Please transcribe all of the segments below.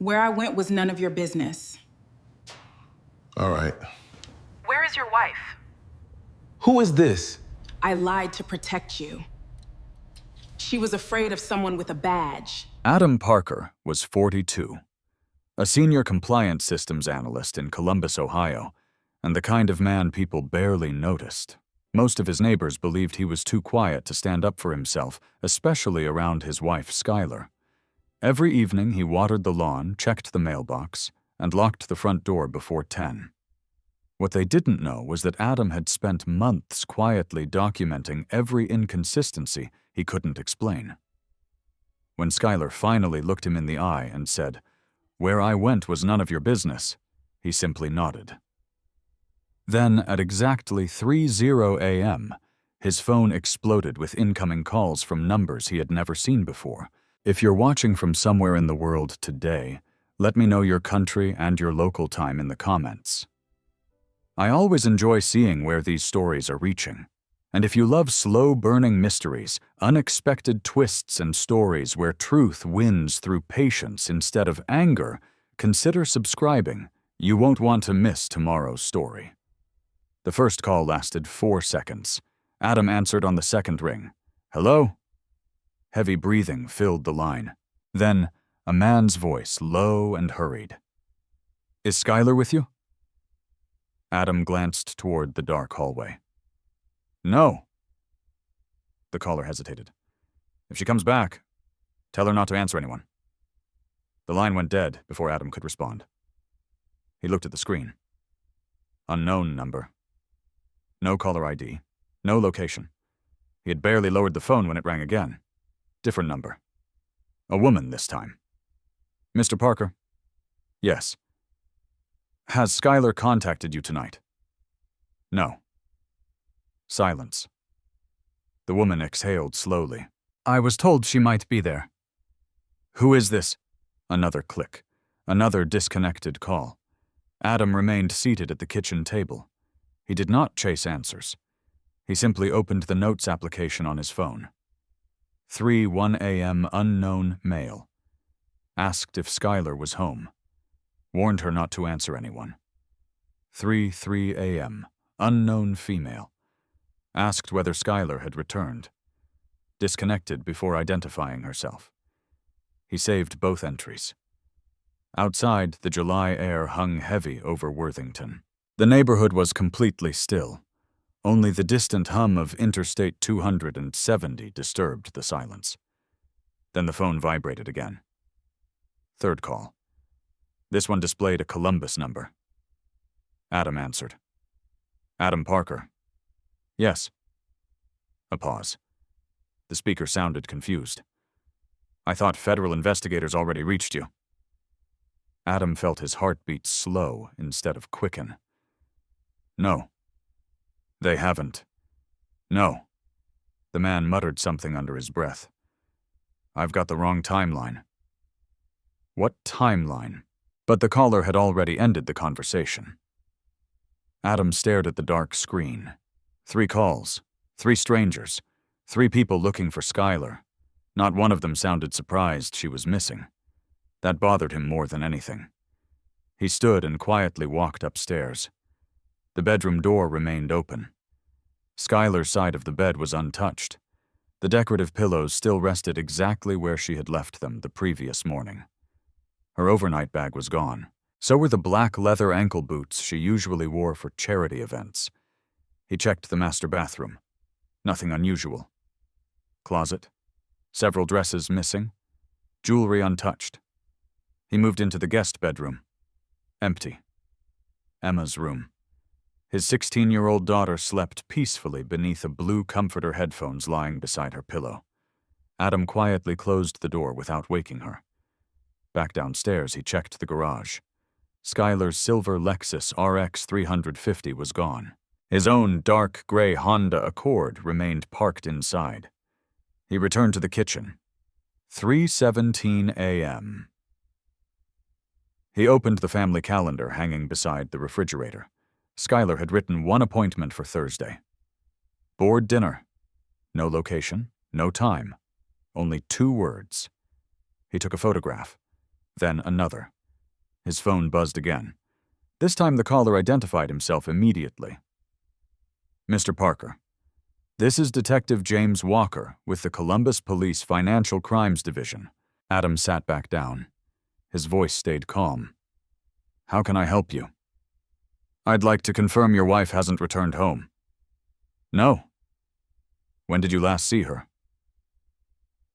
Where I went was none of your business. All right. Where is your wife? Who is this? I lied to protect you. She was afraid of someone with a badge. Adam Parker was 42, a senior compliance systems analyst in Columbus, Ohio, and the kind of man people barely noticed. Most of his neighbors believed he was too quiet to stand up for himself, especially around his wife, Skylar. Every evening, he watered the lawn, checked the mailbox, and locked the front door before 10. What they didn't know was that Adam had spent months quietly documenting every inconsistency he couldn't explain. When Skylar finally looked him in the eye and said, "Where I went was none of your business," he simply nodded. Then, at exactly 3:00 a.m., his phone exploded with incoming calls from numbers he had never seen before. If you're watching from somewhere in the world today, let me know your country and your local time in the comments. I always enjoy seeing where these stories are reaching. And if you love slow-burning mysteries, unexpected twists and stories where truth wins through patience instead of anger, consider subscribing. You won't want to miss tomorrow's story. The first call lasted 4 seconds. Adam answered on the second ring. "Hello?" Heavy breathing filled the line. Then, a man's voice, low and hurried. "Is Skylar with you?" Adam glanced toward the dark hallway. "No." The caller hesitated. "If she comes back, tell her not to answer anyone." The line went dead before Adam could respond. He looked at the screen. Unknown number. No caller ID. No location. He had barely lowered the phone when it rang again. Different number. A woman this time. "Mr. Parker?" "Yes." "Has Skylar contacted you tonight?" "No." Silence. The woman exhaled slowly. "I was told she might be there." "Who is this?" Another click. Another disconnected call. Adam remained seated at the kitchen table. He did not chase answers. He simply opened the notes application on his phone. 3:01 a.m. unknown male. Asked if Skylar was home. Warned her not to answer anyone. 3:03 a.m. unknown female. Asked whether Skylar had returned. Disconnected before identifying herself. He saved both entries. Outside, the July air hung heavy over Worthington. The neighborhood was completely still. Only the distant hum of Interstate 270 disturbed the silence. Then the phone vibrated again. Third call. This one displayed a Columbus number. Adam answered. "Adam Parker." "Yes." A pause. The speaker sounded confused. "I thought federal investigators already reached you." Adam felt his heartbeat slow instead of quicken. "No. They haven't. No." The man muttered something under his breath. "I've got the wrong timeline." What timeline? But the caller had already ended the conversation. Adam stared at the dark screen. 3 calls, 3 strangers, 3 people looking for Skylar. Not one of them sounded surprised she was missing. That bothered him more than anything. He stood and quietly walked upstairs. The bedroom door remained open. Skylar's side of the bed was untouched. The decorative pillows still rested exactly where she had left them the previous morning. Her overnight bag was gone. So were the black leather ankle boots she usually wore for charity events. He checked the master bathroom. Nothing unusual. Closet. Several dresses missing. Jewelry untouched. He moved into the guest bedroom. Empty. Emma's room. His 16-year-old daughter slept peacefully beneath a blue comforter headphones lying beside her pillow. Adam quietly closed the door without waking her. Back downstairs, he checked the garage. Skylar's silver Lexus RX 350 was gone. His own dark gray Honda Accord remained parked inside. He returned to the kitchen. 3:17 a.m. He opened the family calendar hanging beside the refrigerator. Skylar had written 1 appointment for Thursday. Board dinner. No location, no time. Only 2 words. He took a photograph. Then another. His phone buzzed again. This time the caller identified himself immediately. Mr. Parker, this is Detective James Walker with the Columbus Police Financial Crimes Division. Adam sat back down. His voice stayed calm. How can I help you? I'd like to confirm your wife hasn't returned home. No. When did you last see her?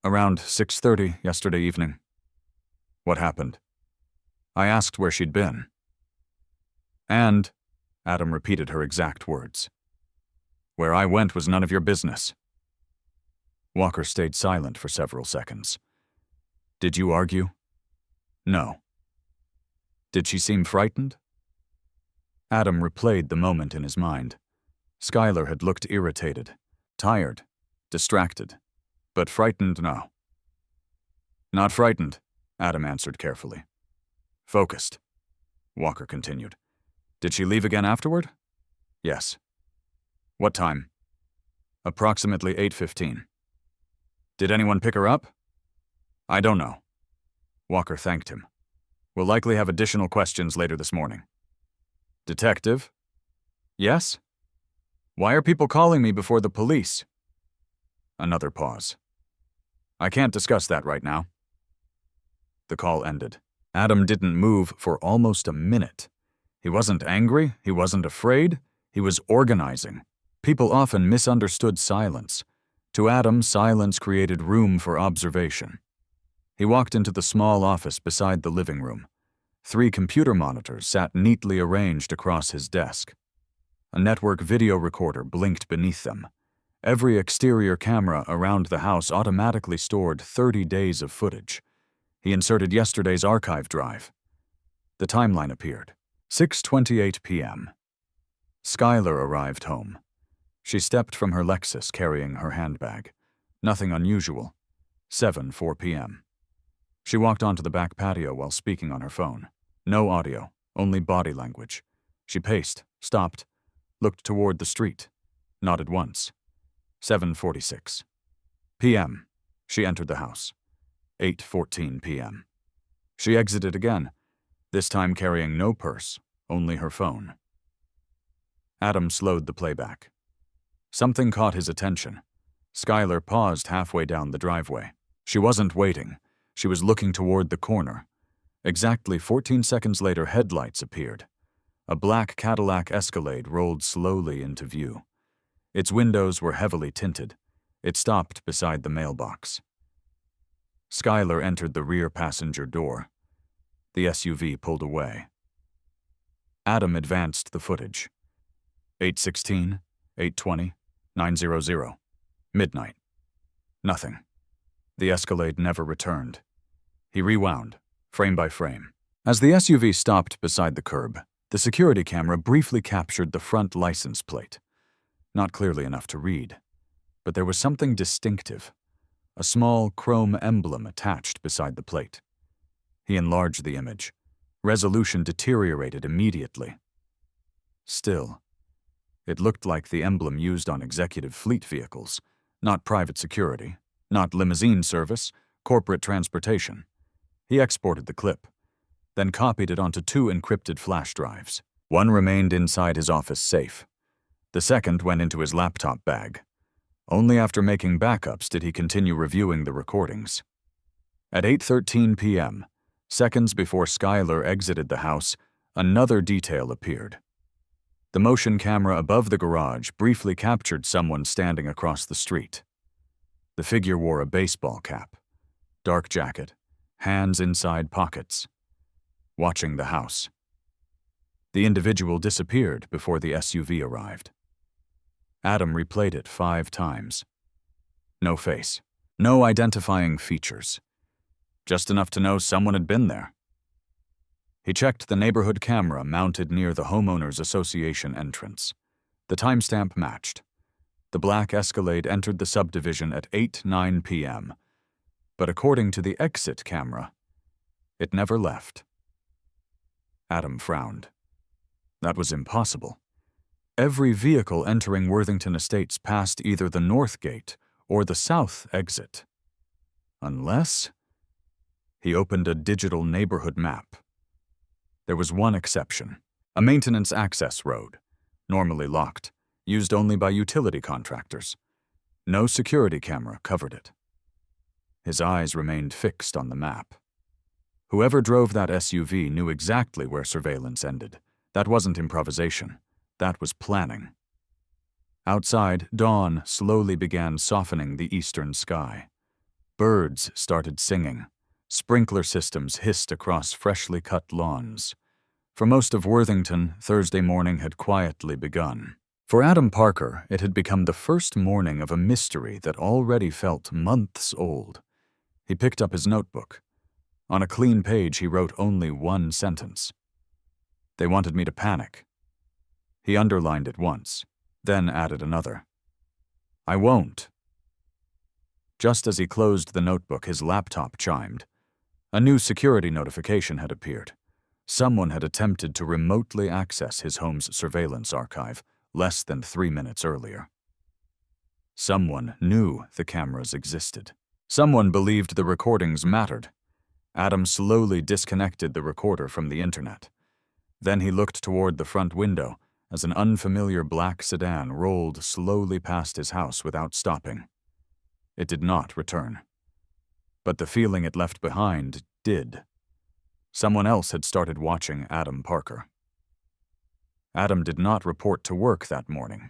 Around 6:30 yesterday evening. What happened? I asked where she'd been. And, Adam repeated her exact words. Where I went was none of your business. Walker stayed silent for several seconds. Did you argue? No. Did she seem frightened? Adam replayed the moment in his mind. Skylar had looked irritated, tired, distracted, but frightened, no. Not frightened, Adam answered carefully. Focused, Walker continued. Did she leave again afterward? Yes. What time? Approximately 8:15. Did anyone pick her up? I don't know. Walker thanked him. We'll likely have additional questions later this morning. Detective? Yes? Why are people calling me before the police? Another pause. I can't discuss that right now. The call ended. Adam didn't move for almost a minute. He wasn't angry, he wasn't afraid, he was organizing. People often misunderstood silence. To Adam, silence created room for observation. He walked into the small office beside the living room. 3 computer monitors sat neatly arranged across his desk. A network video recorder blinked beneath them. Every exterior camera around the house automatically stored 30 days of footage. He inserted yesterday's archive drive. The timeline appeared. 6:28 p.m. Skylar arrived home. She stepped from her Lexus carrying her handbag. Nothing unusual. 7:04 p.m. She walked onto the back patio while speaking on her phone. No audio, only body language. She paced, stopped, looked toward the street, nodded once. 7:46 p.m. She entered the house. 8:14 p.m. She exited again, this time carrying no purse, only her phone. Adam slowed the playback. Something caught his attention. Skylar paused halfway down the driveway. She wasn't waiting. She was looking toward the corner. Exactly 14 seconds later, headlights appeared. A black Cadillac Escalade rolled slowly into view. Its windows were heavily tinted. It stopped beside the mailbox. Skylar entered the rear passenger door. The SUV pulled away. Adam advanced the footage. 8:16, 8:20, 9:00. Midnight. Nothing. The Escalade never returned. He rewound, frame by frame. As the SUV stopped beside the curb, the security camera briefly captured the front license plate. Not clearly enough to read, but there was something distinctive. A small chrome emblem attached beside the plate. He enlarged the image. Resolution deteriorated immediately. Still, it looked like the emblem used on executive fleet vehicles, not private security, not limousine service, corporate transportation. He exported the clip, then copied it onto 2 encrypted flash drives. One remained inside his office safe. The second went into his laptop bag. Only after making backups did he continue reviewing the recordings. At 8:13 p.m., seconds before Skylar exited the house, another detail appeared. The motion camera above the garage briefly captured someone standing across the street. The figure wore a baseball cap, dark jacket, hands inside pockets, watching the house. The individual disappeared before the SUV arrived. Adam replayed it 5 times. No face, no identifying features. Just enough to know someone had been there. He checked the neighborhood camera mounted near the Homeowners Association entrance. The timestamp matched. The black Escalade entered the subdivision at 8:09 p.m., but according to the exit camera, it never left. Adam frowned. That was impossible. Every vehicle entering Worthington Estates passed either the north gate or the south exit. Unless... He opened a digital neighborhood map. There was one exception, a maintenance access road, normally locked, used only by utility contractors. No security camera covered it. His eyes remained fixed on the map. Whoever drove that SUV knew exactly where surveillance ended. That wasn't improvisation. That was planning. Outside, dawn slowly began softening the eastern sky. Birds started singing. Sprinkler systems hissed across freshly cut lawns. For most of Worthington, Thursday morning had quietly begun. For Adam Parker, it had become the first morning of a mystery that already felt months old. He picked up his notebook. On a clean page, he wrote only one sentence. "They wanted me to panic." He underlined it once, then added another. "I won't." Just as he closed the notebook, his laptop chimed. A new security notification had appeared. Someone had attempted to remotely access his home's surveillance archive less than 3 minutes earlier. Someone knew the cameras existed. Someone believed the recordings mattered. Adam slowly disconnected the recorder from the internet. Then he looked toward the front window as an unfamiliar black sedan rolled slowly past his house without stopping. It did not return. But the feeling it left behind did. Someone else had started watching Adam Parker. Adam did not report to work that morning.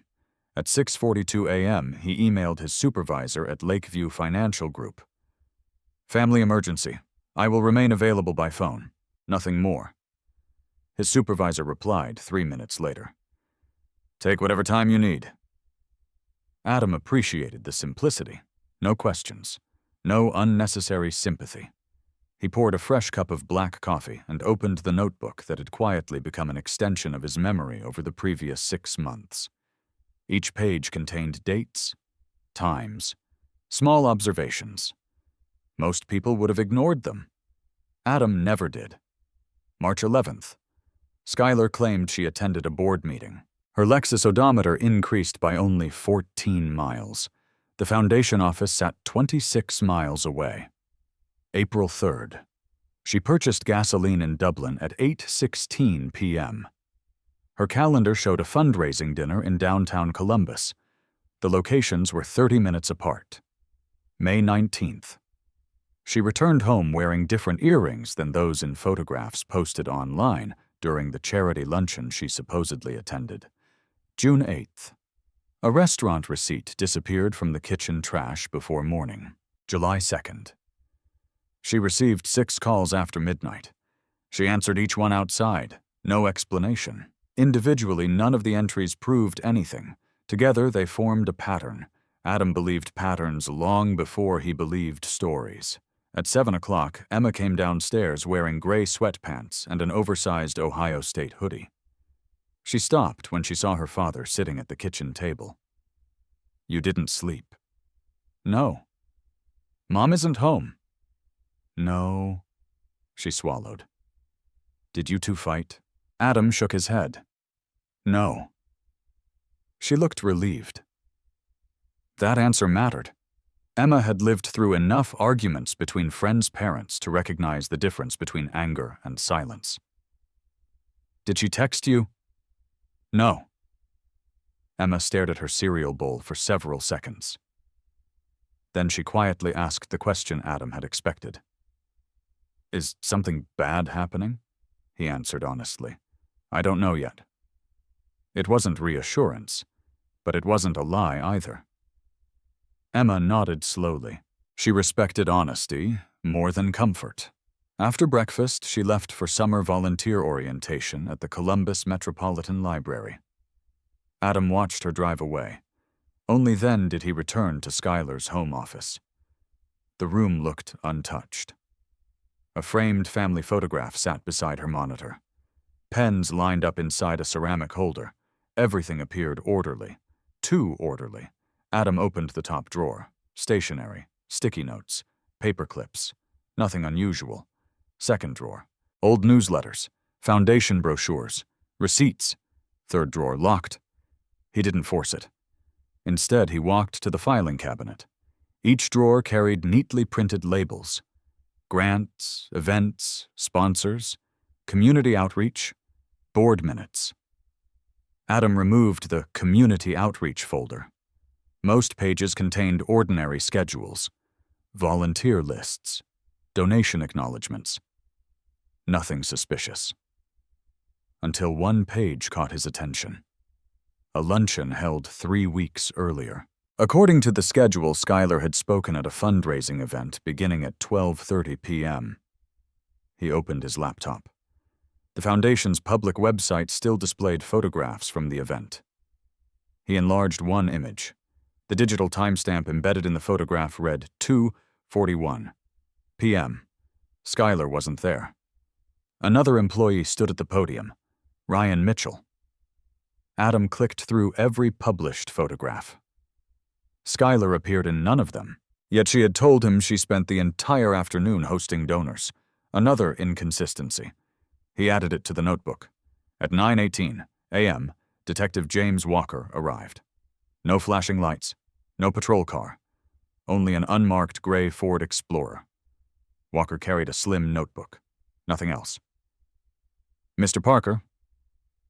At 6:42 a.m., he emailed his supervisor at Lakeview Financial Group. "Family emergency. I will remain available by phone. Nothing more." His supervisor replied 3 minutes later. "Take whatever time you need." Adam appreciated the simplicity. No questions. No unnecessary sympathy. He poured a fresh cup of black coffee and opened the notebook that had quietly become an extension of his memory over the previous 6 months. Each page contained dates, times, small observations. Most people would have ignored them. Adam never did. March 11th. Skylar claimed she attended a board meeting. Her Lexus odometer increased by only 14 miles. The foundation office sat 26 miles away. April 3rd. She purchased gasoline in Dublin at 8:16 p.m. Her calendar showed a fundraising dinner in downtown Columbus. The locations were 30 minutes apart. May 19th. She returned home wearing different earrings than those in photographs posted online during the charity luncheon she supposedly attended. June 8th. A restaurant receipt disappeared from the kitchen trash before morning. July 2nd. She received 6 calls after midnight. She answered each one outside. No explanation. Individually, none of the entries proved anything. Together, they formed a pattern. Adam believed patterns long before he believed stories. At 7 o'clock, Emma came downstairs wearing gray sweatpants and an oversized Ohio State hoodie. She stopped when she saw her father sitting at the kitchen table. "You didn't sleep." "No." "Mom isn't home." "No." She swallowed. "Did you two fight?" Adam shook his head. "No." She looked relieved. That answer mattered. Emma had lived through enough arguments between friends' parents to recognize the difference between anger and silence. "Did she text you?" "No." Emma stared at her cereal bowl for several seconds. Then she quietly asked the question Adam had expected. "Is something bad happening?" He answered honestly. "I don't know yet." It wasn't reassurance, but it wasn't a lie either. Emma nodded slowly. She respected honesty more than comfort. After breakfast, she left for summer volunteer orientation at the Columbus Metropolitan Library. Adam watched her drive away. Only then did he return to Skylar's home office. The room looked untouched. A framed family photograph sat beside her monitor. Pens lined up inside a ceramic holder. Everything appeared orderly. Too orderly. Adam opened the top drawer. Stationery, sticky notes, paper clips. Nothing unusual. Second drawer. Old newsletters, foundation brochures, receipts. Third drawer locked. He didn't force it. Instead, he walked to the filing cabinet. Each drawer carried neatly printed labels. grants, events, sponsors, community outreach, board minutes. Adam removed the community outreach folder. Most pages contained ordinary schedules, volunteer lists, donation acknowledgments. Nothing suspicious. Until one page caught his attention. A luncheon held 3 weeks earlier. According to the schedule, Skylar had spoken at a fundraising event beginning at 12:30 p.m. He opened his laptop. The Foundation's public website still displayed photographs from the event. He enlarged one image. The digital timestamp embedded in the photograph read 2:41 p.m. Skylar wasn't there. Another employee stood at the podium, Ryan Mitchell. Adam clicked through every published photograph. Skylar appeared in none of them, yet she had told him she spent the entire afternoon hosting donors. Another inconsistency. He added it to the notebook. At 9:18 a.m., Detective James Walker arrived. No flashing lights, no patrol car, only an unmarked gray Ford Explorer. Walker carried a slim notebook. Nothing else. Mr. Parker?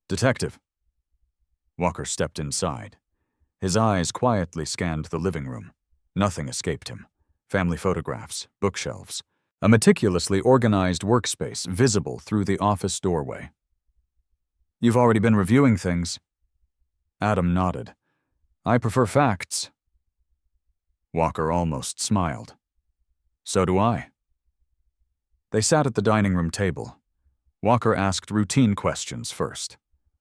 Detective. Walker stepped inside. His eyes quietly scanned the living room. Nothing escaped him. Family photographs, bookshelves, a meticulously organized workspace visible through the office doorway. You've already been reviewing things. Adam nodded. I prefer facts. Walker almost smiled. So do I. They sat at the dining room table. Walker asked routine questions first.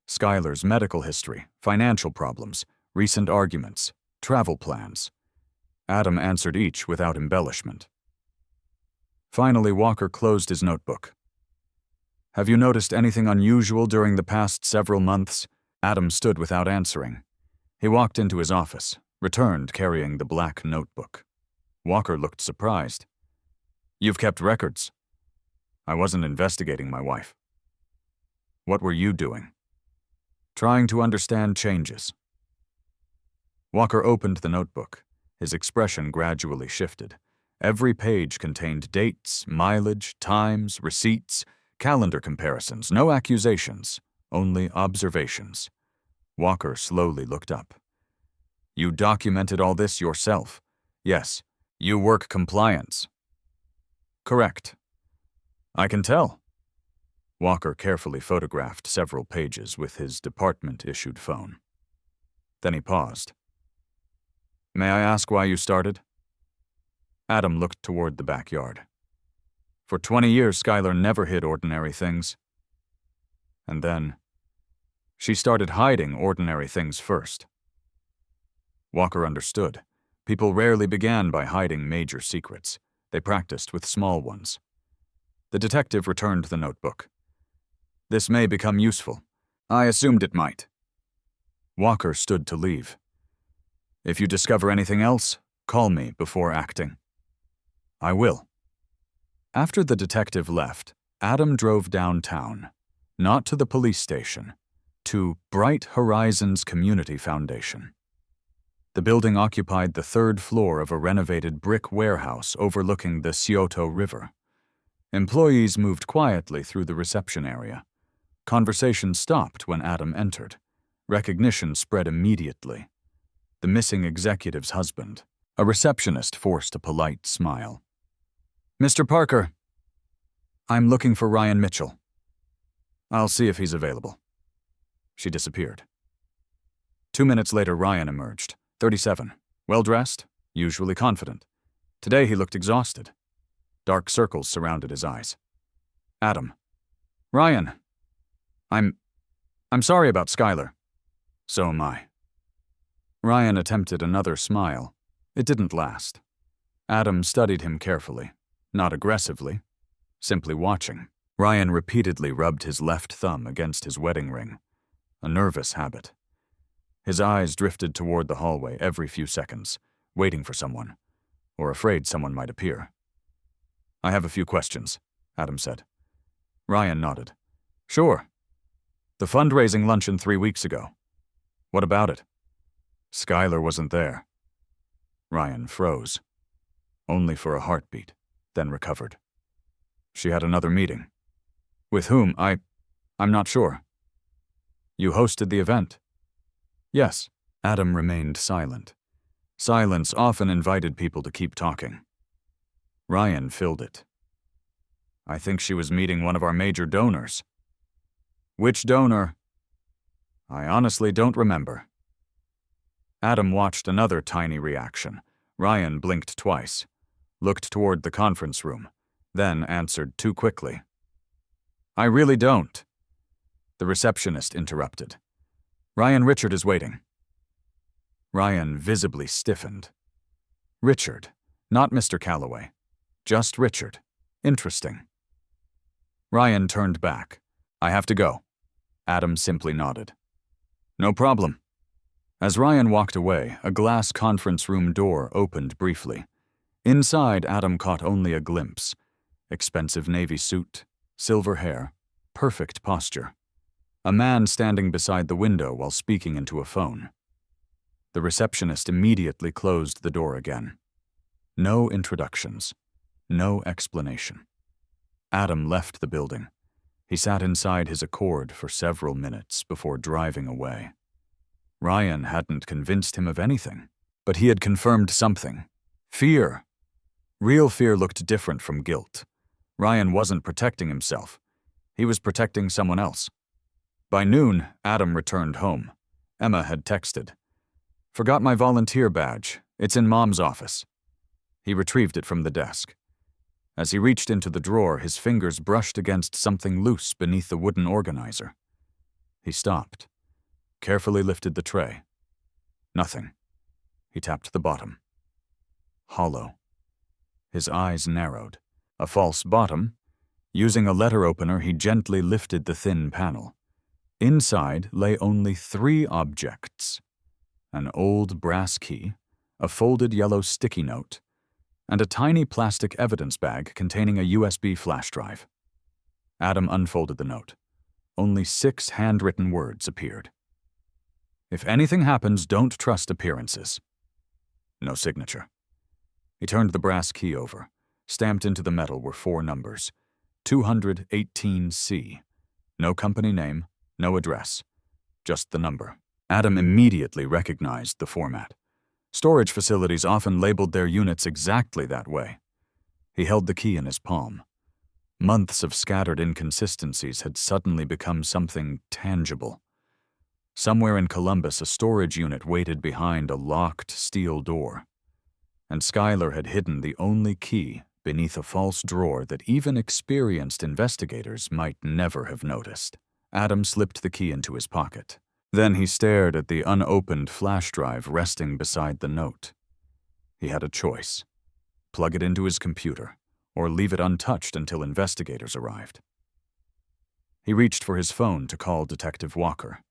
Skylar's medical history, financial problems, recent arguments, travel plans. Adam answered each without embellishment. Finally, Walker closed his notebook. Have you noticed anything unusual during the past several months? Adam stood without answering. He walked into his office, returned carrying the black notebook. Walker looked surprised. You've kept records. I wasn't investigating my wife. What were you doing? Trying to understand changes. Walker opened the notebook. His expression gradually shifted. Every page contained dates, mileage, times, receipts, calendar comparisons, no accusations, only observations. Walker slowly looked up. You documented all this yourself? Yes. You work compliance? Correct. I can tell. Walker carefully photographed several pages with his department-issued phone. Then he paused. May I ask why you started? Adam looked toward the backyard. For 20 years, Skylar never hid ordinary things. And then, she started hiding ordinary things first. Walker understood. People rarely began by hiding major secrets. They practiced with small ones. The detective returned the notebook. This may become useful. I assumed it might. Walker stood to leave. If you discover anything else, call me before acting. I will. After the detective left, Adam drove downtown, not to the police station, to Bright Horizons Community Foundation. The building occupied the 3rd floor of a renovated brick warehouse overlooking the Scioto River. Employees moved quietly through the reception area. Conversation stopped when Adam entered. Recognition spread immediately. The missing executive's husband. A receptionist forced a polite smile. Mr. Parker. I'm looking for Ryan Mitchell. I'll see if he's available. She disappeared. 2 minutes later, Ryan emerged, 37, well-dressed, usually confident. Today he looked exhausted. Dark circles surrounded his eyes. Adam. Ryan. I'm sorry about Skylar. So am I. Ryan attempted another smile. It didn't last. Adam studied him carefully, not aggressively, simply watching. Ryan repeatedly rubbed his left thumb against his wedding ring, a nervous habit. His eyes drifted toward the hallway every few seconds, waiting for someone, or afraid someone might appear. I have a few questions, Adam said. Ryan nodded. Sure. The fundraising luncheon 3 weeks ago. What about it? Skylar wasn't there. Ryan froze. Only for a heartbeat, then recovered. She had another meeting. With whom? I'm not sure. You hosted the event? Yes. Adam remained silent. Silence often invited people to keep talking. Ryan filled it. I think she was meeting one of our major donors. Which donor? I honestly don't remember. Adam watched another tiny reaction. Ryan blinked twice, looked toward the conference room, then answered too quickly. I really don't. The receptionist interrupted. Ryan, Richard is waiting. Ryan visibly stiffened. Richard, not Mr. Calloway. Just Richard. Interesting. Ryan turned back. I have to go. Adam simply nodded. No problem. As Ryan walked away, a glass conference room door opened briefly. Inside, Adam caught only a glimpse. Expensive navy suit, silver hair, perfect posture. A man standing beside the window while speaking into a phone. The receptionist immediately closed the door again. No introductions. No explanation. Adam left the building. He sat inside his Accord for several minutes before driving away. Ryan hadn't convinced him of anything, but he had confirmed something. Fear. Real fear looked different from guilt. Ryan wasn't protecting himself. He was protecting someone else. By noon, Adam returned home. Emma had texted. Forgot my volunteer badge. It's in Mom's office. He retrieved it from the desk. As he reached into the drawer, his fingers brushed against something loose beneath the wooden organizer. He stopped, carefully lifted the tray. Nothing. He tapped the bottom. Hollow. His eyes narrowed. A false bottom. Using a letter opener, he gently lifted the thin panel. Inside lay only 3 objects: an old brass key, a folded yellow sticky note, and a tiny plastic evidence bag containing a USB flash drive. Adam unfolded the note. Only 6 handwritten words appeared. If anything happens, don't trust appearances. No signature. He turned the brass key over. Stamped into the metal were 4 numbers. 218C. No company name, no address. Just the number. Adam immediately recognized the format. Storage facilities often labeled their units exactly that way. He held the key in his palm. Months of scattered inconsistencies had suddenly become something tangible. Somewhere in Columbus, a storage unit waited behind a locked steel door. And Skylar had hidden the only key beneath a false drawer that even experienced investigators might never have noticed. Adam slipped the key into his pocket. Then he stared at the unopened flash drive resting beside the note. He had a choice: plug it into his computer, or leave it untouched until investigators arrived. He reached for his phone to call Detective Walker.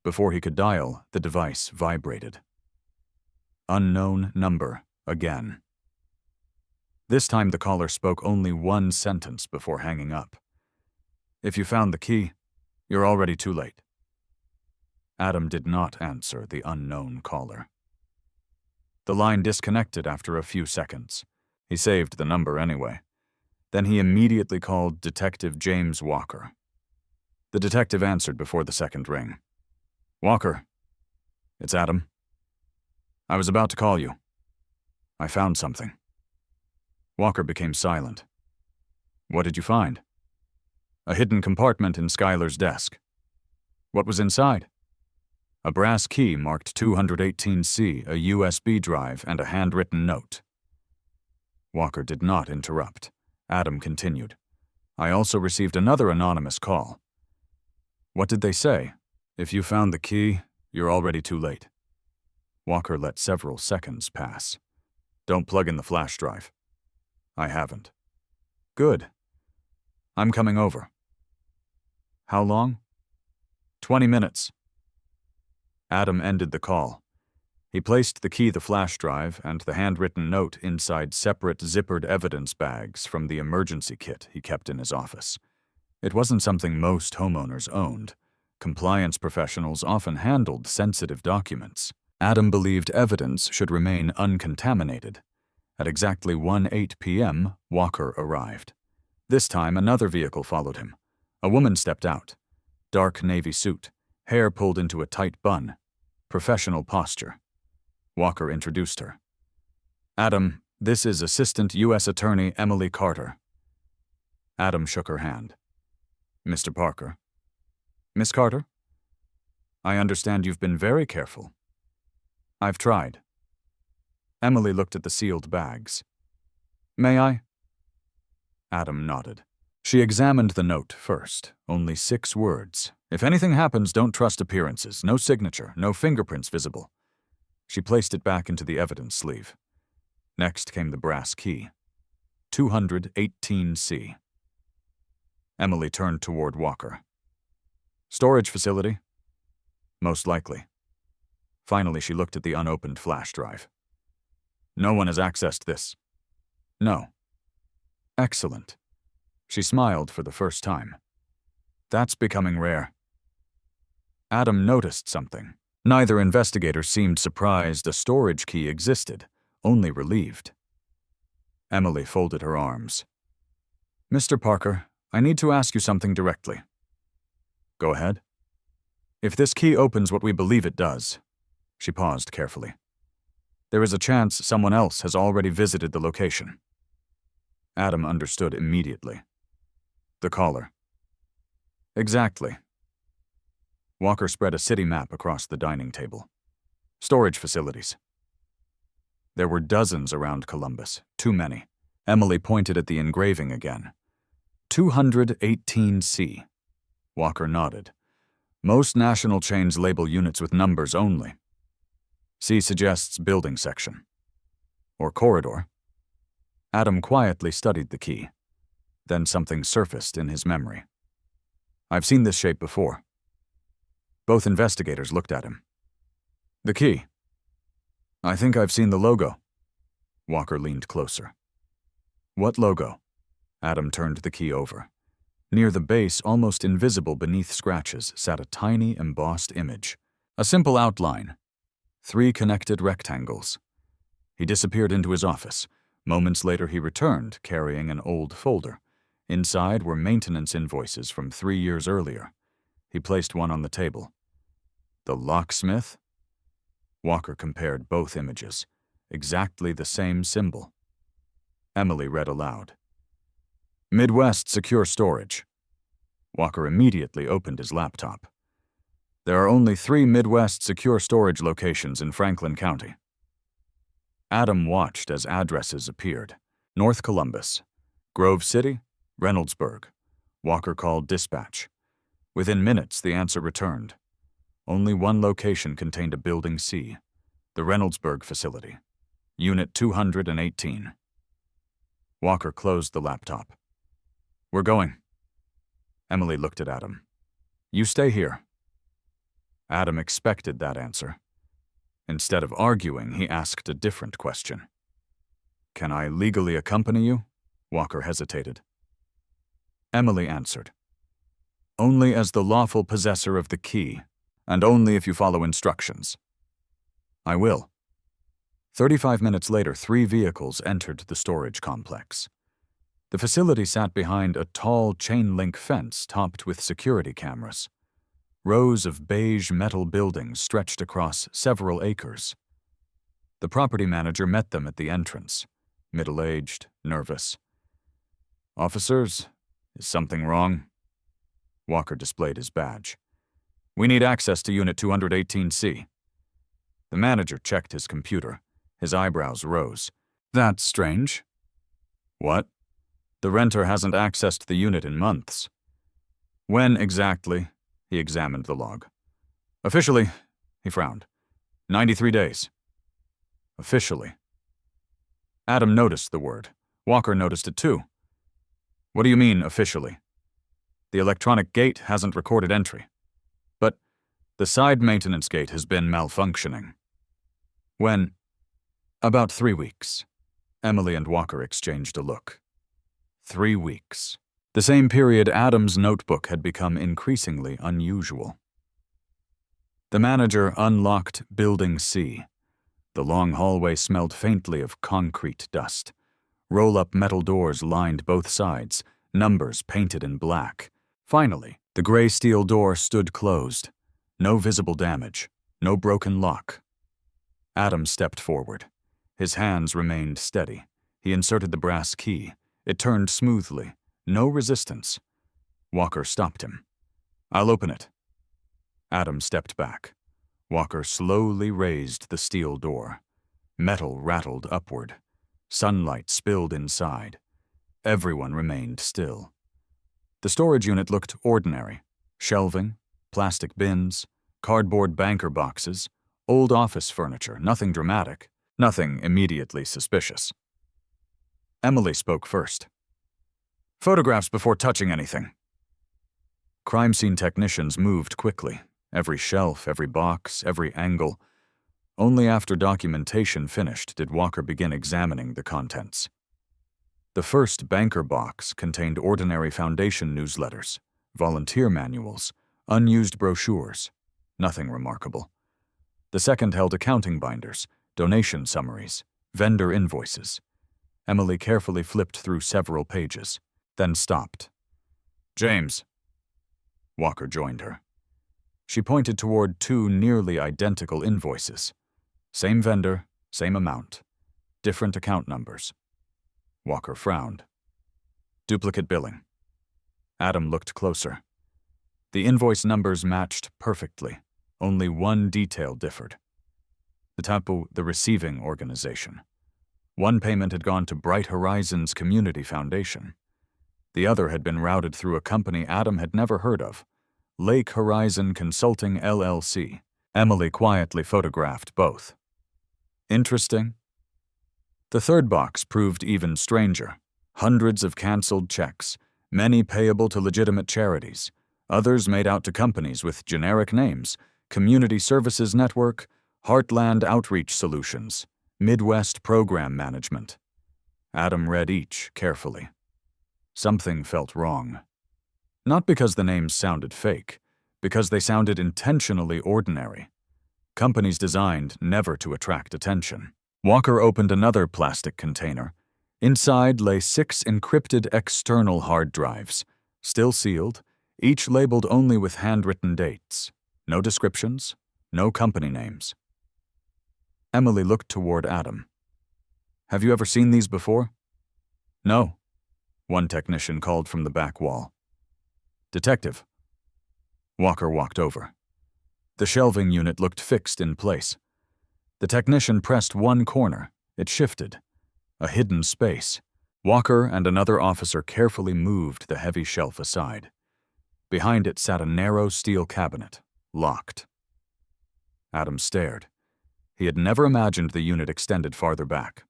Before he could dial, the device vibrated. Unknown number, again. This time the caller spoke only 1 sentence before hanging up. If you found the key, you're already too late. Adam did not answer the unknown caller. The line disconnected after a few seconds. He saved the number anyway. Then he immediately called Detective James Walker. The detective answered before the second ring. Walker, it's Adam. I was about to call you. I found something. Walker became silent. What did you find? A hidden compartment in Skylar's desk. What was inside? A brass key marked 218C, a USB drive, and a handwritten note. Walker did not interrupt. Adam continued. I also received another anonymous call. What did they say? If you found the key, you're already too late. Walker let several seconds pass. Don't plug in the flash drive. I haven't. Good. I'm coming over. How long? 20 minutes. Adam ended the call. He placed the key, the flash drive, and the handwritten note inside separate zippered evidence bags from the emergency kit he kept in his office. It wasn't something most homeowners owned. Compliance professionals often handled sensitive documents. Adam believed evidence should remain uncontaminated. At exactly 1:08 p.m., Walker arrived. This time, another vehicle followed him. A woman stepped out. Dark navy suit, hair pulled into a tight bun. Professional posture. Walker introduced her. Adam, this is Assistant U.S. Attorney Emily Carter. Adam shook her hand. Mr. Parker. Miss Carter? I understand you've been very careful. I've tried. Emily looked at the sealed bags. May I? Adam nodded. She examined the note first. Only 6 words. If anything happens, don't trust appearances. No signature, no fingerprints visible. She placed it back into the evidence sleeve. Next came the brass key. 218C. Emily turned toward Walker. Storage facility? Most likely. Finally, she looked at the unopened flash drive. No one has accessed this. No. Excellent. She smiled for the first time. That's becoming rare. Adam noticed something. Neither investigator seemed surprised a storage key existed, only relieved. Emily folded her arms. Mr. Parker, I need to ask you something directly. Go ahead. If this key opens what we believe it does, she paused carefully, there is a chance someone else has already visited the location. Adam understood immediately. The caller. Exactly. Walker spread a city map across the dining table. Storage facilities. There were dozens around Columbus, too many. Emily pointed at the engraving again. 218C. Walker nodded. Most national chains label units with numbers only. C suggests building section. Or corridor. Adam quietly studied the key. Then something surfaced in his memory. I've seen this shape before. Both investigators looked at him. The key. I think I've seen the logo. Walker leaned closer. What logo? Adam turned the key over. Near the base, almost invisible beneath scratches, sat a tiny embossed image. A simple outline. 3 connected rectangles. He disappeared into his office. Moments later he returned, carrying an old folder. Inside were maintenance invoices from 3 years earlier. He placed one on the table. The locksmith? Walker compared both images. Exactly the same symbol. Emily read aloud. Midwest Secure Storage. Walker immediately opened his laptop. There are only 3 Midwest Secure Storage locations in Franklin County. Adam watched as addresses appeared. North Columbus, Grove City, Reynoldsburg. Walker called dispatch. Within minutes, the answer returned. Only one location contained a Building C, the Reynoldsburg facility, Unit 218. Walker closed the laptop. We're going. Emily looked at Adam. You stay here. Adam expected that answer. Instead of arguing, he asked a different question. Can I legally accompany you? Walker hesitated. Emily answered. Only as the lawful possessor of the key, and only if you follow instructions. I will. 35 minutes later, 3 vehicles entered the storage complex. The facility sat behind a tall chain-link fence topped with security cameras. Rows of beige metal buildings stretched across several acres. The property manager met them at the entrance, middle-aged, nervous. Officers, is something wrong? Walker displayed his badge. We need access to Unit 218C. The manager checked his computer. His eyebrows rose. That's strange. What? The renter hasn't accessed the unit in months. When exactly? He examined the log. Officially, he frowned. 93 days. Officially. Adam noticed the word. Walker noticed it too. What do you mean, officially? The electronic gate hasn't recorded entry. But the side maintenance gate has been malfunctioning. When? About 3 weeks. Emily and Walker exchanged a look. 3 weeks. The same period Adam's notebook had become increasingly unusual. The manager unlocked Building C. The long hallway smelled faintly of concrete dust. Roll-up metal doors lined both sides. numbers painted in black. Finally, the gray steel door stood closed. No visible damage, no broken lock. Adam stepped forward. His hands remained steady. He inserted the brass key. It turned smoothly. No resistance. Walker stopped him. "I'll open it." Adam stepped back. Walker slowly raised the steel door. Metal rattled upward. Sunlight spilled inside. Everyone remained still. The storage unit looked ordinary. Shelving, plastic bins, cardboard banker boxes, old office furniture, nothing dramatic, nothing immediately suspicious. Emily spoke first. "Photographs before touching anything." Crime scene technicians moved quickly. Every shelf, every box, every angle. Only after documentation finished did Walker begin examining the contents. The first banker box contained ordinary foundation newsletters, volunteer manuals, unused brochures. Nothing remarkable. The second held accounting binders, donation summaries, vendor invoices. Emily carefully flipped through several pages, then stopped. "James." Walker joined her. She pointed toward two nearly identical invoices. Same vendor, same amount, different account numbers. Walker frowned. "Duplicate billing." Adam looked closer. The invoice numbers matched perfectly. Only one detail differed. The receiving organization. One payment had gone to Bright Horizons Community Foundation. The other had been routed through a company Adam had never heard of, Lake Horizon Consulting LLC. Emily quietly photographed both. Interesting. The third box proved even stranger. Hundreds of canceled checks, many payable to legitimate charities, others made out to companies with generic names: Community Services Network, Heartland Outreach Solutions, Midwest Program Management. Adam read each carefully. Something felt wrong. Not because the names sounded fake, because they sounded intentionally ordinary. Companies designed never to attract attention. Walker opened another plastic container. Inside lay 6 encrypted external hard drives, still sealed, each labeled only with handwritten dates. No descriptions, no company names. Emily looked toward Adam. "Have you ever seen these before?" "No," one technician called from the back wall. "Detective." Walker walked over. The shelving unit looked fixed in place. The technician pressed one corner. It shifted. A hidden space. Walker and another officer carefully moved the heavy shelf aside. Behind it sat a narrow steel cabinet, locked. Adam stared. He had never imagined the unit extended farther back.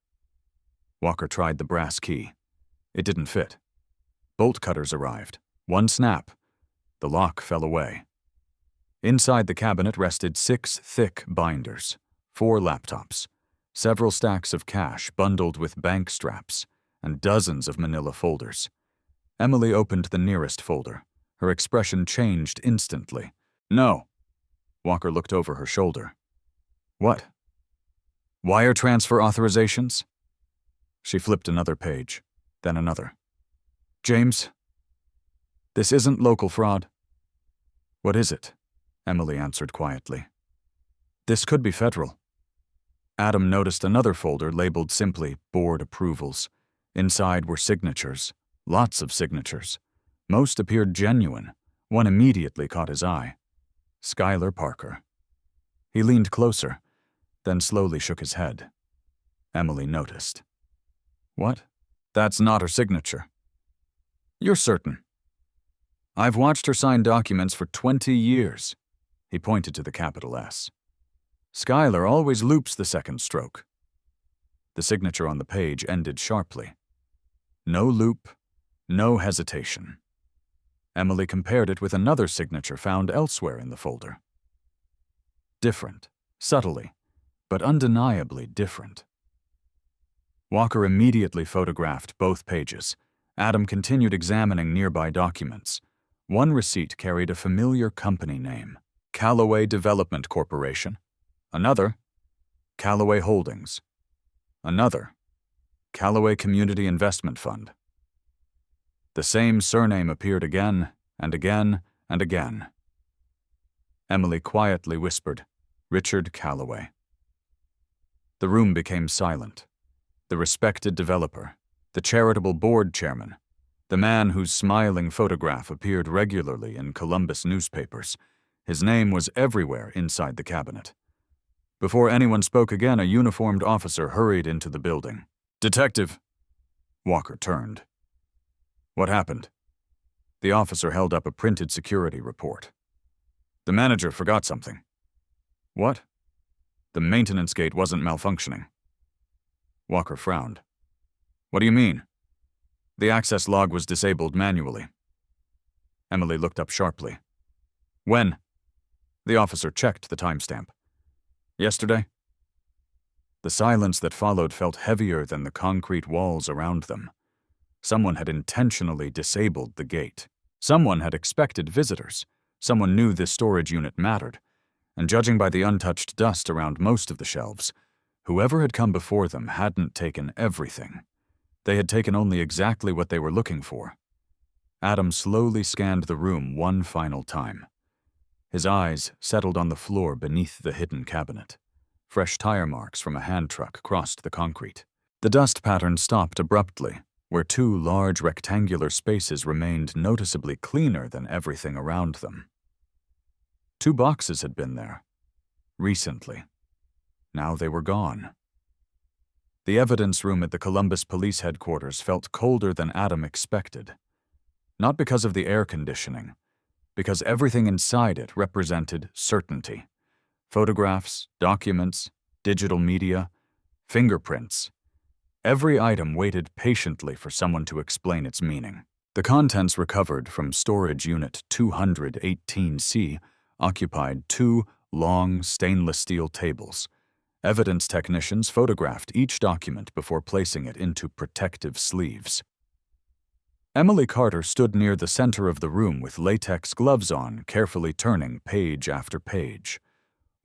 Walker tried the brass key. It didn't fit. Bolt cutters arrived. One snap. The lock fell away. Inside the cabinet rested 6 thick binders, 4 laptops, several stacks of cash bundled with bank straps, and dozens of manila folders. Emily opened the nearest folder. Her expression changed instantly. "No." Walker looked over her shoulder. "What?" "Wire transfer authorizations?" She flipped another page, then another. "James, this isn't local fraud." "What is it?" Emily answered quietly. "This could be federal." Adam noticed another folder labeled simply Board Approvals. Inside were signatures, lots of signatures. Most appeared genuine. One immediately caught his eye. Skylar Parker. He leaned closer, then slowly shook his head. Emily noticed. "What? That's not her signature." "You're certain?" "I've watched her sign documents for 20 years. He pointed to the capital S. "Skylar always loops the second stroke." The signature on the page ended sharply. No loop, no hesitation. Emily compared it with another signature found elsewhere in the folder. Different, subtly, but undeniably different. Walker immediately photographed both pages. Adam continued examining nearby documents. One receipt carried a familiar company name, Callaway Development Corporation. Another, Callaway Holdings. Another, Callaway Community Investment Fund. The same surname appeared again and again and again. Emily quietly whispered, "Richard Calloway." The room became silent. The respected developer, the charitable board chairman, the man whose smiling photograph appeared regularly in Columbus newspapers. His name was everywhere inside the cabinet. Before anyone spoke again, a uniformed officer hurried into the building. "Detective!" Walker turned. "What happened?" The officer held up a printed security report. "The manager forgot something." "What?" "The maintenance gate wasn't malfunctioning." Walker frowned. "What do you mean?" "The access log was disabled manually." Emily looked up sharply. "When?" The officer checked the timestamp. "Yesterday?" The silence that followed felt heavier than the concrete walls around them. Someone had intentionally disabled the gate. Someone had expected visitors. Someone knew this storage unit mattered. And judging by the untouched dust around most of the shelves, whoever had come before them hadn't taken everything. They had taken only exactly what they were looking for. Adam slowly scanned the room one final time. His eyes settled on the floor beneath the hidden cabinet. Fresh tire marks from a hand truck crossed the concrete. The dust pattern stopped abruptly, where two large rectangular spaces remained noticeably cleaner than everything around them. 2 boxes had been there. Recently. Now they were gone. The evidence room at the Columbus Police Headquarters felt colder than Adam expected. Not because of the air conditioning, because everything inside it represented certainty. Photographs, documents, digital media, fingerprints. Every item waited patiently for someone to explain its meaning. The contents recovered from storage unit 218C occupied 2 long stainless steel tables. Evidence technicians photographed each document before placing it into protective sleeves. Emily Carter stood near the center of the room with latex gloves on, carefully turning page after page.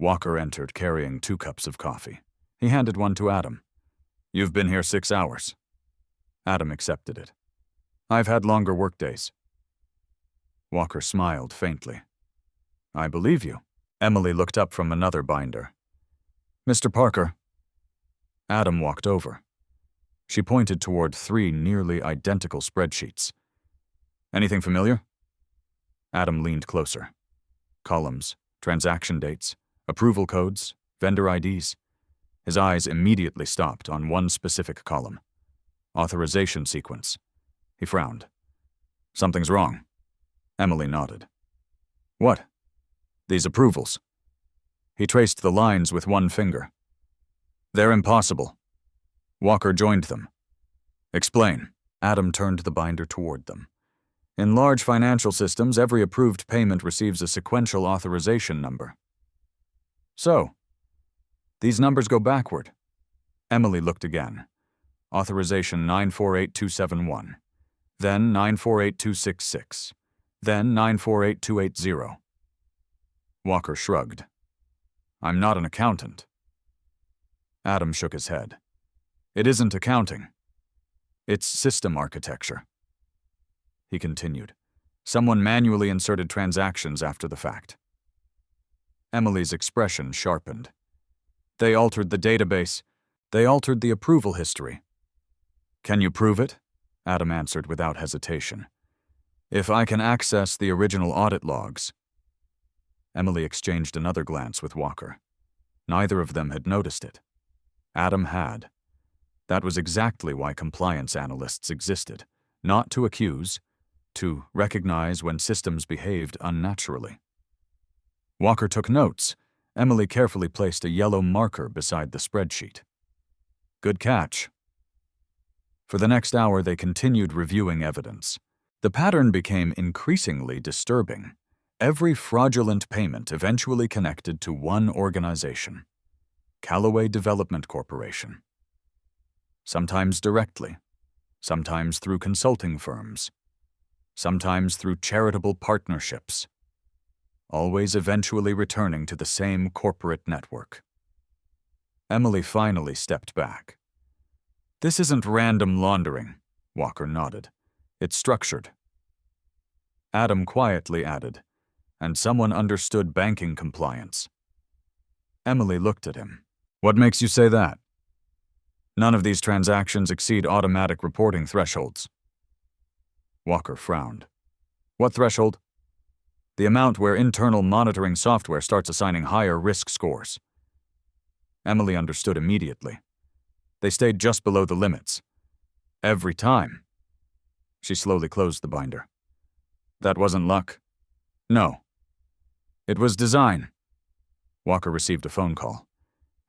Walker entered carrying 2 cups of coffee. He handed one to Adam. "You've been here 6 hours." Adam accepted it. "I've had longer workdays." Walker smiled faintly. "I believe you." Emily looked up from another binder. "Mr. Parker." Adam walked over. She pointed toward 3 nearly identical spreadsheets. "Anything familiar?" Adam leaned closer. Columns, transaction dates, approval codes, vendor IDs. His eyes immediately stopped on one specific column. Authorization sequence. He frowned. "Something's wrong." Emily nodded. "What?" "These approvals." He traced the lines with one finger. "They're impossible." Walker joined them. "Explain." Adam turned the binder toward them. "In large financial systems, every approved payment receives a sequential authorization number." "So, these numbers go backward." Emily looked again. Authorization 948271, then 948266, then 948280. Walker shrugged. "I'm not an accountant." Adam shook his head. "It isn't accounting. It's system architecture." He continued. "Someone manually inserted transactions after the fact." Emily's expression sharpened. "They altered the database. They altered the approval history." "Can you prove it?" Adam answered without hesitation. "If I can access the original audit logs." Emily exchanged another glance with Walker. Neither of them had noticed it. Adam had. That was exactly why compliance analysts existed, not to accuse, to recognize when systems behaved unnaturally. Walker took notes. Emily carefully placed a yellow marker beside the spreadsheet. "Good catch." For the next hour, they continued reviewing evidence. The pattern became increasingly disturbing. Every fraudulent payment eventually connected to one organization, Callaway Development Corporation. Sometimes directly, sometimes through consulting firms, sometimes through charitable partnerships, always eventually returning to the same corporate network. Emily finally stepped back. "This isn't random laundering," Walker nodded. It's structured. Adam quietly added, and someone understood banking compliance. Emily looked at him. What makes you say that? None of these transactions exceed automatic reporting thresholds. Walker frowned. What threshold? The amount where internal monitoring software starts assigning higher risk scores. Emily understood immediately. They stayed just below the limits. Every time. She slowly closed the binder. That wasn't luck. No. It was design. Walker received a phone call.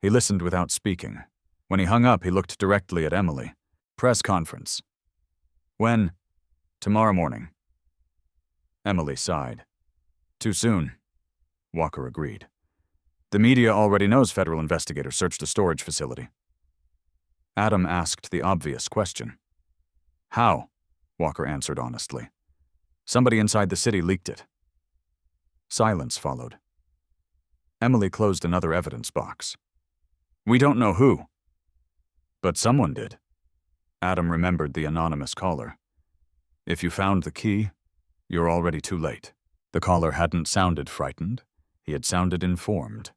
He listened without speaking. When he hung up, he looked directly at Emily. Press conference. When? Tomorrow morning. Emily sighed. Too soon. Walker agreed. The media already knows federal investigators searched a storage facility. Adam asked the obvious question. How? Walker answered honestly. Somebody inside the city leaked it. Silence followed. Emily closed another evidence box. We don't know who. But someone did. Adam remembered the anonymous caller. If you found the key, you're already too late. The caller hadn't sounded frightened. He had sounded informed.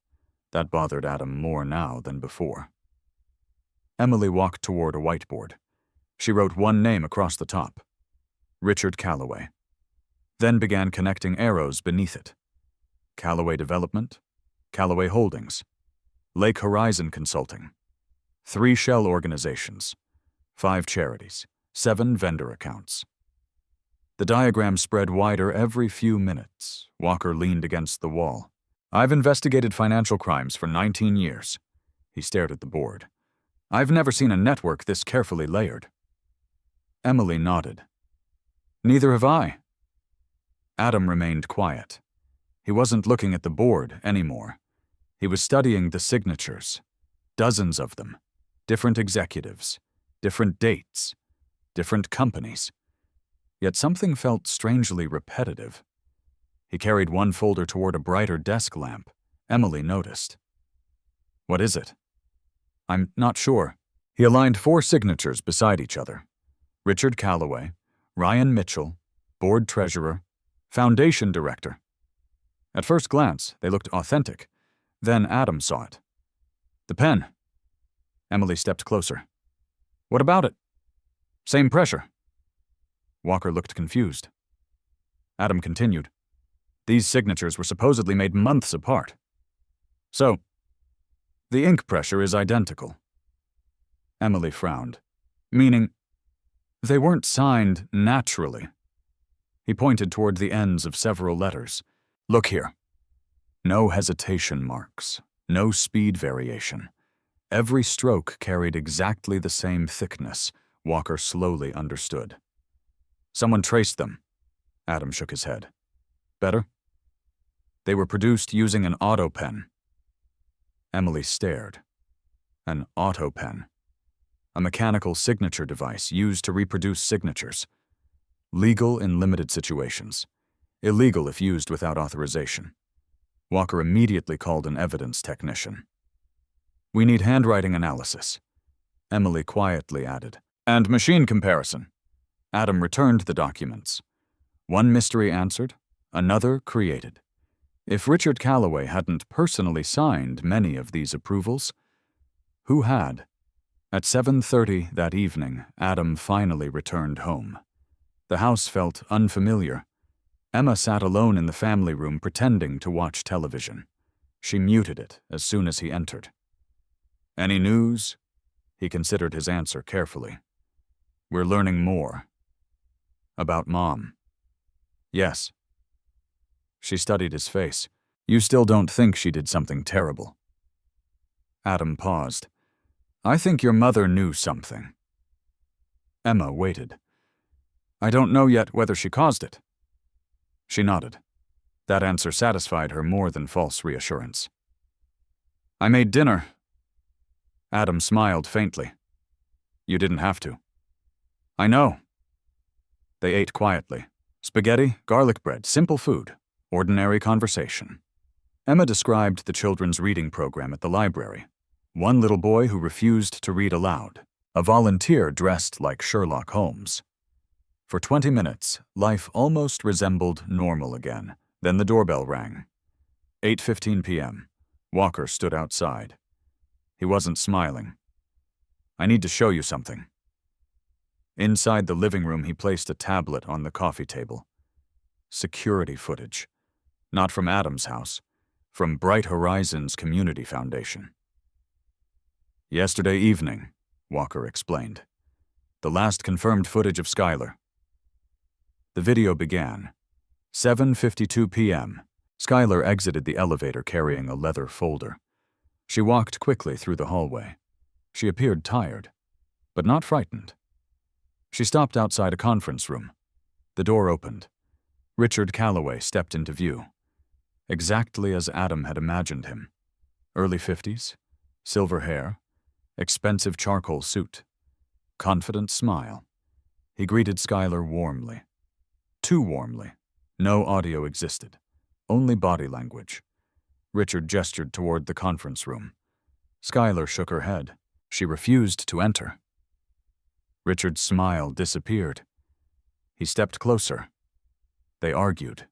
That bothered Adam more now than before. Emily walked toward a whiteboard. She wrote one name across the top. Richard Calloway. Then began connecting arrows beneath it. Calloway Development, Calloway Holdings, Lake Horizon Consulting, 3 shell organizations, 5 charities, 7 vendor accounts. The diagram spread wider every few minutes. Walker leaned against the wall. I've investigated financial crimes for 19 years. He stared at the board. I've never seen a network this carefully layered. Emily nodded. Neither have I. Adam remained quiet. He wasn't looking at the board anymore. He was studying the signatures. Dozens of them. Different executives. Different dates. Different companies. Yet something felt strangely repetitive. He carried one folder toward a brighter desk lamp. Emily noticed. What is it? I'm not sure. He aligned 4 signatures beside each other. Richard Calloway, Ryan Mitchell, board treasurer, foundation director. At first glance, they looked authentic. Then Adam saw it. The pen. Emily stepped closer. What about it? Same pressure. Walker looked confused. Adam continued. These signatures were supposedly made months apart. So, the ink pressure is identical. Emily frowned. Meaning, they weren't signed naturally. He pointed toward the ends of several letters. Look here. No hesitation marks. No speed variation. Every stroke carried exactly the same thickness. Walker slowly understood. Someone traced them. Adam shook his head. Better? They were produced using an auto pen. Emily stared. An auto pen. A mechanical signature device used to reproduce signatures. Legal in limited situations. Illegal if used without authorization. Walker immediately called an evidence technician. We need handwriting analysis. Emily quietly added. And machine comparison. Adam returned the documents. One mystery answered, another created. If Richard Calloway hadn't personally signed many of these approvals, who had? At 7:30 that evening, Adam finally returned home. The house felt unfamiliar. Emma sat alone in the family room pretending to watch television. She muted it as soon as he entered. Any news? He considered his answer carefully. We're learning more. About Mom. Yes. She studied his face. You still don't think she did something terrible? Adam paused. I think your mother knew something. Emma waited. I don't know yet whether she caused it. She nodded. That answer satisfied her more than false reassurance. I made dinner. Adam smiled faintly. You didn't have to. I know. They ate quietly. Spaghetti, garlic bread, simple food, ordinary conversation. Emma described the children's reading program at the library. One little boy who refused to read aloud. A volunteer dressed like Sherlock Holmes. For 20 minutes, life almost resembled normal again. Then the doorbell rang. 8:15 p.m. Walker stood outside. He wasn't smiling. "I need to show you something." Inside the living room, he placed a tablet on the coffee table. Security footage. Not from Adam's house, from Bright Horizons Community Foundation. "Yesterday evening," Walker explained. "The last confirmed footage of Skylar." The video began. 7:52 p.m. Skylar exited the elevator carrying a leather folder. She walked quickly through the hallway. She appeared tired, but not frightened. She stopped outside a conference room. The door opened. Richard Calloway stepped into view. Exactly as Adam had imagined him. Early 50s, silver hair, expensive charcoal suit, confident smile. He greeted Skylar warmly. Too warmly. No audio existed, only body language. Richard gestured toward the conference room. Skylar shook her head. She refused to enter. Richard's smile disappeared. He stepped closer. They argued.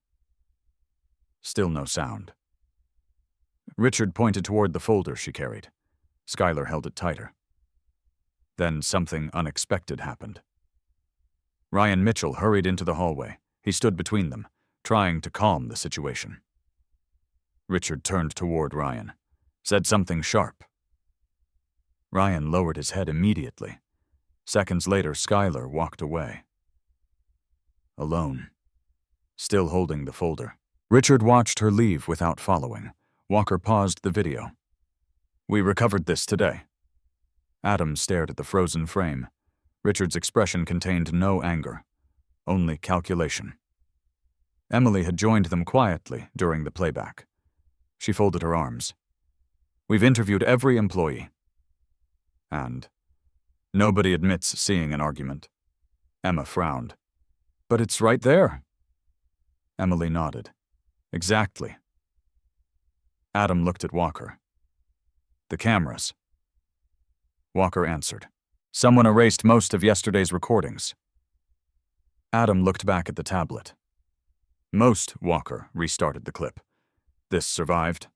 Still no sound. Richard pointed toward the folder she carried. Skylar held it tighter. Then something unexpected happened. Ryan Mitchell hurried into the hallway. He stood between them, trying to calm the situation. Richard turned toward Ryan, said something sharp. Ryan lowered his head immediately. Seconds later, Skylar walked away. Alone. Still holding the folder. Richard watched her leave without following. Walker paused the video. "We recovered this today." Adam stared at the frozen frame. Richard's expression contained no anger, only calculation. Emily had joined them quietly during the playback. She folded her arms. "We've interviewed every employee." And nobody admits seeing an argument. Emma frowned. "But it's right there." Emily nodded. "Exactly." Adam looked at Walker. "The cameras." Walker answered. "Someone erased most of yesterday's recordings." Adam looked back at the tablet. "Most," Walker restarted the clip. "This survived."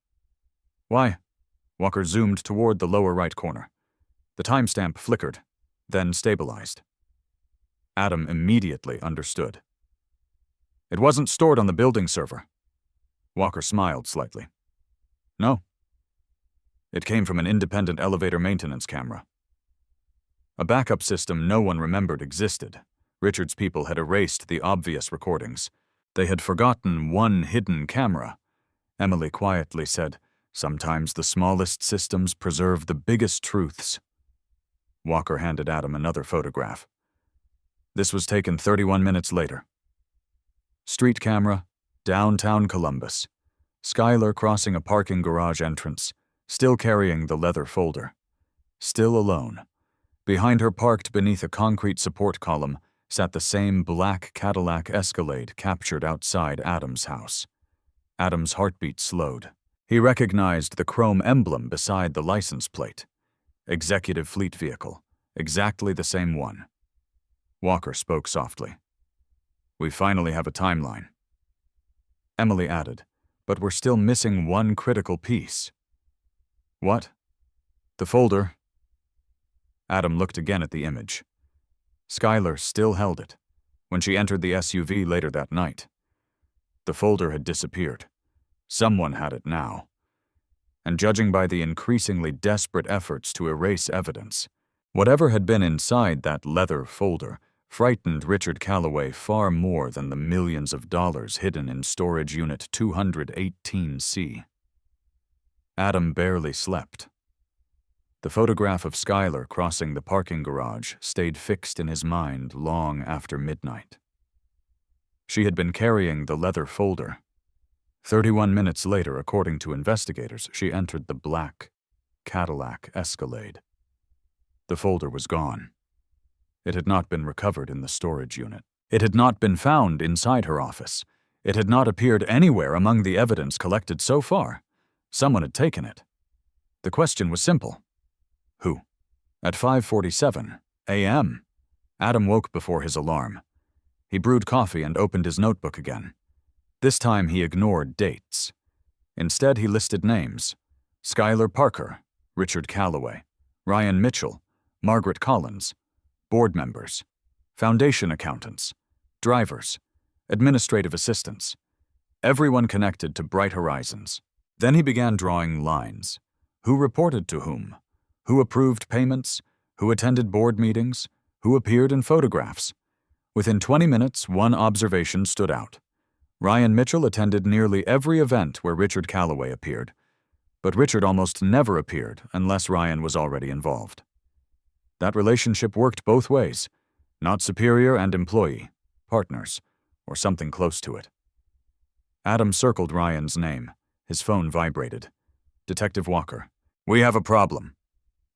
"Why?" Walker zoomed toward the lower right corner. The timestamp flickered, then stabilized. Adam immediately understood. "It wasn't stored on the building server." Walker smiled slightly. "No. It came from an independent elevator maintenance camera. A backup system no one remembered existed. Richard's people had erased the obvious recordings. They had forgotten one hidden camera." Emily quietly said, "Sometimes the smallest systems preserve the biggest truths." Walker handed Adam another photograph. This was taken 31 minutes later. Street camera, downtown Columbus. Skylar crossing a parking garage entrance, still carrying the leather folder. Still alone. Behind her, parked beneath a concrete support column, sat the same black Cadillac Escalade captured outside Adam's house. Adam's heartbeat slowed. He recognized the chrome emblem beside the license plate. Executive Fleet Vehicle, exactly the same one. Walker spoke softly. "We finally have a timeline." Emily added, "But we're still missing one critical piece." "What?" "The folder." Adam looked again at the image. Skylar still held it when she entered the SUV later that night. The folder had disappeared. Someone had it now. And judging by the increasingly desperate efforts to erase evidence, whatever had been inside that leather folder frightened Richard Calloway far more than the millions of dollars hidden in storage unit 218C. Adam barely slept. The photograph of Skylar crossing the parking garage stayed fixed in his mind long after midnight. She had been carrying the leather folder. 31 minutes later, according to investigators, she entered the black Cadillac Escalade. The folder was gone. It had not been recovered in the storage unit. It had not been found inside her office. It had not appeared anywhere among the evidence collected so far. Someone had taken it. The question was simple. Who? At 5:47 a.m., Adam woke before his alarm. He brewed coffee and opened his notebook again. This time he ignored dates. Instead, he listed names: Skylar Parker, Richard Calloway, Ryan Mitchell, Margaret Collins, board members, foundation accountants, drivers, administrative assistants, everyone connected to Bright Horizons. Then he began drawing lines. Who reported to whom? Who approved payments? Who attended board meetings? Who appeared in photographs? Within 20 minutes, one observation stood out. Ryan Mitchell attended nearly every event where Richard Calloway appeared, but Richard almost never appeared unless Ryan was already involved. That relationship worked both ways, not superior and employee, partners, or something close to it. Adam circled Ryan's name. His phone vibrated. Detective Walker. "We have a problem."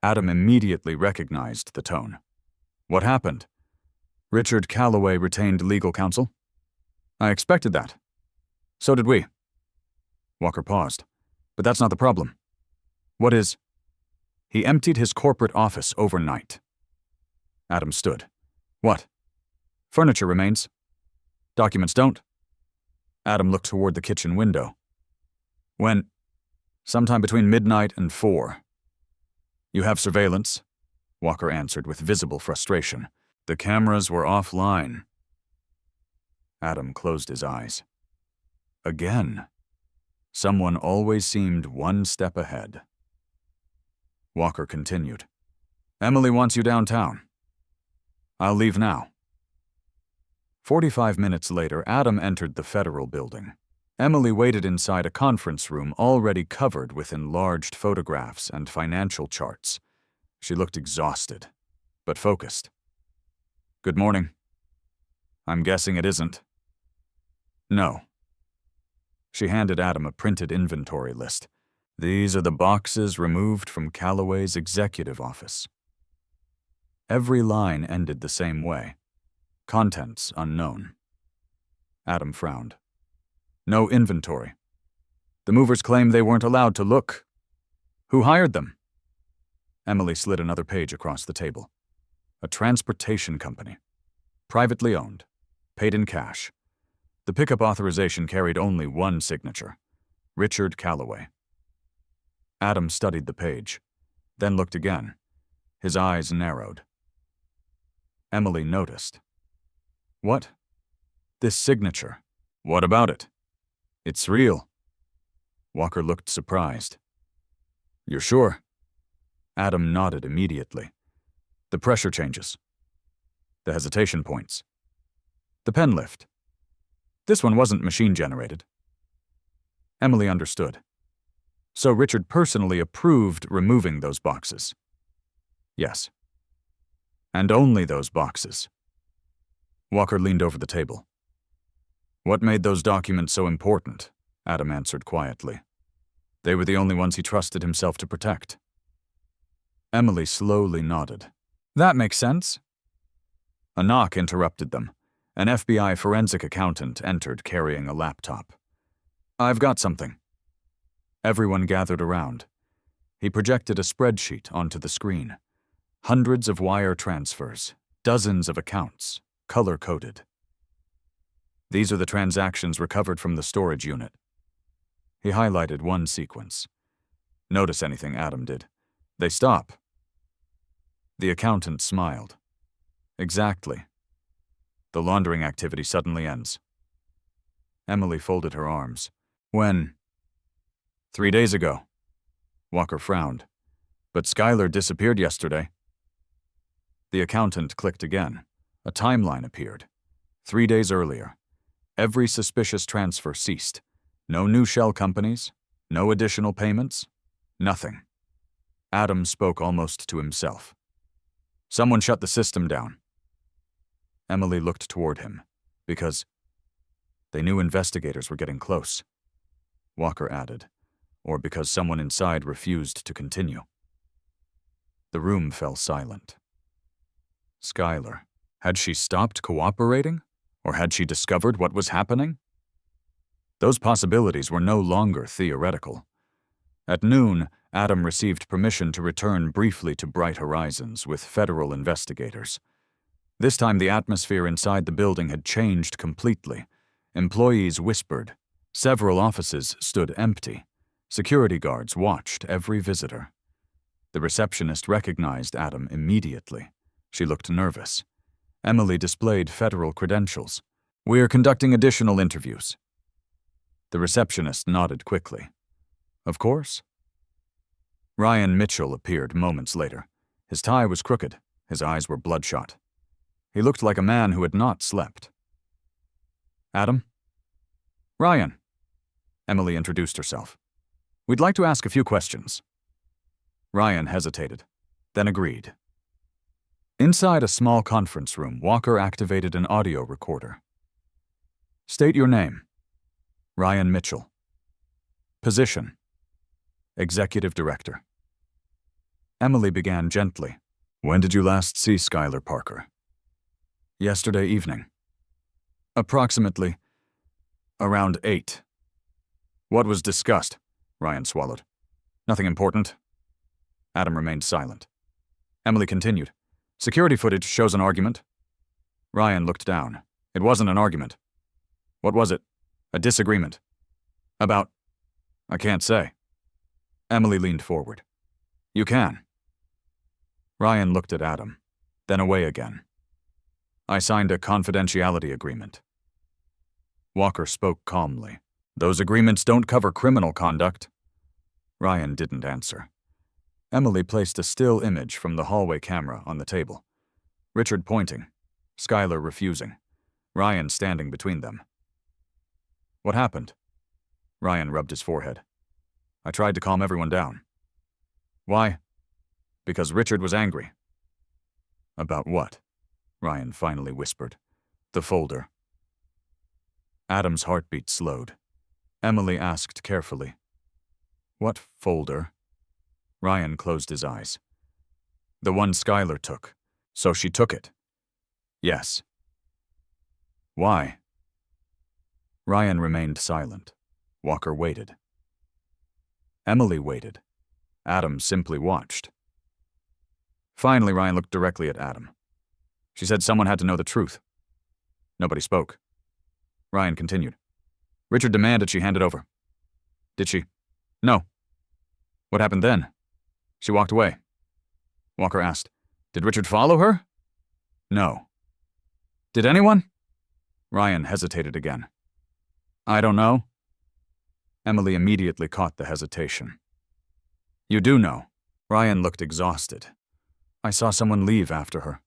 Adam immediately recognized the tone. "What happened?" "Richard Calloway retained legal counsel." "I expected that. So did we." Walker paused. "But that's not the problem." "What is?" "He emptied his corporate office overnight." Adam stood. "What?" "Furniture remains. Documents don't." Adam looked toward the kitchen window. "When?" "Sometime between midnight and 4. "You have surveillance?" Walker answered with visible frustration. "The cameras were offline." Adam closed his eyes. Again. Someone always seemed one step ahead. Walker continued. "Emily wants you downtown. I'll leave now." 45 minutes later, Adam entered the Federal Building. Emily waited inside a conference room already covered with enlarged photographs and financial charts. She looked exhausted, but focused. "Good morning." "I'm guessing it isn't." "No." She handed Adam a printed inventory list. "These are the boxes removed from Calloway's executive office." Every line ended the same way. Contents unknown. Adam frowned. "No inventory. The movers claim they weren't allowed to look. Who hired them?" Emily slid another page across the table. "A transportation company. Privately owned. Paid in cash. The pickup authorization carried only one signature. Richard Calloway." Adam studied the page, then looked again. His eyes narrowed. Emily noticed. "What?" "This signature. What about it?" "It's real." Walker looked surprised. "You're sure?" Adam nodded immediately. "The pressure changes. The hesitation points. The pen lift. This one wasn't machine-generated." Emily understood. "So Richard personally approved removing those boxes?" "Yes." "And only those boxes?" Walker leaned over the table. "What made those documents so important?" Adam answered quietly. "They were the only ones he trusted himself to protect." Emily slowly nodded. "That makes sense." A knock interrupted them. An FBI forensic accountant entered carrying a laptop. "I've got something." Everyone gathered around. He projected a spreadsheet onto the screen. Hundreds of wire transfers, dozens of accounts, color-coded. "These are the transactions recovered from the storage unit." He highlighted one sequence. "Notice anything?" Adam did. "They stop." The accountant smiled. "Exactly. The laundering activity suddenly ends." Emily folded her arms. "When?" 3 days ago." Walker frowned. "But Skylar disappeared yesterday." The accountant clicked again. A timeline appeared. 3 days earlier. Every suspicious transfer ceased. No new shell companies. No additional payments. Nothing. Adam spoke almost to himself. "Someone shut the system down." Emily looked toward him, because they knew investigators were getting close. Walker added, or because someone inside refused to continue. The room fell silent. Skylar. Had she stopped cooperating? Or had she discovered what was happening? Those possibilities were no longer theoretical. At noon, Adam received permission to return briefly to Bright Horizons with federal investigators. This time the atmosphere inside the building had changed completely. Employees whispered. Several offices stood empty. Security guards watched every visitor. The receptionist recognized Adam immediately. She looked nervous. Emily displayed federal credentials. "We're conducting additional interviews." The receptionist nodded quickly. "Of course." Ryan Mitchell appeared moments later. His tie was crooked. His eyes were bloodshot. He looked like a man who had not slept. "Adam?" "Ryan." Emily introduced herself. "We'd like to ask a few questions." Ryan hesitated, then agreed. Inside a small conference room, Walker activated an audio recorder. "State your name." "Ryan Mitchell." "Position." "Executive Director." Emily began gently. "When did you last see Skylar Parker?" "Yesterday evening." "Approximately around 8. "What was discussed?" Ryan swallowed. "Nothing important." Adam remained silent. Emily continued. "Security footage shows an argument." Ryan looked down. "It wasn't an argument." "What was it?" "A disagreement." "About?" "I can't say." Emily leaned forward. "You can." Ryan looked at Adam, then away again. "I signed a confidentiality agreement." Walker spoke calmly. "Those agreements don't cover criminal conduct." Ryan didn't answer. Emily placed a still image from the hallway camera on the table. Richard pointing, Skylar refusing, Ryan standing between them. "What happened?" Ryan rubbed his forehead. "I tried to calm everyone down." "Why?" "Because Richard was angry." "About what?" Ryan finally whispered. "The folder." Adam's heartbeat slowed. Emily asked carefully, "What folder?" Ryan closed his eyes. "The one Skylar took. So she took it." "Yes." "Why?" Ryan remained silent. Walker waited. Emily waited. Adam simply watched. Finally, Ryan looked directly at Adam. "She said someone had to know the truth." Nobody spoke. Ryan continued. "Richard demanded she hand it over." "Did she?" "No." "What happened then?" "She walked away." Walker asked, "Did Richard follow her?" "No." "Did anyone?" Ryan hesitated again. "I don't know." Emily immediately caught the hesitation. "You do know." Ryan looked exhausted. "I saw someone leave after her."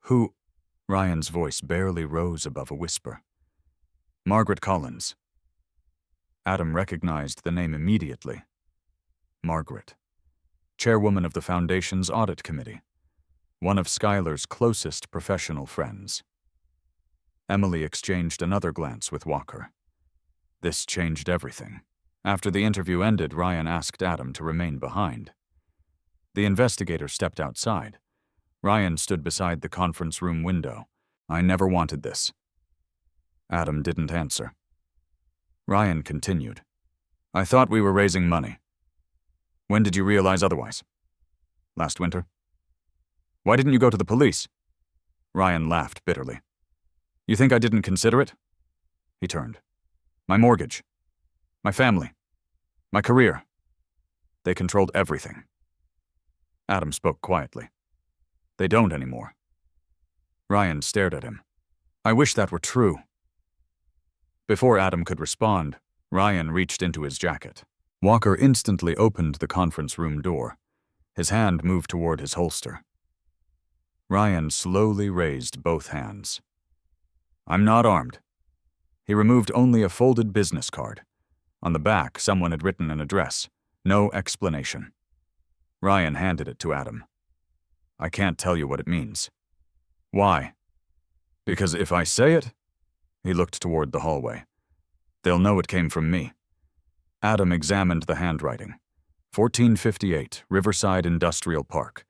"Who?" Ryan's voice barely rose above a whisper. "Margaret Collins." Adam recognized the name immediately. Margaret. Chairwoman of the Foundation's Audit Committee. One of Skylar's closest professional friends. Emily exchanged another glance with Walker. This changed everything. After the interview ended, Ryan asked Adam to remain behind. The investigator stepped outside. Ryan stood beside the conference room window. "I never wanted this." Adam didn't answer. Ryan continued. "I thought we were raising money." "When did you realize otherwise?" "Last winter." "Why didn't you go to the police?" Ryan laughed bitterly. "You think I didn't consider it?" He turned. "My mortgage. My family. My career. They controlled everything." Adam spoke quietly. "They don't anymore." Ryan stared at him. "I wish that were true." Before Adam could respond, Ryan reached into his jacket. Walker instantly opened the conference room door. His hand moved toward his holster. Ryan slowly raised both hands. "I'm not armed." He removed only a folded business card. On the back, someone had written an address. No explanation. Ryan handed it to Adam. "I can't tell you what it means." "Why?" "Because if I say it," he looked toward the hallway, "they'll know it came from me." Adam examined the handwriting. 1458 Riverside Industrial Park.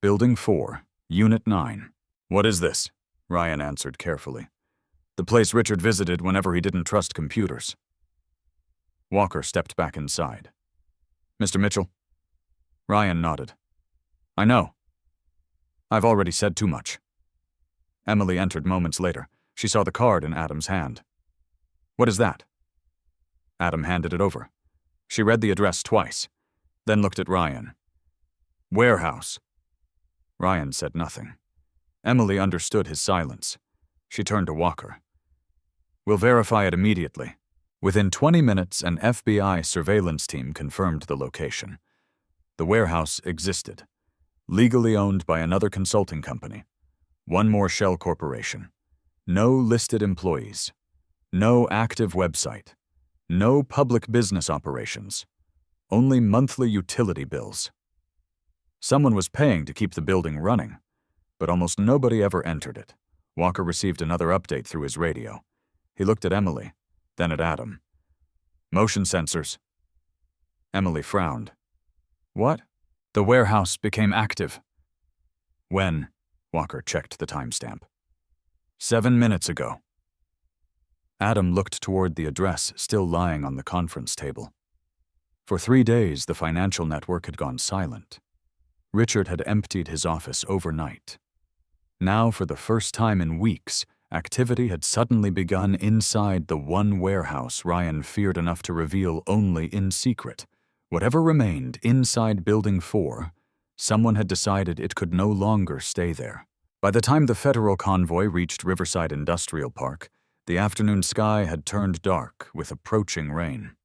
Building 4, Unit 9. "What is this?" Ryan answered carefully. "The place Richard visited whenever he didn't trust computers." Walker stepped back inside. "Mr. Mitchell?" Ryan nodded. "I know. I've already said too much." Emily entered moments later. She saw the card in Adam's hand. "What is that?" Adam handed it over. She read the address twice, then looked at Ryan. "Warehouse." Ryan said nothing. Emily understood his silence. She turned to Walker. "We'll verify it immediately." Within 20 minutes, an FBI surveillance team confirmed the location. The warehouse existed, legally owned by another consulting company. One more shell corporation. No listed employees. No active website. No public business operations. Only monthly utility bills. Someone was paying to keep the building running, but almost nobody ever entered it. Walker received another update through his radio. He looked at Emily, then at Adam. "Motion sensors." Emily frowned. "What?" "The warehouse became active." "When?" Walker checked the timestamp. 7 minutes ago. Adam looked toward the address still lying on the conference table. For 3 days, the financial network had gone silent. Richard had emptied his office overnight. Now, for the first time in weeks, activity had suddenly begun inside the one warehouse Ryan feared enough to reveal only in secret. Whatever remained inside Building 4, someone had decided it could no longer stay there. By the time the federal convoy reached Riverside Industrial Park, the afternoon sky had turned dark with approaching rain.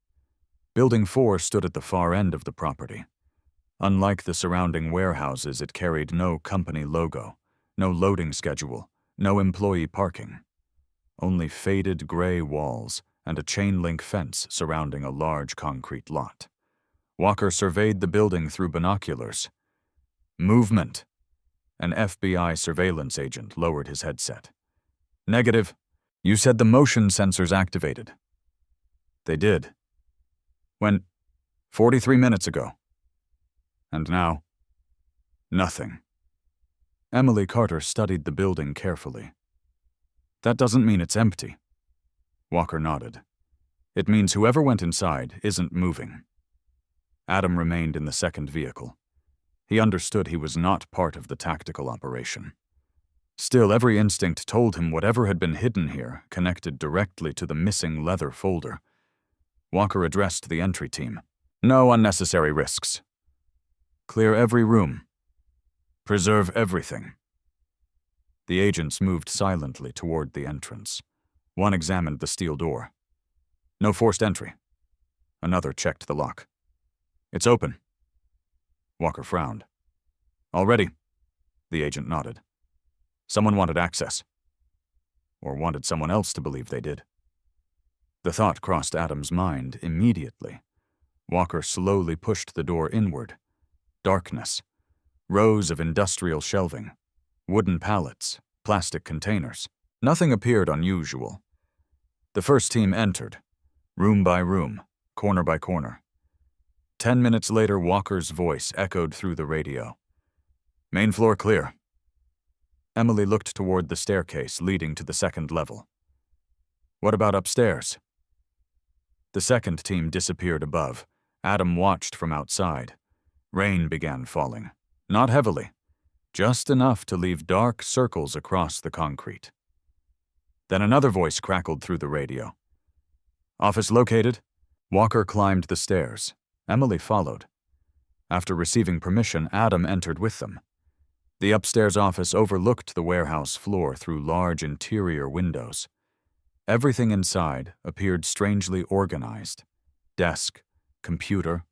Building 4 stood at the far end of the property. Unlike the surrounding warehouses, it carried no company logo, no loading schedule, no employee parking. Only faded gray walls and a chain-link fence surrounding a large concrete lot. Walker surveyed the building through binoculars. "Movement." An FBI surveillance agent lowered his headset. "Negative. You said the motion sensors activated." "They did." "When?" 43 minutes ago. "And now?" "Nothing." Emily Carter studied the building carefully. "That doesn't mean it's empty." Walker nodded. "It means whoever went inside isn't moving." Adam remained in the second vehicle. He understood he was not part of the tactical operation. Still, every instinct told him whatever had been hidden here connected directly to the missing leather folder. Walker addressed the entry team. "No unnecessary risks. Clear every room. Preserve everything." The agents moved silently toward the entrance. One examined the steel door. "No forced entry." Another checked the lock. "It's open." Walker frowned. "All ready." The agent nodded. Someone wanted access. Or wanted someone else to believe they did. The thought crossed Adam's mind immediately. Walker slowly pushed the door inward. Darkness. Rows of industrial shelving. Wooden pallets. Plastic containers. Nothing appeared unusual. The first team entered. Room by room. Corner by corner. 10 minutes later, Walker's voice echoed through the radio. "Main floor clear." Emily looked toward the staircase leading to the second level. "What about upstairs?" The second team disappeared above. Adam watched from outside. Rain began falling. Not heavily. Just enough to leave dark circles across the concrete. Then another voice crackled through the radio. "Office located." Walker climbed the stairs. Emily followed. After receiving permission, Adam entered with them. The upstairs office overlooked the warehouse floor through large interior windows. Everything inside appeared strangely organized. Desk, computer,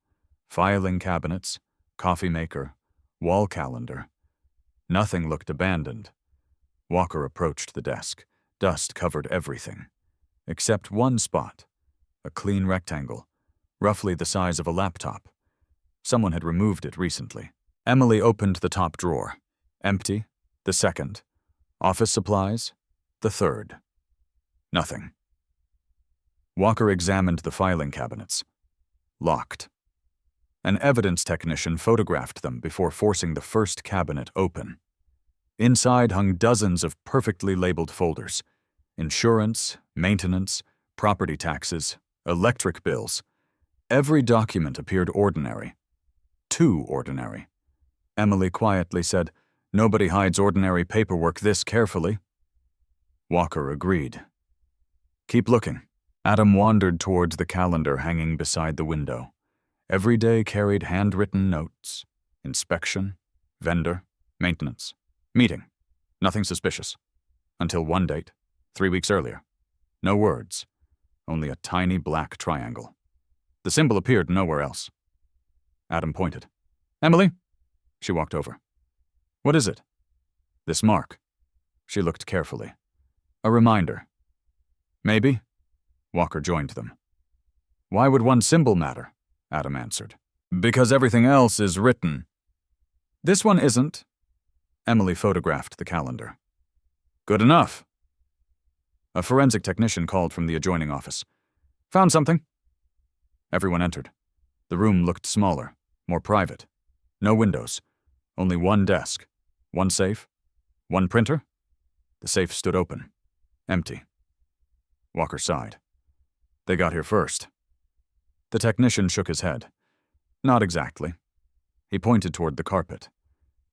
filing cabinets, coffee maker, wall calendar. Nothing looked abandoned. Walker approached the desk. Dust covered everything, except one spot, a clean rectangle, roughly the size of a laptop. Someone had removed it recently. Emily opened the top drawer. Empty. The second. Office supplies. The third. Nothing. Walker examined the filing cabinets. Locked. An evidence technician photographed them before forcing the first cabinet open. Inside hung dozens of perfectly labeled folders. Insurance, maintenance, property taxes, electric bills. Every document appeared ordinary. Too ordinary. Emily quietly said, "Nobody hides ordinary paperwork this carefully." Walker agreed. Keep looking. Adam wandered towards the calendar hanging beside the window. Every day carried handwritten notes. Inspection, vendor, maintenance, meeting. Nothing suspicious. Until one date, 3 weeks earlier. No words, only a tiny black triangle. The symbol appeared nowhere else. Adam pointed. Emily? She walked over. What is it? This mark. She looked carefully. A reminder. Maybe. Walker joined them. Why would one symbol matter? Adam answered. Because everything else is written. This one isn't. Emily photographed the calendar. Good enough. A forensic technician called from the adjoining office. Found something. Everyone entered. The room looked smaller, more private. No windows. Only one desk. One safe. One printer. The safe stood open. Empty. Walker sighed. They got here first. The technician shook his head. Not exactly. He pointed toward the carpet.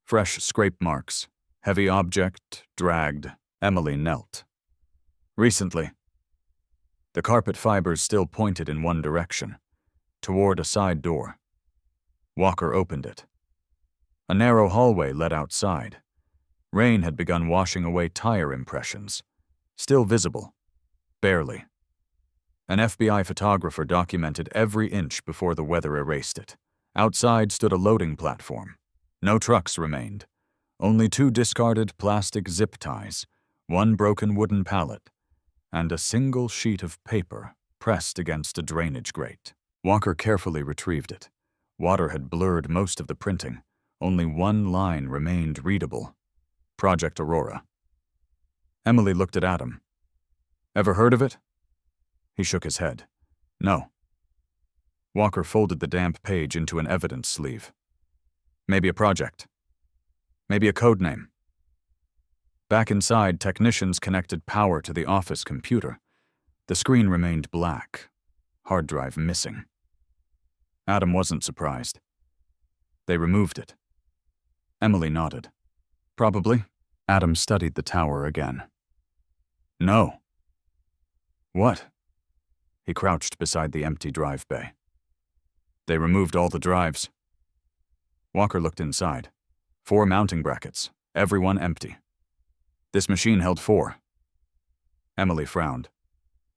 Fresh scrape marks. Heavy object, dragged. Emily knelt. Recently. The carpet fibers still pointed in one direction, toward a side door. Walker opened it. A narrow hallway led outside. Rain had begun washing away tire impressions. Still visible. Barely. An FBI photographer documented every inch before the weather erased it. Outside stood a loading platform. No trucks remained. Only 2 discarded plastic zip ties, 1 broken wooden pallet, and a single sheet of paper pressed against a drainage grate. Walker carefully retrieved it. Water had blurred most of the printing. Only one line remained readable. Project Aurora. Emily looked at Adam. Ever heard of it? He shook his head. No. Walker folded the damp page into an evidence sleeve. Maybe a project. Maybe a code name. Back inside, technicians connected power to the office computer. The screen remained black. Hard drive missing. Adam wasn't surprised. They removed it. Emily nodded. Probably. Adam studied the tower again. No. What? He crouched beside the empty drive bay. They removed all the drives. Walker looked inside. 4 mounting brackets, every one empty. This machine held 4. Emily frowned.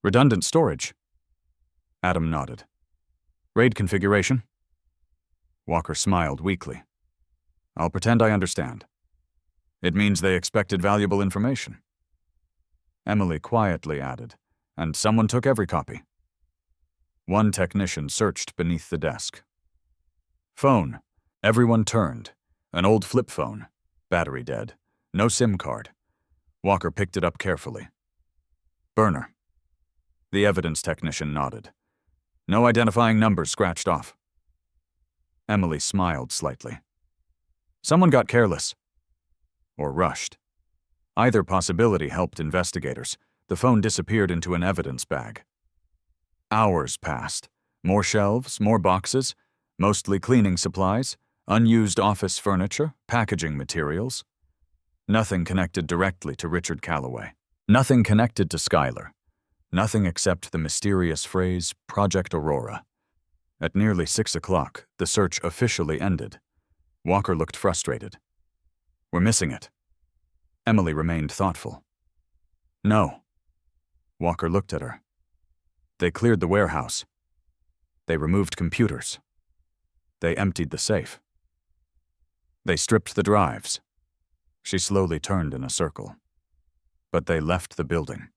Redundant storage. Adam nodded. RAID configuration? Walker smiled weakly. I'll pretend I understand. It means they expected valuable information. Emily quietly added, and someone took every copy. One technician searched beneath the desk. Phone. Everyone turned. An old flip phone. Battery dead. No SIM card. Walker picked it up carefully. Burner. The evidence technician nodded. No identifying numbers scratched off. Emily smiled slightly. Someone got careless. Or rushed. Either possibility helped investigators. The phone disappeared into an evidence bag. Hours passed. More shelves, more boxes, mostly cleaning supplies, unused office furniture, packaging materials. Nothing connected directly to Richard Calloway. Nothing connected to Skylar. Nothing except the mysterious phrase, Project Aurora. At nearly 6 o'clock, the search officially ended. Walker looked frustrated. We're missing it. Emily remained thoughtful. No. Walker looked at her. They cleared the warehouse. They removed computers. They emptied the safe. They stripped the drives. She slowly turned in a circle. But they left the building.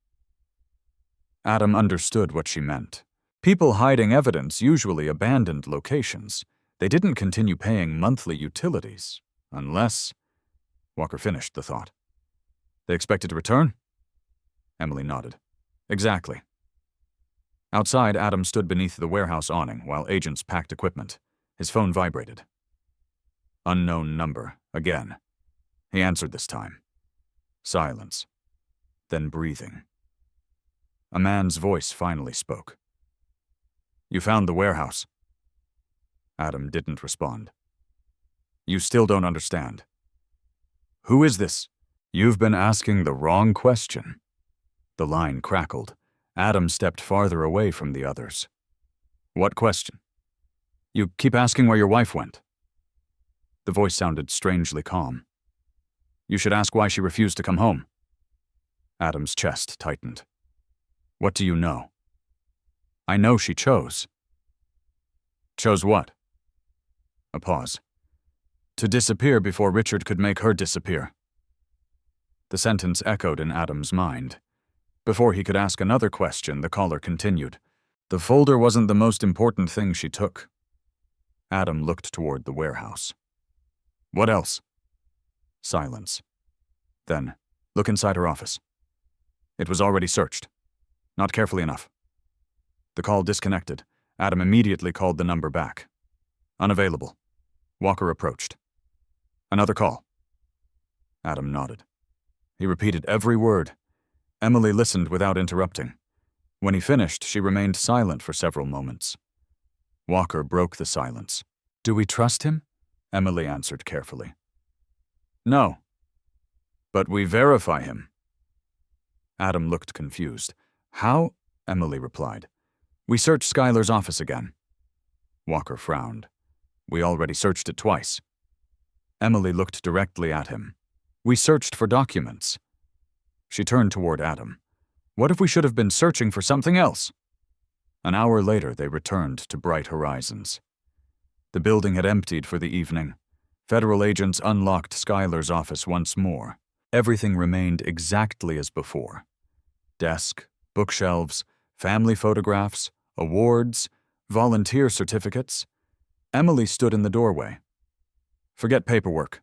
Adam understood what she meant. People hiding evidence usually abandoned locations. They didn't continue paying monthly utilities, unless... Walker finished the thought. They expected to return? Emily nodded. Exactly. Outside, Adam stood beneath the warehouse awning while agents packed equipment. His phone vibrated. Unknown number, again. He answered this time. Silence. Then breathing. A man's voice finally spoke. You found the warehouse. Adam didn't respond. You still don't understand. Who is this? You've been asking the wrong question. The line crackled. Adam stepped farther away from the others. What question? You keep asking where your wife went. The voice sounded strangely calm. You should ask why she refused to come home. Adam's chest tightened. What do you know? I know she chose. Chose what? A pause. To disappear before Richard could make her disappear. The sentence echoed in Adam's mind. Before he could ask another question, the caller continued. The folder wasn't the most important thing she took. Adam looked toward the warehouse. What else? Silence. Then, look inside her office. It was already searched. Not carefully enough. The call disconnected. Adam immediately called the number back. Unavailable. Walker approached. Another call. Adam nodded. He repeated every word. Emily listened without interrupting. When he finished, she remained silent for several moments. Walker broke the silence. Do we trust him? Emily answered carefully. No. But we verify him. Adam looked confused. How? Emily replied. We searched Skylar's office again. Walker frowned. We already searched it twice. Emily looked directly at him. We searched for documents. She turned toward Adam. What if we should have been searching for something else? An hour later, they returned to Bright Horizons. The building had emptied for the evening. Federal agents unlocked Skylar's office once more. Everything remained exactly as before. Desk, bookshelves, family photographs, awards, volunteer certificates. Emily stood in the doorway. Forget paperwork.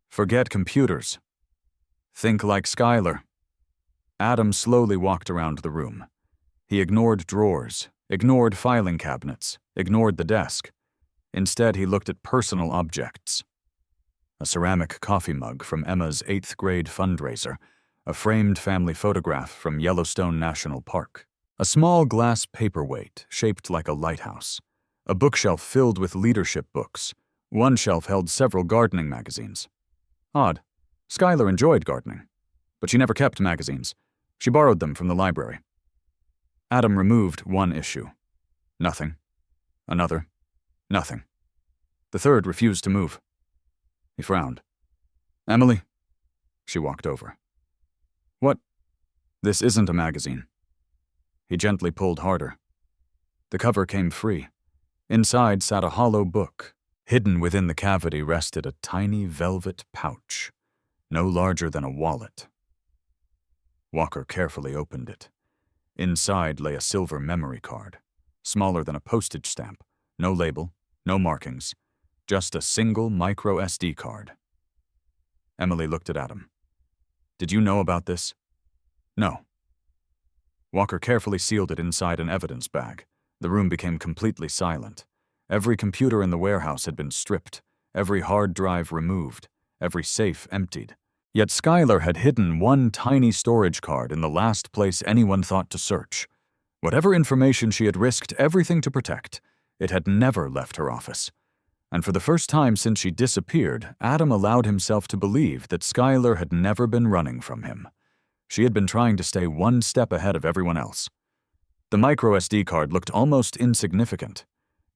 Forget computers. Think like Skylar. Adam slowly walked around the room. He ignored drawers, ignored filing cabinets, ignored the desk. Instead, he looked at personal objects. A ceramic coffee mug from Emma's 8th grade fundraiser, a framed family photograph from Yellowstone National Park, a small glass paperweight shaped like a lighthouse, a bookshelf filled with leadership books. One shelf held several gardening magazines. Odd. Skylar enjoyed gardening, but she never kept magazines. She borrowed them from the library. Adam removed one issue. Nothing. Another. Nothing. The third refused to move. He frowned. Emily? She walked over. What? This isn't a magazine. He gently pulled harder. The cover came free. Inside sat a hollow book. Hidden within the cavity rested a tiny velvet pouch, no larger than a wallet. Walker carefully opened it. Inside lay a silver memory card, smaller than a postage stamp, no label, no markings, just a single micro SD card. Emily looked at Adam. Did you know about this? No. Walker carefully sealed it inside an evidence bag. The room became completely silent. Every computer in the warehouse had been stripped, every hard drive removed, every safe emptied. Yet Skylar had hidden one tiny storage card in the last place anyone thought to search. Whatever information she had risked everything to protect, it had never left her office. And for the first time since she disappeared, Adam allowed himself to believe that Skylar had never been running from him. She had been trying to stay one step ahead of everyone else. The micro SD card looked almost insignificant,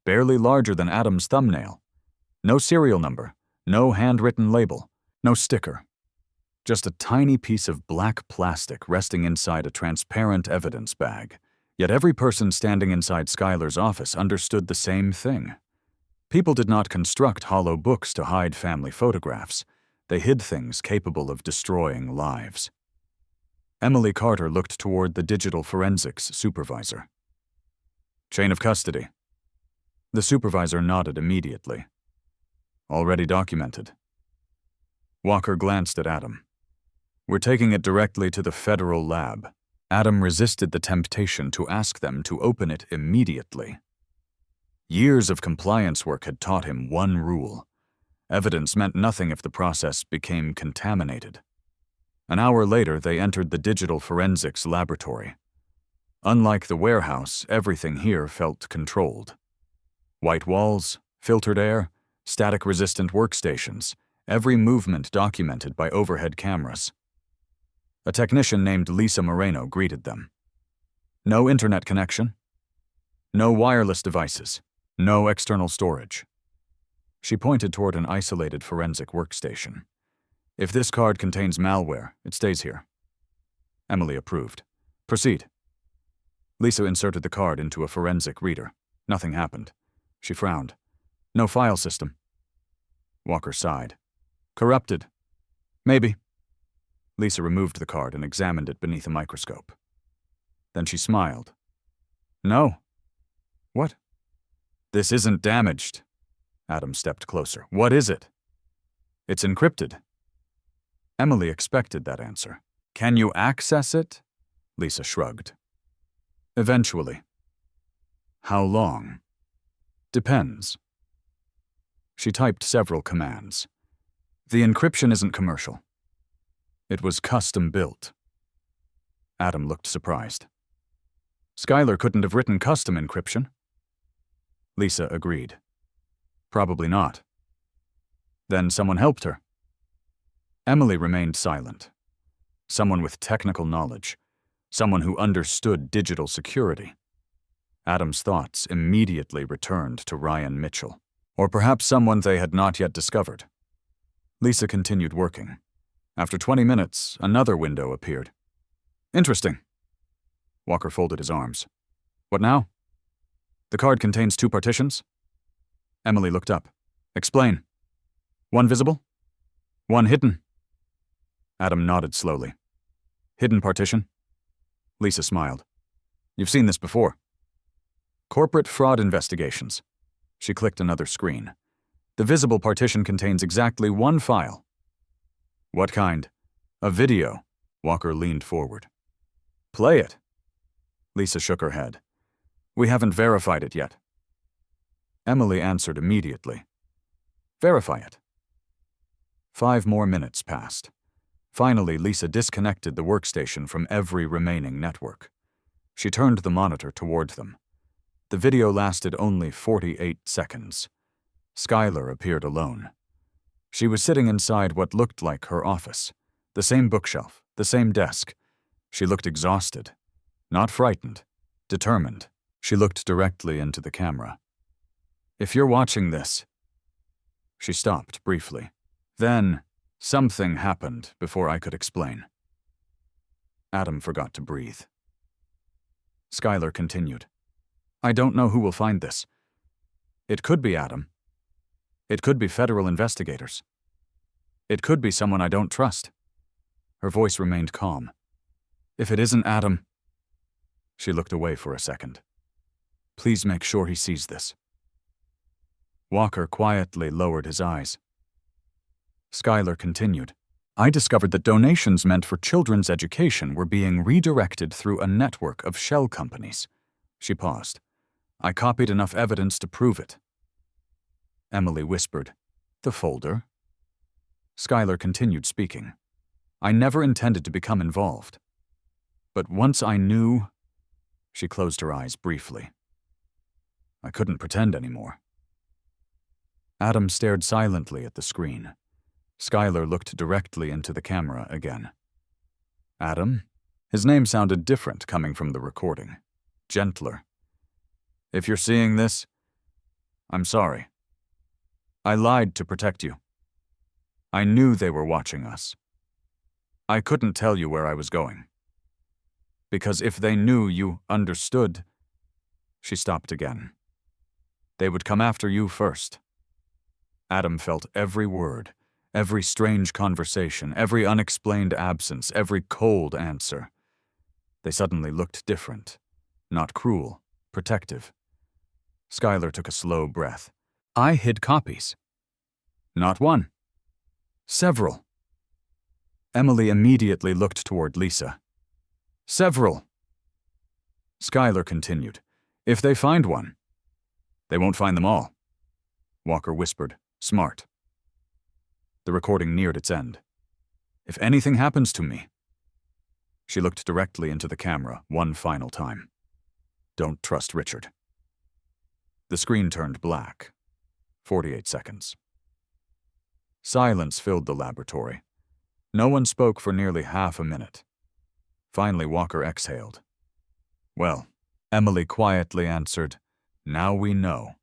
barely larger than Adam's thumbnail. No serial number, no handwritten label, no sticker. Just a tiny piece of black plastic resting inside a transparent evidence bag. Yet every person standing inside Skylar's office understood the same thing. People did not construct hollow books to hide family photographs. They hid things capable of destroying lives. Emily Carter looked toward the digital forensics supervisor. Chain of custody. The supervisor nodded immediately. Already documented. Walker glanced at Adam. We're taking it directly to the federal lab. Adam resisted the temptation to ask them to open it immediately. Years of compliance work had taught him one rule. Evidence meant nothing if the process became contaminated. An hour later, they entered the digital forensics laboratory. Unlike the warehouse, everything here felt controlled. White walls, filtered air, static-resistant workstations, every movement documented by overhead cameras. A technician named Lisa Moreno greeted them. No internet connection. No wireless devices. No external storage. She pointed toward an isolated forensic workstation. If this card contains malware, it stays here. Emily approved. Proceed. Lisa inserted the card into a forensic reader. Nothing happened. She frowned. No file system. Walker sighed. Corrupted. Maybe. Lisa removed the card and examined it beneath a microscope. Then she smiled. No. What? This isn't damaged. Adam stepped closer. What is it? It's encrypted. Emily expected that answer. Can you access it? Lisa shrugged. Eventually. How long? Depends. She typed several commands. The encryption isn't commercial. It was custom built. Adam looked surprised. Skylar couldn't have written custom encryption. Lisa agreed. Probably not. Then someone helped her. Emily remained silent. Someone with technical knowledge. Someone who understood digital security. Adam's thoughts immediately returned to Ryan Mitchell. Or perhaps someone they had not yet discovered. Lisa continued working. After 20 minutes, another window appeared. Interesting. Walker folded his arms. What now? The card contains 2 partitions? Emily looked up. Explain. One visible? One hidden? Adam nodded slowly. Hidden partition? Lisa smiled. You've seen this before. Corporate fraud investigations. She clicked another screen. The visible partition contains exactly 1 file. What kind? A video. Walker leaned forward. Play it. Lisa shook her head. We haven't verified it yet. Emily answered immediately. Verify it. 5 more minutes passed. Finally, Lisa disconnected the workstation from every remaining network. She turned the monitor toward them. The video lasted only 48 seconds. Skylar appeared alone. She was sitting inside what looked like her office. The same bookshelf, the same desk. She looked exhausted. Not frightened. Determined. She looked directly into the camera. If you're watching this... She stopped briefly. Then, something happened before I could explain. Adam forgot to breathe. Skylar continued. I don't know who will find this. It could be Adam. It could be federal investigators. It could be someone I don't trust. Her voice remained calm. If it isn't Adam... She looked away for a second. Please make sure he sees this. Walker quietly lowered his eyes. Skylar continued. I discovered that donations meant for children's education were being redirected through a network of shell companies. She paused. I copied enough evidence to prove it. Emily whispered, The folder? Skylar continued speaking. I never intended to become involved. But once I knew... She closed her eyes briefly. I couldn't pretend anymore. Adam stared silently at the screen. Skylar looked directly into the camera again. Adam? His name sounded different coming from the recording. Gentler. If you're seeing this, I'm sorry. I lied to protect you. I knew they were watching us. I couldn't tell you where I was going. Because if they knew you understood... She stopped again. They would come after you first. Adam felt every word, every strange conversation, every unexplained absence, every cold answer. They suddenly looked different. Not cruel, protective. Skylar took a slow breath. I hid copies. Not one. Several. Emily immediately looked toward Lisa. Several. Skylar continued. If they find one, they won't find them all. Walker whispered, Smart. The recording neared its end. If anything happens to me... She looked directly into the camera one final time. Don't trust Richard. The screen turned black. 48 seconds. Silence filled the laboratory. No one spoke for nearly half a minute. Finally, Walker exhaled. Well, Emily quietly answered, "Now we know."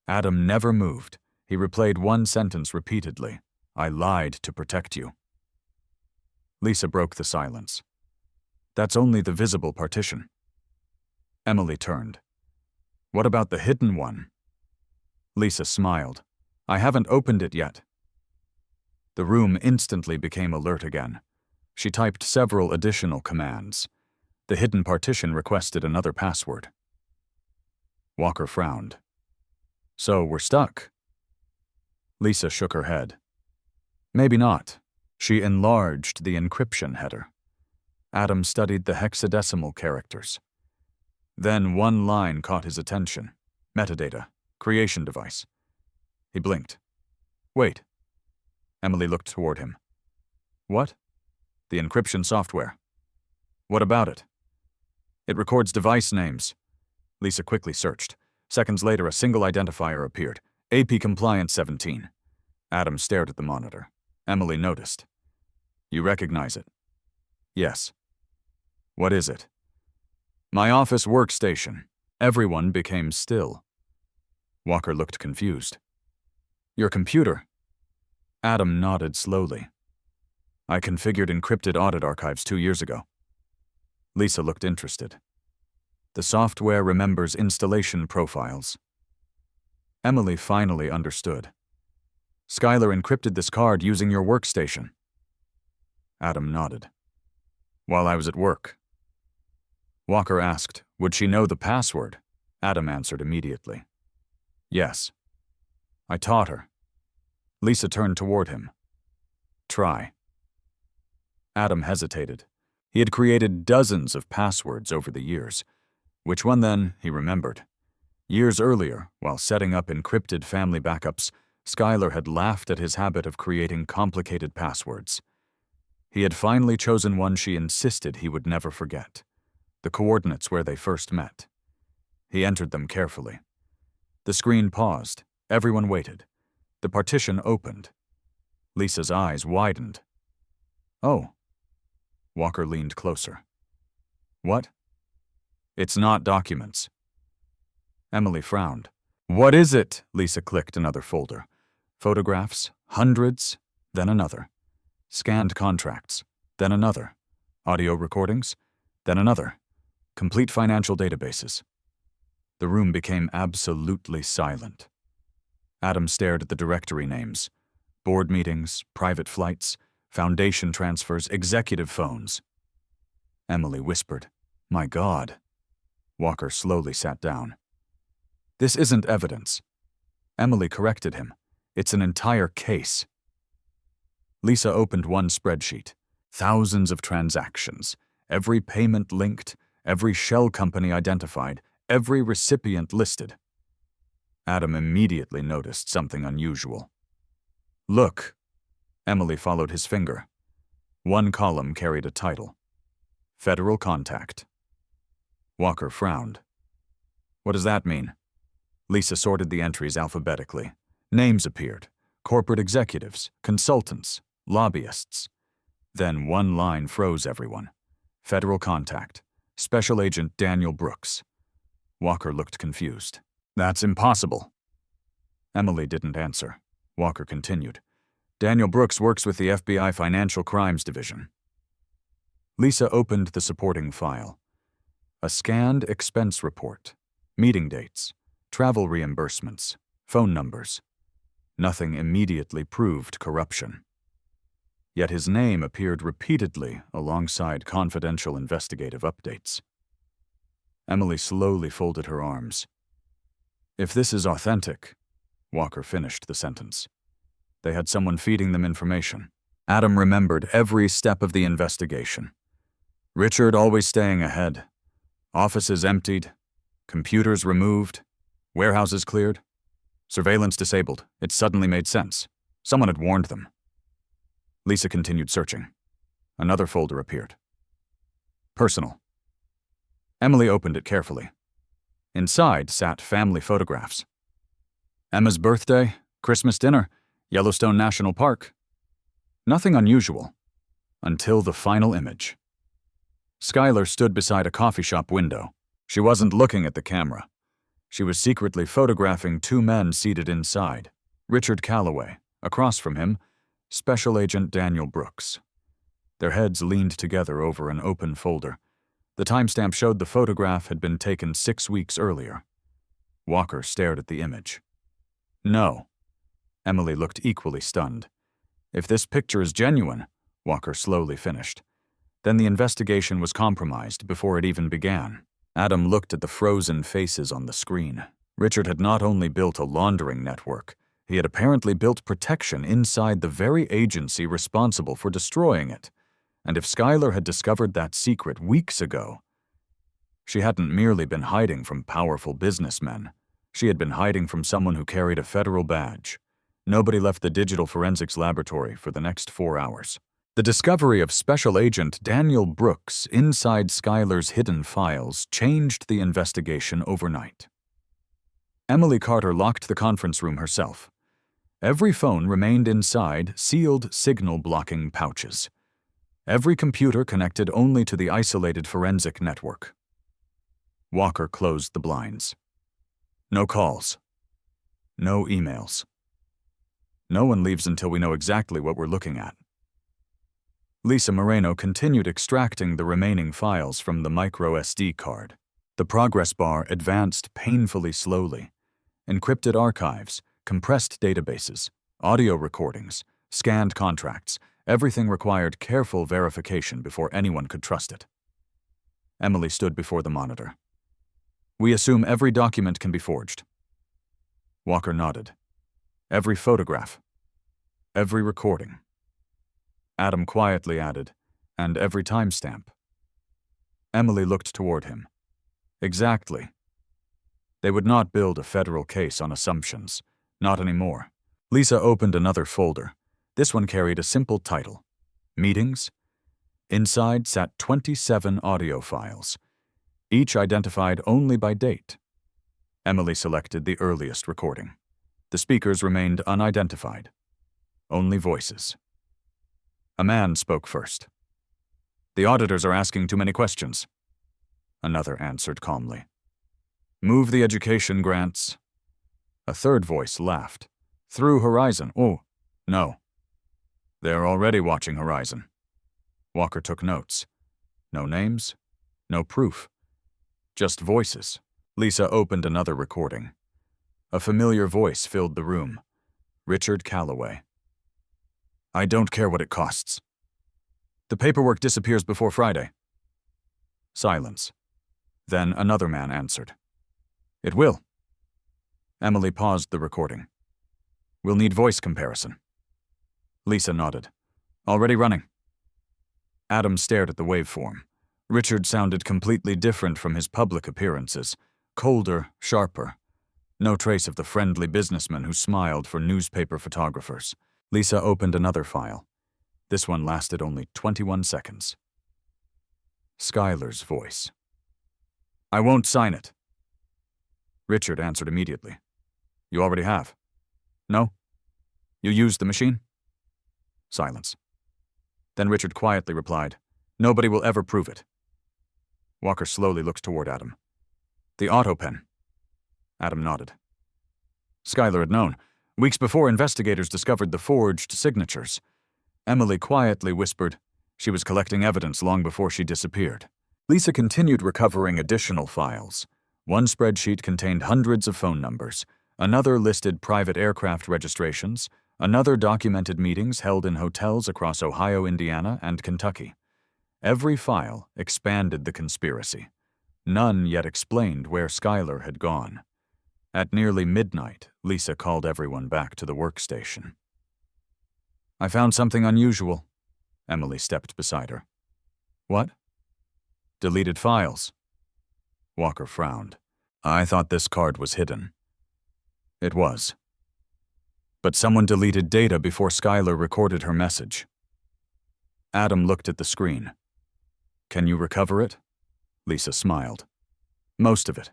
Adam never moved. He replayed one sentence repeatedly. "I lied to protect you." Lisa broke the silence. "That's only the visible partition." Emily turned. "What about the hidden one?" Lisa smiled. "I haven't opened it yet." The room instantly became alert again. She typed several additional commands. The hidden partition requested another password. Walker frowned. "So we're stuck?" Lisa shook her head. "Maybe not." She enlarged the encryption header. Adam studied the hexadecimal characters. Then one line caught his attention. Metadata. Creation device. He blinked. "Wait." Emily looked toward him. "What?" "The encryption software." "What about it?" "It records device names." Lisa quickly searched. Seconds later, a single identifier appeared. AP Compliance 17. Adam stared at the monitor. Emily noticed. "You recognize it?" "Yes." "What is it?" "My office workstation." Everyone became still. Walker looked confused. "Your computer?" Adam nodded slowly. "I configured encrypted audit archives 2 years ago." Lisa looked interested. "The software remembers installation profiles." Emily finally understood. "Skylar encrypted this card using your workstation." Adam nodded. "While I was at work." Walker asked, "Would she know the password?" Adam answered immediately. "Yes." "I taught her." Lisa turned toward him. "Try." Adam hesitated. He had created dozens of passwords over the years. Which one then, he remembered. Years earlier, while setting up encrypted family backups, Skylar had laughed at his habit of creating complicated passwords. He had finally chosen one she insisted he would never forget. The coordinates where they first met. He entered them carefully. The screen paused. Everyone waited. The partition opened. Lisa's eyes widened. "Oh." Walker leaned closer. "What?" "It's not documents." Emily frowned. "What is it?" Lisa clicked another folder. Photographs, hundreds, then another. Scanned contracts, then another. Audio recordings, then another. Complete financial databases. The room became absolutely silent. Adam stared at the directory names. Board meetings, private flights, foundation transfers, executive phones. Emily whispered, "My God." Walker slowly sat down. "This isn't evidence." Emily corrected him. "It's an entire case." Lisa opened one spreadsheet. Thousands of transactions. Every payment linked, every shell company identified, every recipient listed. Adam immediately noticed something unusual. "Look." Emily followed his finger. One column carried a title. Federal Contact. Walker frowned. "What does that mean?" Lisa sorted the entries alphabetically. Names appeared. Corporate executives, consultants, lobbyists. Then one line froze everyone. Federal Contact. Special Agent Daniel Brooks. Walker looked confused. "That's impossible." Emily didn't answer. Walker continued. "Daniel Brooks works with the FBI Financial Crimes Division." Lisa opened the supporting file. A scanned expense report. Meeting dates. Travel reimbursements. Phone numbers. Nothing immediately proved corruption. Yet his name appeared repeatedly alongside confidential investigative updates. Emily slowly folded her arms. "If this is authentic," Walker finished the sentence. "They had someone feeding them information." Adam remembered every step of the investigation. Richard always staying ahead. Offices emptied. Computers removed. Warehouses cleared. Surveillance disabled. It suddenly made sense. Someone had warned them. Lisa continued searching. Another folder appeared. Personal. Emily opened it carefully. Inside sat family photographs. Emma's birthday, Christmas dinner, Yellowstone National Park. Nothing unusual. Until the final image. Skylar stood beside a coffee shop window. She wasn't looking at the camera. She was secretly photographing two men seated inside. Richard Calloway, across from him, Special Agent Daniel Brooks. Their heads leaned together over an open folder. The timestamp showed the photograph had been taken 6 weeks earlier. Walker stared at the image. No. Emily looked equally stunned. If this picture is genuine, Walker slowly finished, then the investigation was compromised before it even began. Adam looked at the frozen faces on the screen. Richard had not only built a laundering network, he had apparently built protection inside the very agency responsible for destroying it. And if Skylar had discovered that secret weeks ago, she hadn't merely been hiding from powerful businessmen. She had been hiding from someone who carried a federal badge. Nobody left the digital forensics laboratory for the next 4 hours. The discovery of Special Agent Daniel Brooks inside Skylar's hidden files changed the investigation overnight. Emily Carter locked the conference room herself. Every phone remained inside sealed signal-blocking pouches. Every computer connected only to the isolated forensic network. Walker closed the blinds. No calls. No emails. No one leaves until we know exactly what we're looking at. Lisa Moreno continued extracting the remaining files from the micro SD card. The progress bar advanced painfully slowly. Encrypted archives, compressed databases, audio recordings, scanned contracts, everything required careful verification before anyone could trust it. Emily stood before the monitor. We assume every document can be forged. Walker nodded. Every photograph. Every recording. Adam quietly added, and every timestamp. Emily looked toward him. Exactly. They would not build a federal case on assumptions. Not anymore. Lisa opened another folder. This one carried a simple title. Meetings. Inside sat 27 audio files, each identified only by date. Emily selected the earliest recording. The speakers remained unidentified. Only voices. A man spoke first. The auditors are asking too many questions. Another answered calmly. Move the education grants. A third voice laughed. Through Horizon. Oh, no. They're already watching Horizon. Walker took notes. No names. No proof. Just voices. Lisa opened another recording. A familiar voice filled the room. Richard Calloway. I don't care what it costs. The paperwork disappears before Friday. Silence. Then another man answered. It will. Emily paused the recording. We'll need voice comparison. Lisa nodded. Already running. Adam stared at the waveform. Richard sounded completely different from his public appearances. Colder, sharper. No trace of the friendly businessman who smiled for newspaper photographers. Lisa opened another file. This one lasted only 21 seconds. Skylar's voice. I won't sign it. Richard answered immediately. You already have. No? You used the machine? Silence. Then Richard quietly replied, Nobody will ever prove it. Walker slowly looked toward Adam. The auto pen. Adam nodded. Skylar had known. Weeks before, investigators discovered the forged signatures. Emily quietly whispered, she was collecting evidence long before she disappeared. Lisa continued recovering additional files. One spreadsheet contained hundreds of phone numbers. Another listed private aircraft registrations. Another documented meetings held in hotels across Ohio, Indiana, and Kentucky. Every file expanded the conspiracy. None yet explained where Skylar had gone. At nearly midnight, Lisa called everyone back to the workstation. I found something unusual. Emily stepped beside her. What? Deleted files. Walker frowned. I thought this card was hidden. It was. But someone deleted data before Skylar recorded her message. Adam looked at the screen. Can you recover it? Lisa smiled. Most of it.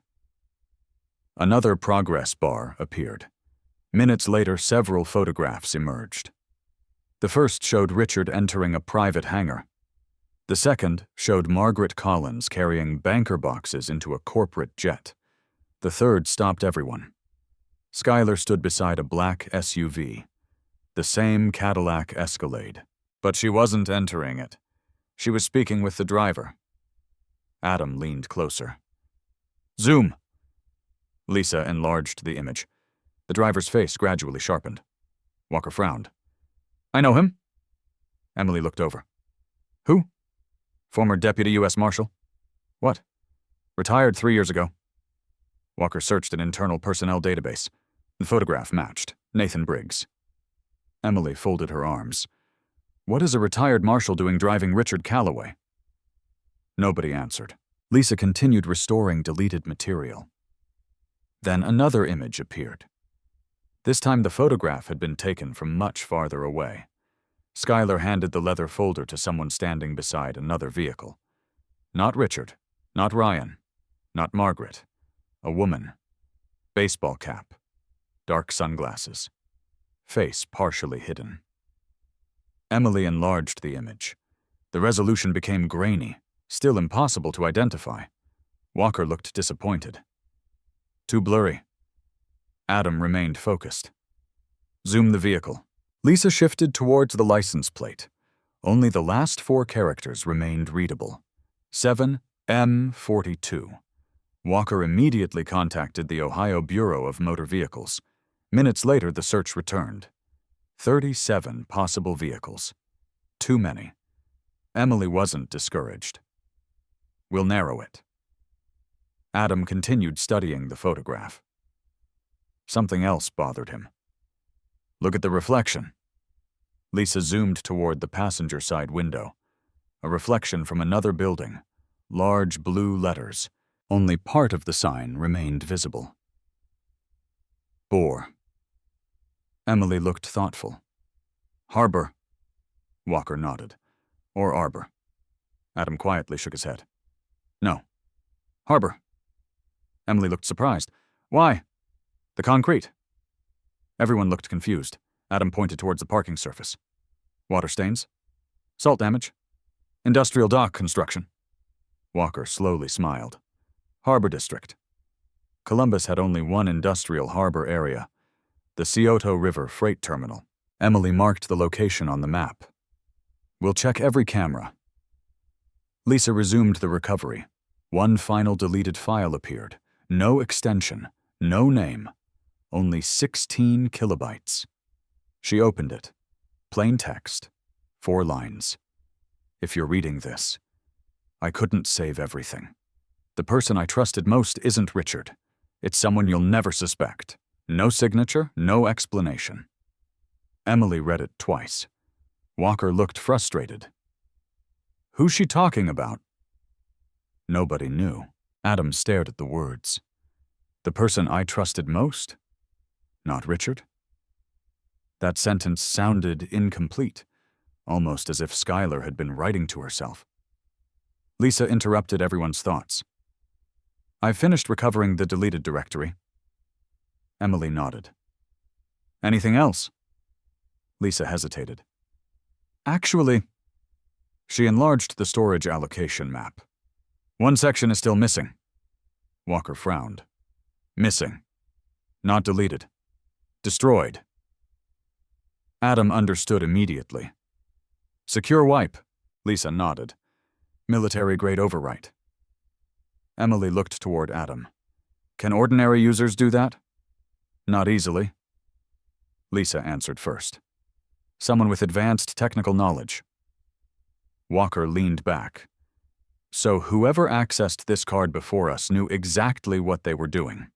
Another progress bar appeared. Minutes later, several photographs emerged. The first showed Richard entering a private hangar. The second showed Margaret Collins carrying banker boxes into a corporate jet. The third stopped everyone. Skylar stood beside a black SUV, the same Cadillac Escalade. But she wasn't entering it. She was speaking with the driver. Adam leaned closer. Zoom! Lisa enlarged the image. The driver's face gradually sharpened. Walker frowned. I know him. Emily looked over. Who? Former Deputy U.S. Marshal. What? Retired 3 years ago. Walker searched an internal personnel database. The photograph matched. Nathan Briggs. Emily folded her arms. What is a retired marshal doing driving Richard Calloway? Nobody answered. Lisa continued restoring deleted material. Then another image appeared. This time the photograph had been taken from much farther away. Skylar handed the leather folder to someone standing beside another vehicle. Not Richard, not Ryan, not Margaret. A woman. Baseball cap. Dark sunglasses. Face partially hidden. Emily enlarged the image. The resolution became grainy, still impossible to identify. Walker looked disappointed. Too blurry. Adam remained focused. Zoom the vehicle. Lisa shifted towards the license plate. Only the last 4 characters remained readable. 7M42. Walker immediately contacted the Ohio Bureau of Motor Vehicles. Minutes later, the search returned. 37 possible vehicles. Too many. Emily wasn't discouraged. We'll narrow it. Adam continued studying the photograph. Something else bothered him. Look at the reflection. Lisa zoomed toward the passenger side window. A reflection from another building. Large blue letters. Only part of the sign remained visible. Bore. Emily looked thoughtful. Harbor. Walker nodded. Or Arbor. Adam quietly shook his head. No. Harbor. Emily looked surprised. Why? The concrete. Everyone looked confused. Adam pointed towards the parking surface. Water stains? Salt damage? Industrial dock construction. Walker slowly smiled. Harbor District. Columbus had only one industrial harbor area, the Scioto River Freight Terminal. Emily marked the location on the map. We'll check every camera. Lisa resumed the recovery. One final deleted file appeared. No extension, no name, only 16 kilobytes. She opened it. Plain text, 4 lines. If you're reading this, I couldn't save everything. The person I trusted most isn't Richard. It's someone you'll never suspect. No signature, no explanation. Emily read it twice. Walker looked frustrated. Who's she talking about? Nobody knew. Adam stared at the words. The person I trusted most? Not Richard? That sentence sounded incomplete, almost as if Skylar had been writing to herself. Lisa interrupted everyone's thoughts. I've finished recovering the deleted directory. Emily nodded. Anything else? Lisa hesitated. Actually, she enlarged the storage allocation map. One section is still missing. Walker frowned. Missing. Not deleted. Destroyed. Adam understood immediately. Secure wipe. Lisa nodded. Military-grade overwrite. Emily looked toward Adam. Can ordinary users do that? Not easily. Lisa answered first. Someone with advanced technical knowledge. Walker leaned back. So whoever accessed this card before us knew exactly what they were doing.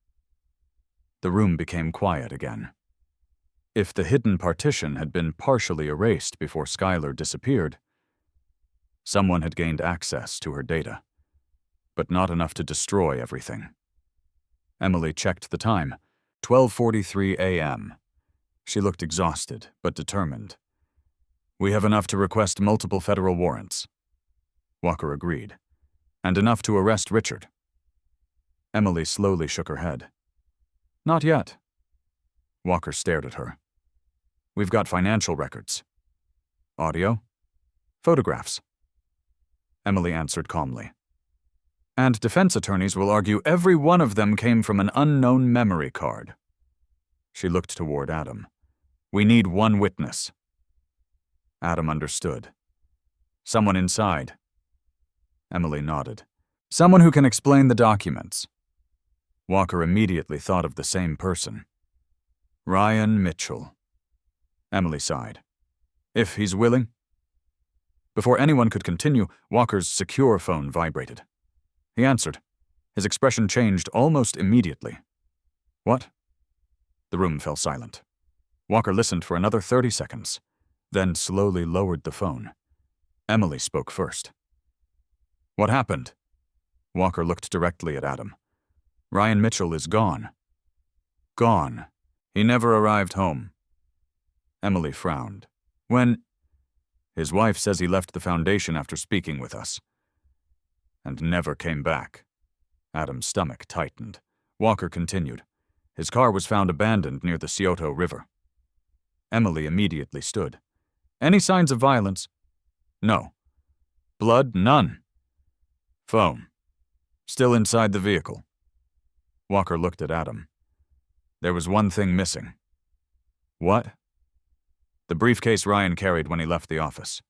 The room became quiet again. If the hidden partition had been partially erased before Skylar disappeared, someone had gained access to her data, but not enough to destroy everything. Emily checked the time. 12:43 a.m. She looked exhausted, but determined. We have enough to request multiple federal warrants. Walker agreed. And enough to arrest Richard. Emily slowly shook her head. Not yet. Walker stared at her. We've got financial records. Audio? Photographs. Emily answered calmly. And defense attorneys will argue every one of them came from an unknown memory card. She looked toward Adam. We need one witness. Adam understood. Someone inside. Emily nodded. Someone who can explain the documents. Walker immediately thought of the same person. Ryan Mitchell. Emily sighed. If he's willing? Before anyone could continue, Walker's secure phone vibrated. He answered. His expression changed almost immediately. What? The room fell silent. Walker listened for another 30 seconds, then slowly lowered the phone. Emily spoke first. What happened? Walker looked directly at Adam. Ryan Mitchell is gone. Gone. He never arrived home. Emily frowned. When? His wife says he left the foundation after speaking with us. And never came back. Adam's stomach tightened. Walker continued. His car was found abandoned near the Scioto River. Emily immediately stood. Any signs of violence? No. Blood? None. Phone. Still inside the vehicle. Walker looked at Adam. There was one thing missing. What? The briefcase Ryan carried when he left the office.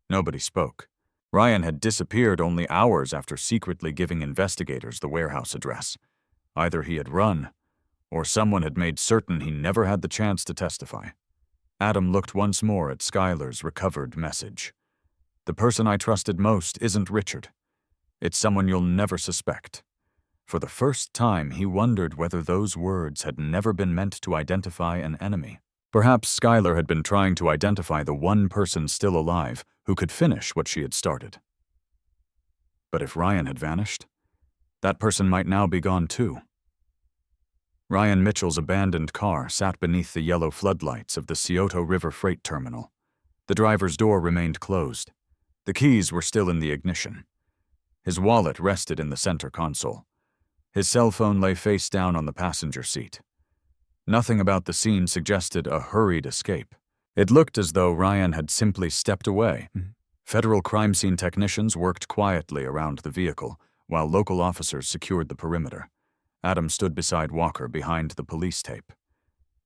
Nobody spoke. Ryan had disappeared only hours after secretly giving investigators the warehouse address. Either he had run, or someone had made certain he never had the chance to testify. Adam looked once more at Skylar's recovered message. The person I trusted most isn't Richard. It's someone you'll never suspect. For the first time, he wondered whether those words had never been meant to identify an enemy. Perhaps Skylar had been trying to identify the one person still alive who could finish what she had started. But if Ryan had vanished, that person might now be gone too. Ryan Mitchell's abandoned car sat beneath the yellow floodlights of the Scioto River freight terminal. The driver's door remained closed. The keys were still in the ignition. His wallet rested in the center console. His cell phone lay face down on the passenger seat. Nothing about the scene suggested a hurried escape. It looked as though Ryan had simply stepped away. Federal crime scene technicians worked quietly around the vehicle, while local officers secured the perimeter. Adam stood beside Walker behind the police tape.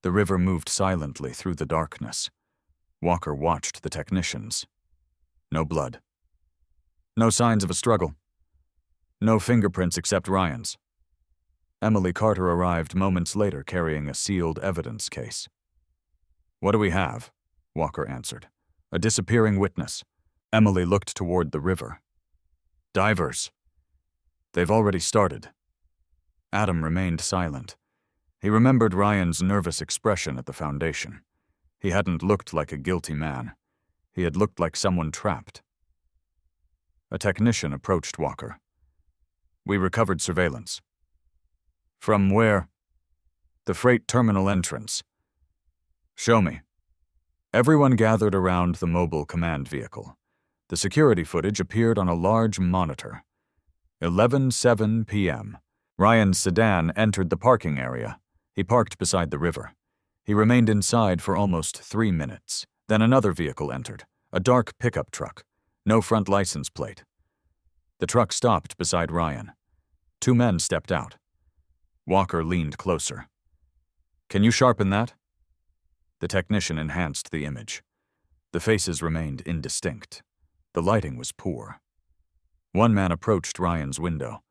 The river moved silently through the darkness. Walker watched the technicians. No blood. No signs of a struggle. No fingerprints except Ryan's. Emily Carter arrived moments later carrying a sealed evidence case. What do we have? Walker answered. A disappearing witness. Emily looked toward the river. Divers. They've already started. Adam remained silent. He remembered Ryan's nervous expression at the foundation. He hadn't looked like a guilty man. He had looked like someone trapped. A technician approached Walker. We recovered surveillance. From where? The freight terminal entrance. Show me. Everyone gathered around the mobile command vehicle. The security footage appeared on a large monitor. 11:07 p.m. Ryan's sedan entered the parking area. He parked beside the river. He remained inside for almost 3 minutes. Then another vehicle entered, a dark pickup truck. No front license plate. The truck stopped beside Ryan. 2 men stepped out. Walker leaned closer. Can you sharpen that? The technician enhanced the image. The faces remained indistinct. The lighting was poor. One man approached Ryan's window.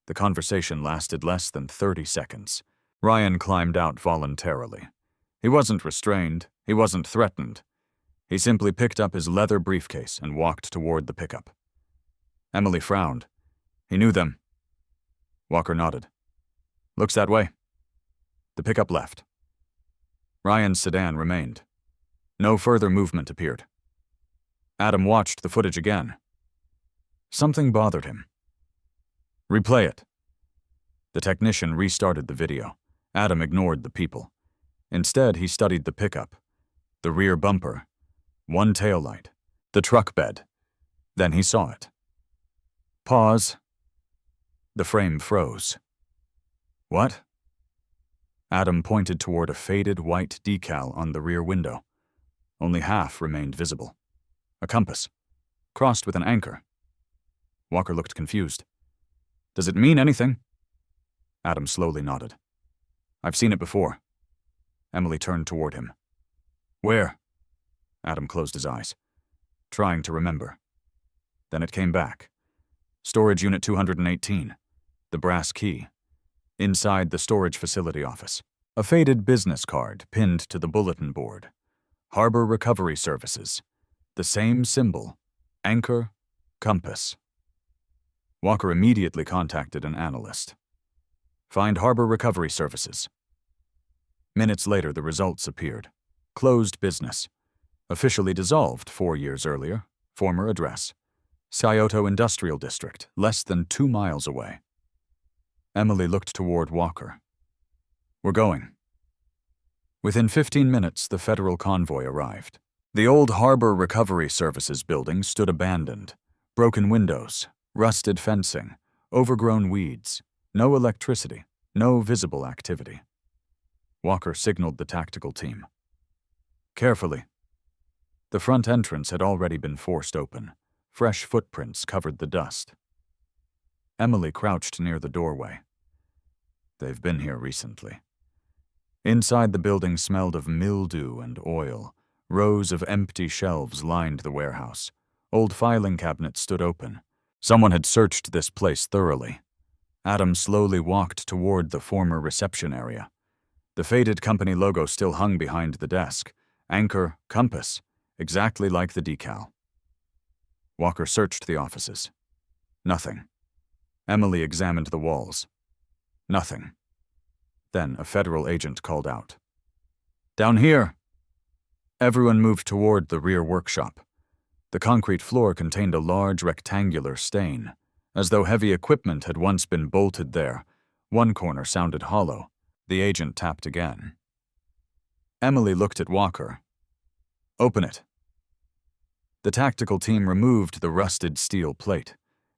The conversation lasted less than 30 seconds. Ryan climbed out voluntarily. He wasn't restrained. He wasn't threatened. He simply picked up his leather briefcase and walked toward the pickup. Emily frowned. He knew them. Walker nodded. Looks that way. The pickup left. Ryan's sedan remained. No further movement appeared. Adam watched the footage again. Something bothered him. Replay it. The technician restarted the video. Adam ignored the people. Instead, he studied the pickup, the rear bumper, one taillight, the truck bed. Then he saw it. Pause. The frame froze. What? Adam pointed toward a faded white decal on the rear window. Only half remained visible. A compass, crossed with an anchor. Walker looked confused. Does it mean anything? Adam slowly nodded. I've seen it before. Emily turned toward him. Where? Adam closed his eyes, trying to remember. Then it came back. Storage Unit 218. The brass key. Inside the storage facility office. A faded business card pinned to the bulletin board. Harbor Recovery Services. The same symbol. Anchor, compass. Walker immediately contacted an analyst. Find Harbor Recovery Services. Minutes later, the results appeared. Closed business. Officially dissolved 4 years earlier. Former address. Scioto Industrial District, less than 2 miles away. Emily looked toward Walker. We're going. Within 15 minutes, the federal convoy arrived. The old Harbor Recovery Services building stood abandoned. Broken windows, rusted fencing, overgrown weeds, no electricity, no visible activity. Walker signaled the tactical team. Carefully. The front entrance had already been forced open. Fresh footprints covered the dust. Emily crouched near the doorway. They've been here recently. Inside, the building smelled of mildew and oil. Rows of empty shelves lined the warehouse. Old filing cabinets stood open. Someone had searched this place thoroughly. Adam slowly walked toward the former reception area. The faded company logo still hung behind the desk. Anchor, compass, exactly like the decal. Walker searched the offices. Nothing. Emily examined the walls. Nothing. Then a federal agent called out. Down here! Everyone moved toward the rear workshop. The concrete floor contained a large rectangular stain, as though heavy equipment had once been bolted there. One corner sounded hollow. The agent tapped again. Emily looked at Walker. Open it. The tactical team removed the rusted steel plate.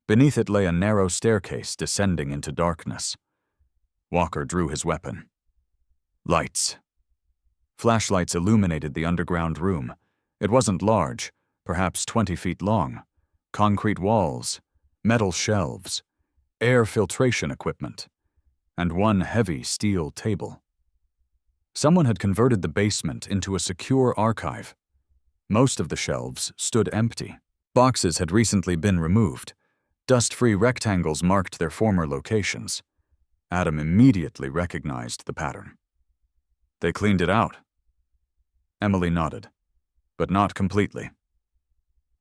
Beneath it lay a narrow staircase descending into darkness. Walker drew his weapon. Lights. Flashlights illuminated the underground room. It wasn't large, perhaps 20 feet long. Concrete walls, metal shelves, air filtration equipment, and one heavy steel table. Someone had converted the basement into a secure archive. Most of the shelves stood empty. Boxes had recently been removed. Dust-free rectangles marked their former locations. Adam immediately recognized the pattern. They cleaned it out. Emily nodded, but not completely.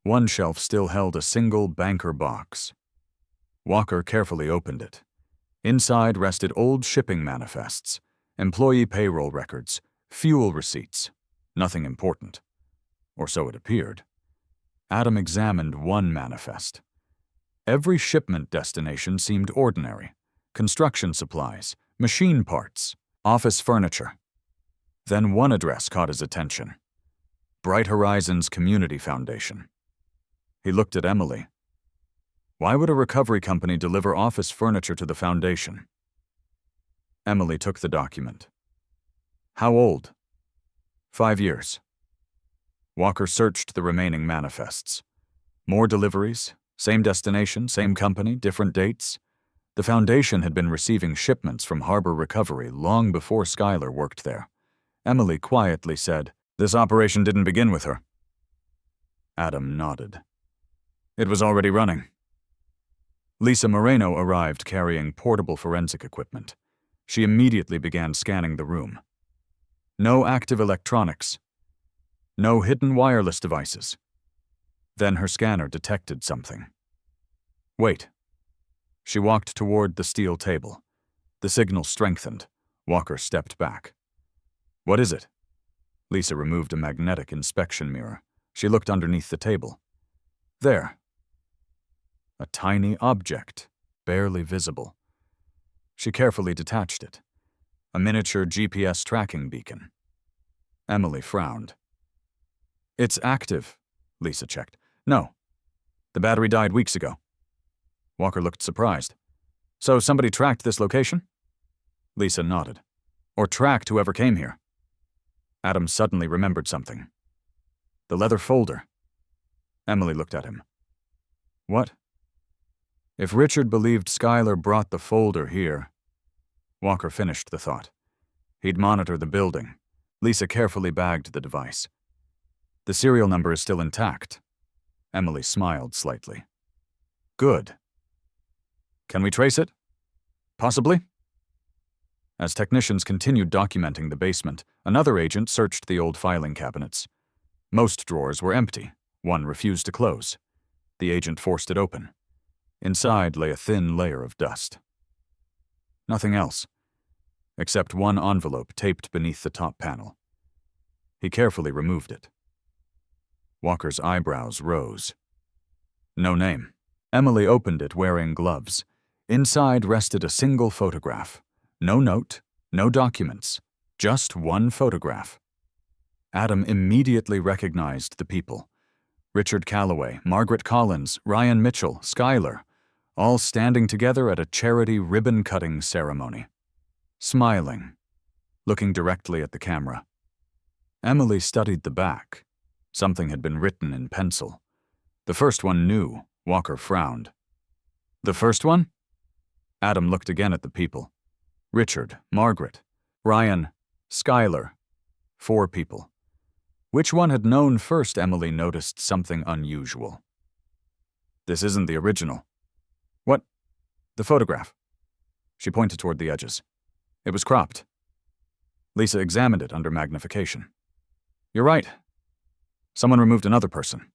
One shelf still held a single banker box. Walker carefully opened it. Inside rested old shipping manifests, employee payroll records, fuel receipts. Nothing important. Or so it appeared. Adam examined one manifest. Every shipment destination seemed ordinary. Construction supplies, machine parts, office furniture. Then one address caught his attention. Bright Horizons Community Foundation. He looked at Emily. Why would a recovery company deliver office furniture to the foundation? Emily took the document. How old? 5 years. Walker searched the remaining manifests. More deliveries, same destination, same company, different dates. The foundation had been receiving shipments from Harbor Recovery long before Skylar worked there. Emily quietly said, "This operation didn't begin with her." Adam nodded. It was already running. Lisa Moreno arrived carrying portable forensic equipment. She immediately began scanning the room. No active electronics. No hidden wireless devices. Then her scanner detected something. Wait. She walked toward the steel table. The signal strengthened. Walker stepped back. What is it? Lisa removed a magnetic inspection mirror. She looked underneath the table. There. A tiny object, barely visible. She carefully detached it. A miniature GPS tracking beacon. Emily frowned. It's active, Lisa checked. No. The battery died weeks ago. Walker looked surprised. So somebody tracked this location? Lisa nodded. Or tracked whoever came here. Adam suddenly remembered something. The leather folder. Emily looked at him. What? If Richard believed Skylar brought the folder here, Walker finished the thought. He'd monitor the building. Lisa carefully bagged the device. The serial number is still intact. Emily smiled slightly. Good. Can we trace it? Possibly. As technicians continued documenting the basement, another agent searched the old filing cabinets. Most drawers were empty. One refused to close. The agent forced it open. Inside lay a thin layer of dust. Nothing else, except one envelope taped beneath the top panel. He carefully removed it. Walker's eyebrows rose. No name. Emily opened it wearing gloves. Inside rested a single photograph. No note, no documents, just one photograph. Adam immediately recognized the people. Richard Calloway, Margaret Collins, Ryan Mitchell, Skylar, all standing together at a charity ribbon-cutting ceremony. Smiling, looking directly at the camera. Emily studied the back. Something had been written in pencil. The first one knew. Walker frowned. The first one? Adam looked again at the people. Richard, Margaret, Ryan, Skylar. 4 people. Which one had known first? Emily noticed something unusual. This isn't the original. What? The photograph. She pointed toward the edges. It was cropped. Lisa examined it under magnification. You're right. Someone removed another person.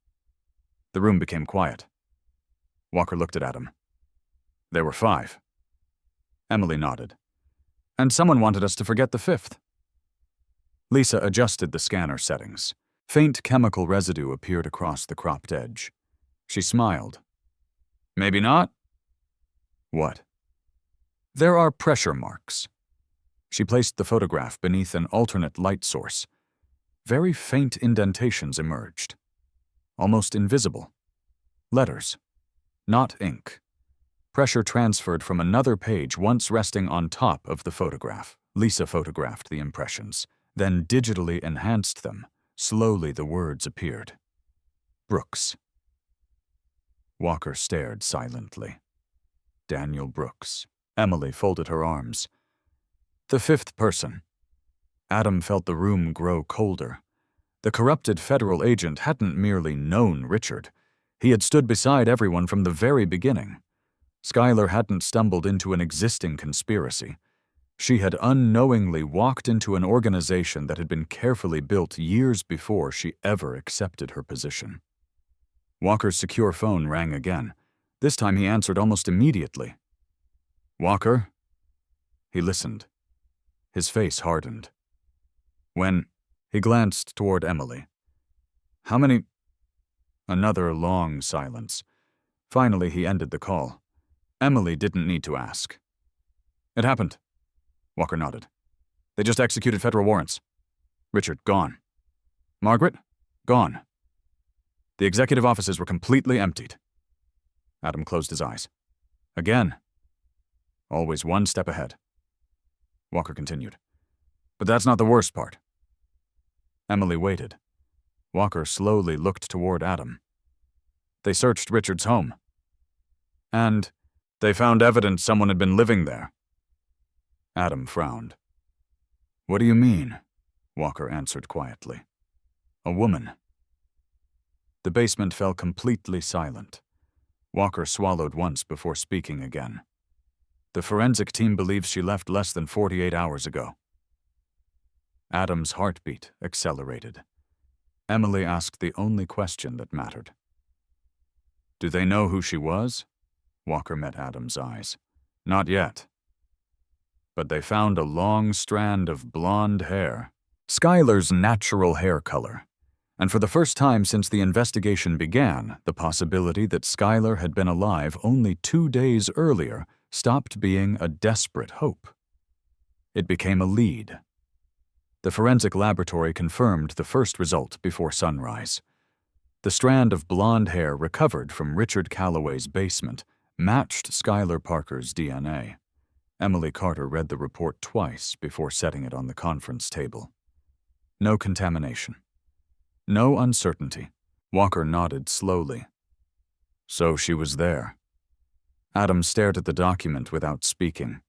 The room became quiet. Walker looked at Adam. There were 5. Emily nodded. And someone wanted us to forget the 5th. Lisa adjusted the scanner settings. Faint chemical residue appeared across the cropped edge. She smiled. Maybe not. What? There are pressure marks. She placed the photograph beneath an alternate light source. Very faint indentations emerged. Almost invisible. Letters. Not ink. Pressure transferred from another page once resting on top of the photograph. Lisa photographed the impressions, then digitally enhanced them. Slowly the words appeared. Brooks. Walker stared silently. Daniel Brooks. Emily folded her arms. The 5th person. Adam felt the room grow colder. The corrupted federal agent hadn't merely known Richard. He had stood beside everyone from the very beginning. Skylar hadn't stumbled into an existing conspiracy. She had unknowingly walked into an organization that had been carefully built years before she ever accepted her position. Walker's secure phone rang again. This time he answered almost immediately. Walker? He listened. His face hardened. When? He glanced toward Emily. How many? Another long silence. Finally, he ended the call. Emily didn't need to ask. It happened. Walker nodded. They just executed federal warrants. Richard, gone. Margaret, gone. The executive offices were completely emptied. Adam closed his eyes. Again. Always one step ahead. Walker continued. But that's not the worst part. Emily waited. Walker slowly looked toward Adam. They searched Richard's home. And they found evidence someone had been living there. Adam frowned. What do you mean? Walker answered quietly. A woman. The basement fell completely silent. Walker swallowed once before speaking again. The forensic team believes she left less than 48 hours ago. Adam's heartbeat accelerated. Emily asked the only question that mattered. Do they know who she was? Walker met Adam's eyes. Not yet. But they found a long strand of blonde hair, Skylar's natural hair color, and for the first time since the investigation began, the possibility that Skylar had been alive only 2 days earlier stopped being a desperate hope. It became a lead. The forensic laboratory confirmed the first result before sunrise. The strand of blonde hair recovered from Richard Calloway's basement matched Skylar Parker's DNA. Emily Carter read the report twice before setting it on the conference table. No contamination. No uncertainty. Walker nodded slowly. So she was there. Adam stared at the document without speaking.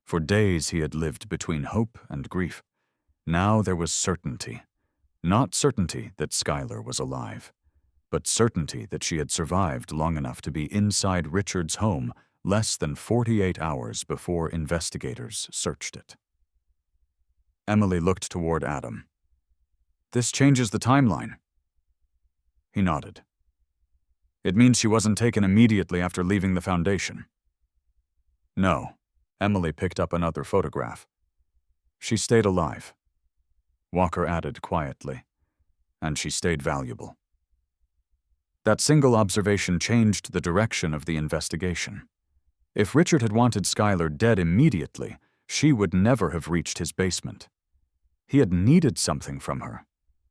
For days he had lived between hope and grief. Now there was certainty. Not certainty that Skylar was alive, but certainty that she had survived long enough to be inside Richard's home less than 48 hours before investigators searched it. Emily looked toward Adam. "This changes the timeline." He nodded. "It means she wasn't taken immediately after leaving the Foundation." "No." Emily picked up another photograph. "She stayed alive." Walker added quietly, "And she stayed valuable." That single observation changed the direction of the investigation. If Richard had wanted Skylar dead immediately, she would never have reached his basement. He had needed something from her.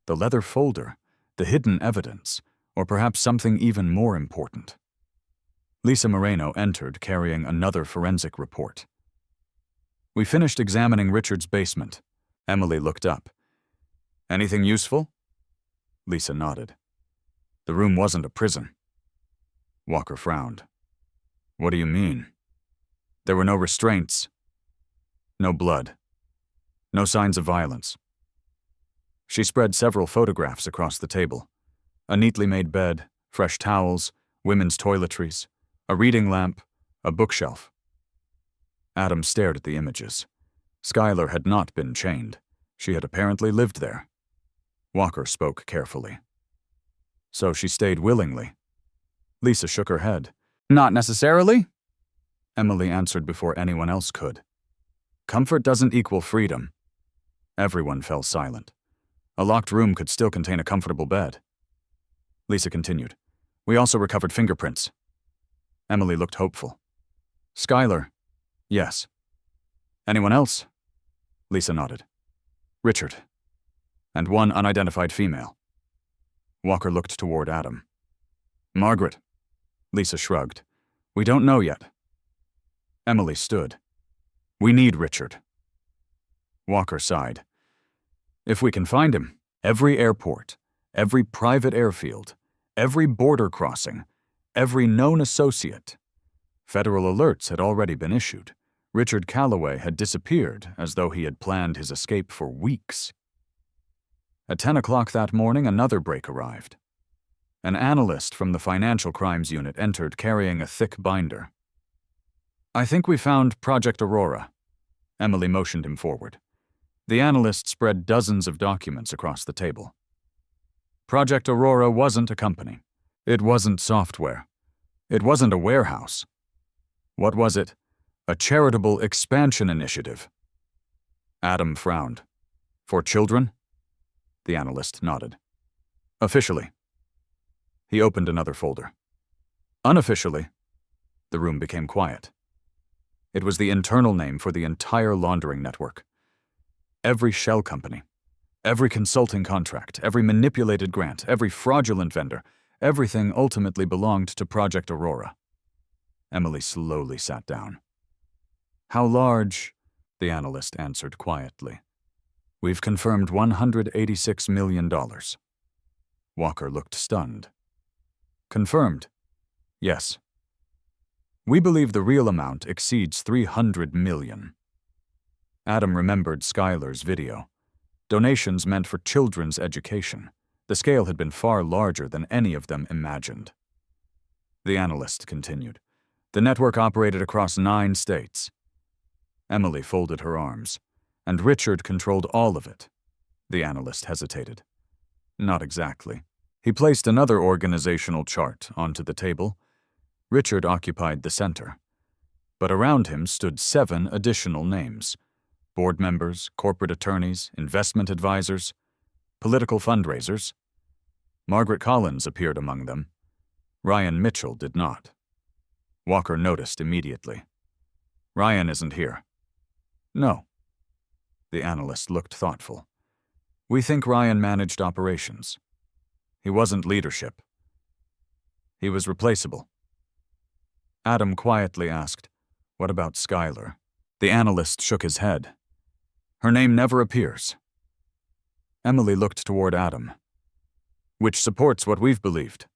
The leather folder, the hidden evidence, or perhaps something even more important. Lisa Moreno entered carrying another forensic report. "We finished examining Richard's basement." Emily looked up. "Anything useful?" Lisa nodded. "The room wasn't a prison." Walker frowned. "What do you mean?" "There were no restraints. No blood. No signs of violence." She spread several photographs across the table. A neatly made bed, fresh towels, women's toiletries, a reading lamp, a bookshelf. Adam stared at the images. Skylar had not been chained. She had apparently lived there. Walker spoke carefully. "So she stayed willingly?" Lisa shook her head. "Not necessarily." Emily answered before anyone else could. "Comfort doesn't equal freedom." Everyone fell silent. A locked room could still contain a comfortable bed. Lisa continued. "We also recovered fingerprints." Emily looked hopeful. "Skylar?" "Yes." "Anyone else?" Lisa nodded. "Richard. And one unidentified female." Walker looked toward Adam. "Margaret." Lisa shrugged. "We don't know yet." Emily stood. "We need Richard." Walker sighed. "If we can find him, every airport, every private airfield, every border crossing, every known associate." Federal alerts had already been issued. Richard Calloway had disappeared as though he had planned his escape for weeks. At 10 o'clock that morning, another break arrived. An analyst from the Financial Crimes Unit entered carrying a thick binder. "I think we found Project Aurora." Emily motioned him forward. The analyst spread dozens of documents across the table. Project Aurora wasn't a company. It wasn't software. It wasn't a warehouse. What was it? A charitable expansion initiative. Adam frowned. "For children?" The analyst nodded. "Officially." He opened another folder. "Unofficially." The room became quiet. It was the internal name for the entire laundering network. Every shell company, every consulting contract, every manipulated grant, every fraudulent vendor, everything ultimately belonged to Project Aurora. Emily slowly sat down. "How large?" The analyst answered quietly. "We've confirmed $186 million. Walker looked stunned. "Confirmed?" "Yes." "We believe the real amount exceeds $300 million. Adam remembered Skylar's video. Donations meant for children's education. The scale had been far larger than any of them imagined. The analyst continued. The network operated across 9 states. Emily folded her arms. And Richard controlled all of it. The analyst hesitated. Not exactly. He placed another organizational chart onto the table. Richard occupied the center. But around him stood 7 additional names. Board members, corporate attorneys, investment advisors, political fundraisers. Margaret Collins appeared among them. Ryan Mitchell did not. Walker noticed immediately. "Ryan isn't here." "No." The analyst looked thoughtful. "We think Ryan managed operations. He wasn't leadership. He was replaceable." Adam quietly asked, "What about Skylar?" The analyst shook his head. "Her name never appears." Emily looked toward Adam. "Which supports what we've believed."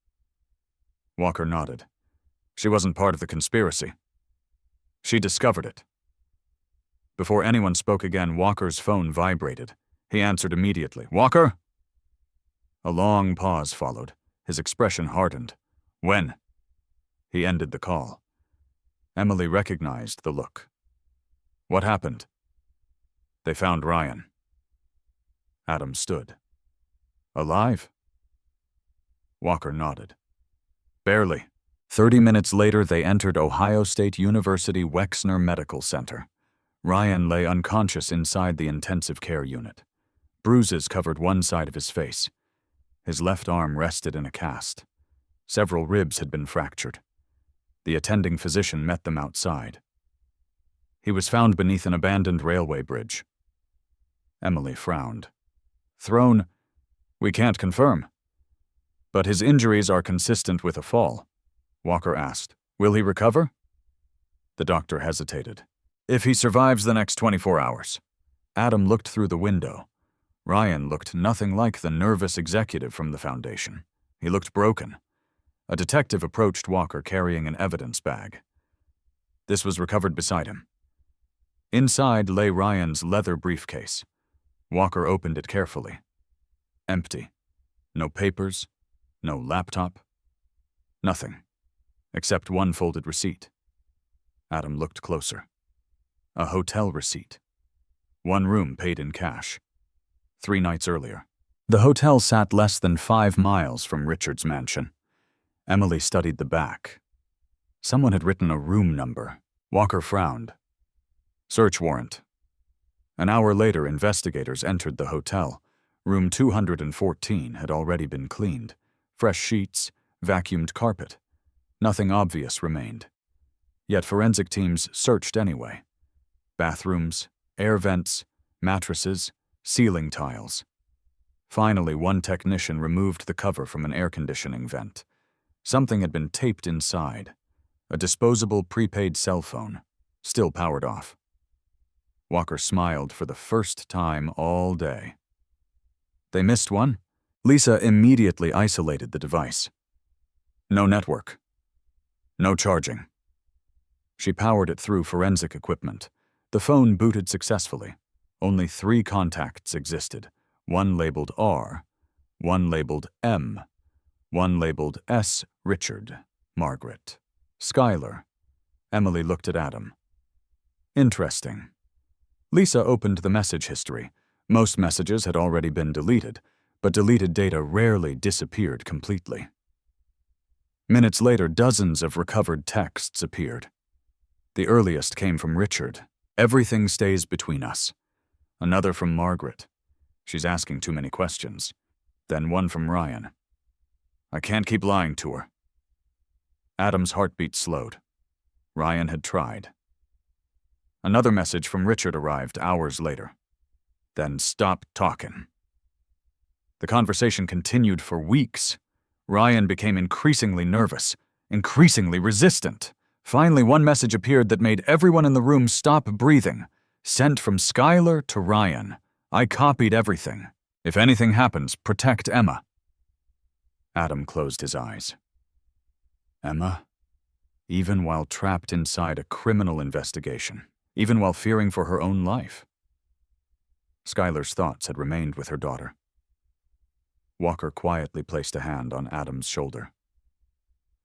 Walker nodded. "She wasn't part of the conspiracy." She discovered it. Before anyone spoke again, Walker's phone vibrated. He answered immediately. "Walker?" A long pause followed. His expression hardened. "When?" He ended the call. Emily recognized the look. "What happened?" "They found Ryan." Adam stood. "Alive?" Walker nodded. "Barely." 30 minutes later, they entered Ohio State University Wexner Medical Center. Ryan lay unconscious inside the intensive care unit. Bruises covered one side of his face. His left arm rested in a cast. Several ribs had been fractured. The attending physician met them outside. He was found beneath an abandoned railway bridge. Emily frowned. "Thrown? We can't confirm. But his injuries are consistent with a fall." Walker asked. "Will he recover?" The doctor hesitated. "If he survives the next 24 hours. Adam looked through the window. Ryan looked nothing like the nervous executive from the Foundation. He looked broken. A detective approached Walker carrying an evidence bag. This was recovered beside him. Inside lay Ryan's leather briefcase. Walker opened it carefully. Empty. No papers, no laptop, nothing, except one folded receipt. Adam looked closer. A hotel receipt. One room paid in cash. 3 nights earlier. The hotel sat less than 5 miles from Richard's mansion. Emily studied the back. Someone had written a room number. Walker frowned. Search warrant. An hour later, investigators entered the hotel. Room 214 had already been cleaned. Fresh sheets, vacuumed carpet. Nothing obvious remained. Yet forensic teams searched anyway. Bathrooms, air vents, mattresses, ceiling tiles. Finally, one technician removed the cover from an air conditioning vent. Something had been taped inside. A disposable prepaid cell phone, still powered off. Walker smiled for the first time all day. They missed one? Lisa immediately isolated the device. No network. No charging. She powered it through forensic equipment. The phone booted successfully. Only 3 contacts existed. One labeled R, one labeled M, one labeled S, Richard, Margaret, Skylar. Emily looked at Adam. Interesting. Lisa opened the message history. Most messages had already been deleted, but deleted data rarely disappeared completely. Minutes later, dozens of recovered texts appeared. The earliest came from Richard. "Everything stays between us." Another from Margaret. "She's asking too many questions." Then one from Ryan. "I can't keep lying to her." Adam's heartbeat slowed. Ryan had tried. Another message from Richard arrived hours later. "Then stop talking." The conversation continued for weeks. Ryan became increasingly nervous, increasingly resistant. Finally, one message appeared that made everyone in the room stop breathing. Sent from Skylar to Ryan. "I copied everything. If anything happens, protect Emma." Adam closed his eyes. Emma? Even while trapped inside a criminal investigation. Even while fearing for her own life. Skylar's thoughts had remained with her daughter. Walker quietly placed a hand on Adam's shoulder.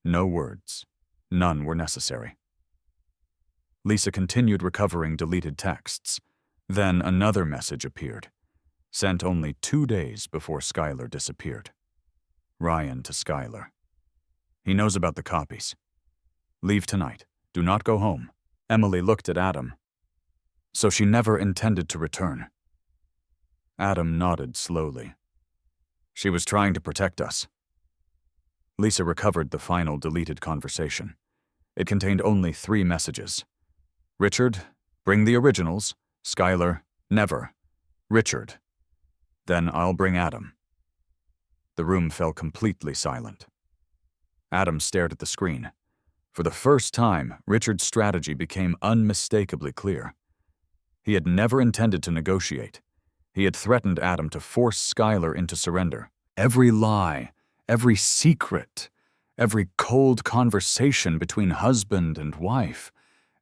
No words. None were necessary. Lisa continued recovering deleted texts. Then another message appeared, sent only 2 days before Skylar disappeared. Ryan to Skylar. "He knows about the copies. Leave tonight. Do not go home." Emily looked at Adam. "So she never intended to return." Adam nodded slowly. "She was trying to protect us." Lisa recovered the final deleted conversation. It contained only 3 messages. Richard, bring the originals. Skylar, never. Richard. Then I'll bring Adam. The room fell completely silent. Adam stared at the screen. For the first time, Richard's strategy became unmistakably clear. He had never intended to negotiate. He had threatened Adam to force Skylar into surrender. Every lie, every secret, every cold conversation between husband and wife,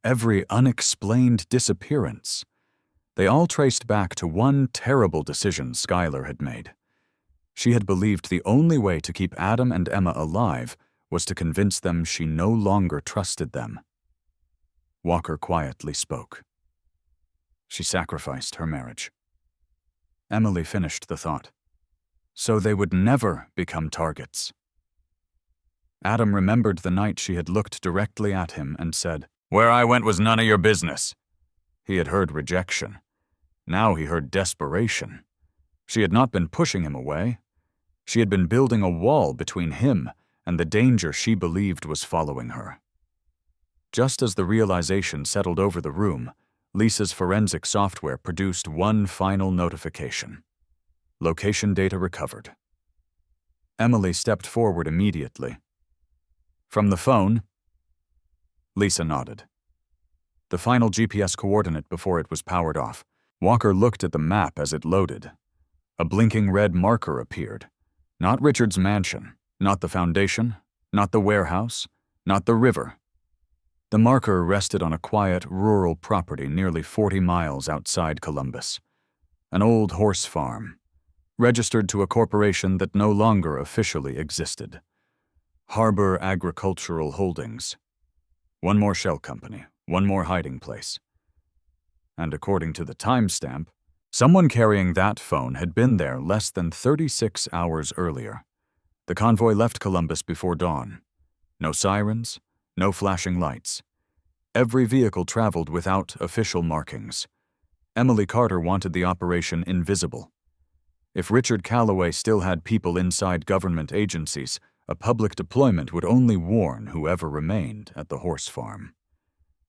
every unexplained disappearance. They all traced back to one terrible decision Skylar had made. She had believed the only way to keep Adam and Emma alive was to convince them she no longer trusted them. Walker quietly spoke. She sacrificed her marriage. Emily finished the thought. So they would never become targets. Adam remembered the night she had looked directly at him and said, "Where I went was none of your business." He had heard rejection. Now he heard desperation. She had not been pushing him away. She had been building a wall between him and the danger she believed was following her. Just as the realization settled over the room, Lisa's forensic software produced one final notification. Location data recovered. Emily stepped forward immediately. "From the phone?" Lisa nodded. The final GPS coordinate before it was powered off. Walker looked at the map as it loaded. A blinking red marker appeared. Not Richard's mansion, not the foundation, not the warehouse, not the river. The marker rested on a quiet, rural property nearly 40 miles outside Columbus. An old horse farm, registered to a corporation that no longer officially existed. Harbor Agricultural Holdings. One more shell company, one more hiding place. And according to the timestamp, someone carrying that phone had been there less than 36 hours earlier. The convoy left Columbus before dawn. No sirens, no flashing lights. Every vehicle traveled without official markings. Emily Carter wanted the operation invisible. If Richard Calloway still had people inside government agencies, a public deployment would only warn whoever remained at the horse farm.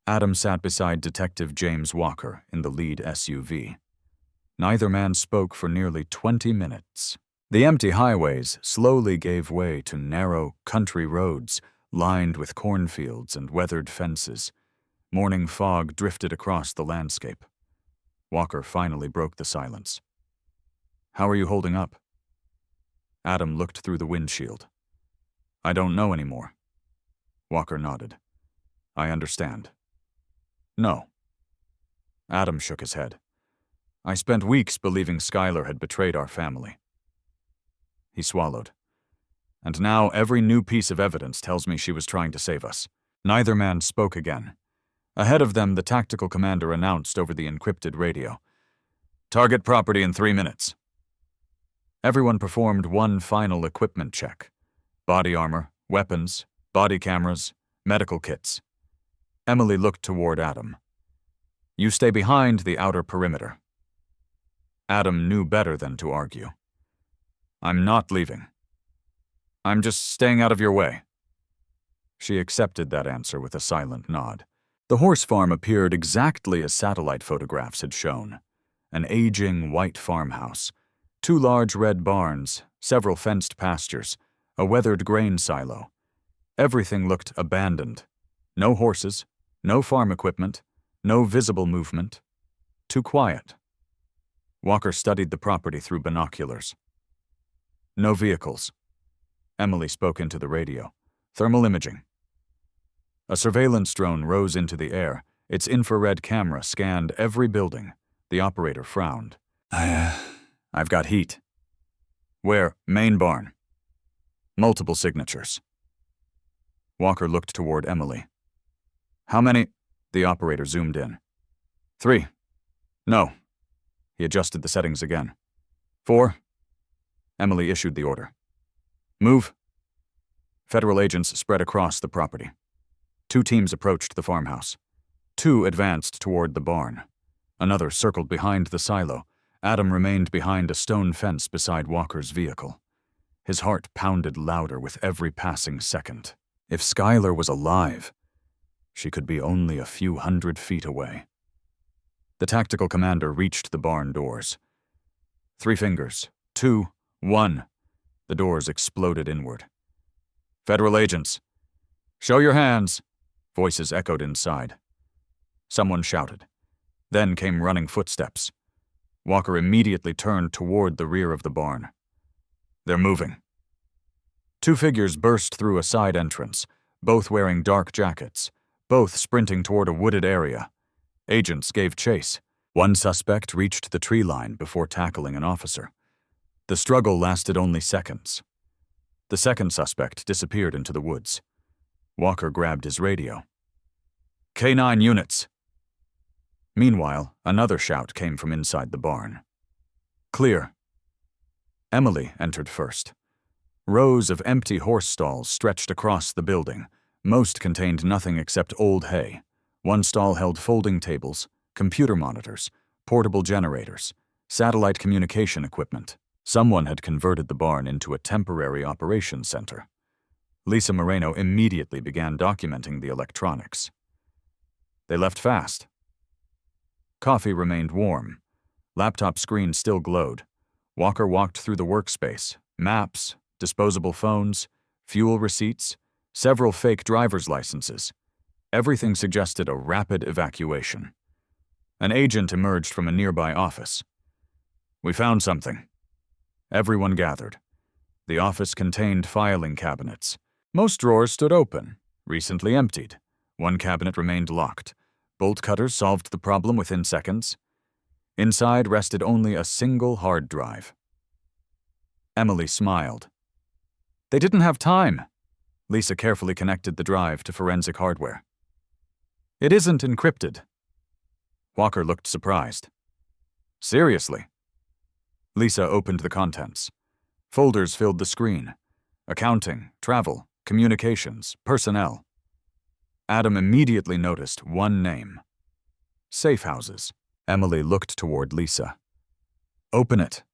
Adam sat beside Detective James Walker in the lead SUV. Neither man spoke for nearly 20 minutes. The empty highways slowly gave way to narrow country roads lined with cornfields and weathered fences. Morning fog drifted across the landscape. Walker finally broke the silence. "How are you holding up?" Adam looked through the windshield. "I don't know anymore." Walker nodded. "I understand." "No." Adam shook his head. "I spent weeks believing Skylar had betrayed our family." He swallowed. "And now every new piece of evidence tells me she was trying to save us." Neither man spoke again. Ahead of them, the tactical commander announced over the encrypted radio, "Target property in 3 minutes." Everyone performed one final equipment check. Body armor, weapons, body cameras, medical kits. Emily looked toward Adam. "You stay behind the outer perimeter." Adam knew better than to argue. "I'm not leaving. I'm just staying out of your way." She accepted that answer with a silent nod. The horse farm appeared exactly as satellite photographs had shown. An aging white farmhouse, 2 large red barns, several fenced pastures, a weathered grain silo. Everything looked abandoned. No horses, no farm equipment, no visible movement. Too quiet. Walker studied the property through binoculars. "No vehicles." Emily spoke into the radio. "Thermal imaging." A surveillance drone rose into the air. Its infrared camera scanned every building. The operator frowned. I've got heat." "Where?" "Main barn." "Multiple signatures." Walker looked toward Emily. "How many?" The operator zoomed in. 3. "No." He adjusted the settings again. 4. Emily issued the order. "Move." Federal agents spread across the property. 2 teams approached the farmhouse. 2 advanced toward the barn. Another circled behind the silo. Adam remained behind a stone fence beside Walker's vehicle. His heart pounded louder with every passing second. If Skylar was alive, she could be only a few hundred feet away. The tactical commander reached the barn doors. 3 fingers. 2. 1. The doors exploded inward. "Federal agents." "Show your hands." Voices echoed inside. Someone shouted. Then came running footsteps. Walker immediately turned toward the rear of the barn. "They're moving." 2 figures burst through a side entrance, both wearing dark jackets, both sprinting toward a wooded area. Agents gave chase. One suspect reached the tree line before tackling an officer. The struggle lasted only seconds. The second suspect disappeared into the woods. Walker grabbed his radio. "K9 units!" Meanwhile, another shout came from inside the barn. "Clear." Emily entered first. Rows of empty horse stalls stretched across the building. Most contained nothing except old hay. One stall held folding tables, computer monitors, portable generators, satellite communication equipment. Someone had converted the barn into a temporary operations center. Lisa Moreno immediately began documenting the electronics. They left fast. Coffee remained warm. Laptop screen still glowed. Walker walked through the workspace. Maps, disposable phones, fuel receipts, several fake driver's licenses. Everything suggested a rapid evacuation. An agent emerged from a nearby office. "We found something." Everyone gathered. The office contained filing cabinets. Most drawers stood open, recently emptied. One cabinet remained locked. Bolt cutters solved the problem within seconds. Inside rested only a single hard drive. Emily smiled. They didn't have time. Lisa carefully connected the drive to forensic hardware. "It isn't encrypted." Walker looked surprised. "Seriously?" Lisa opened the contents. Folders filled the screen. Accounting, travel, communications, personnel. Adam immediately noticed one name. Safe houses. Emily looked toward Lisa. "Open it."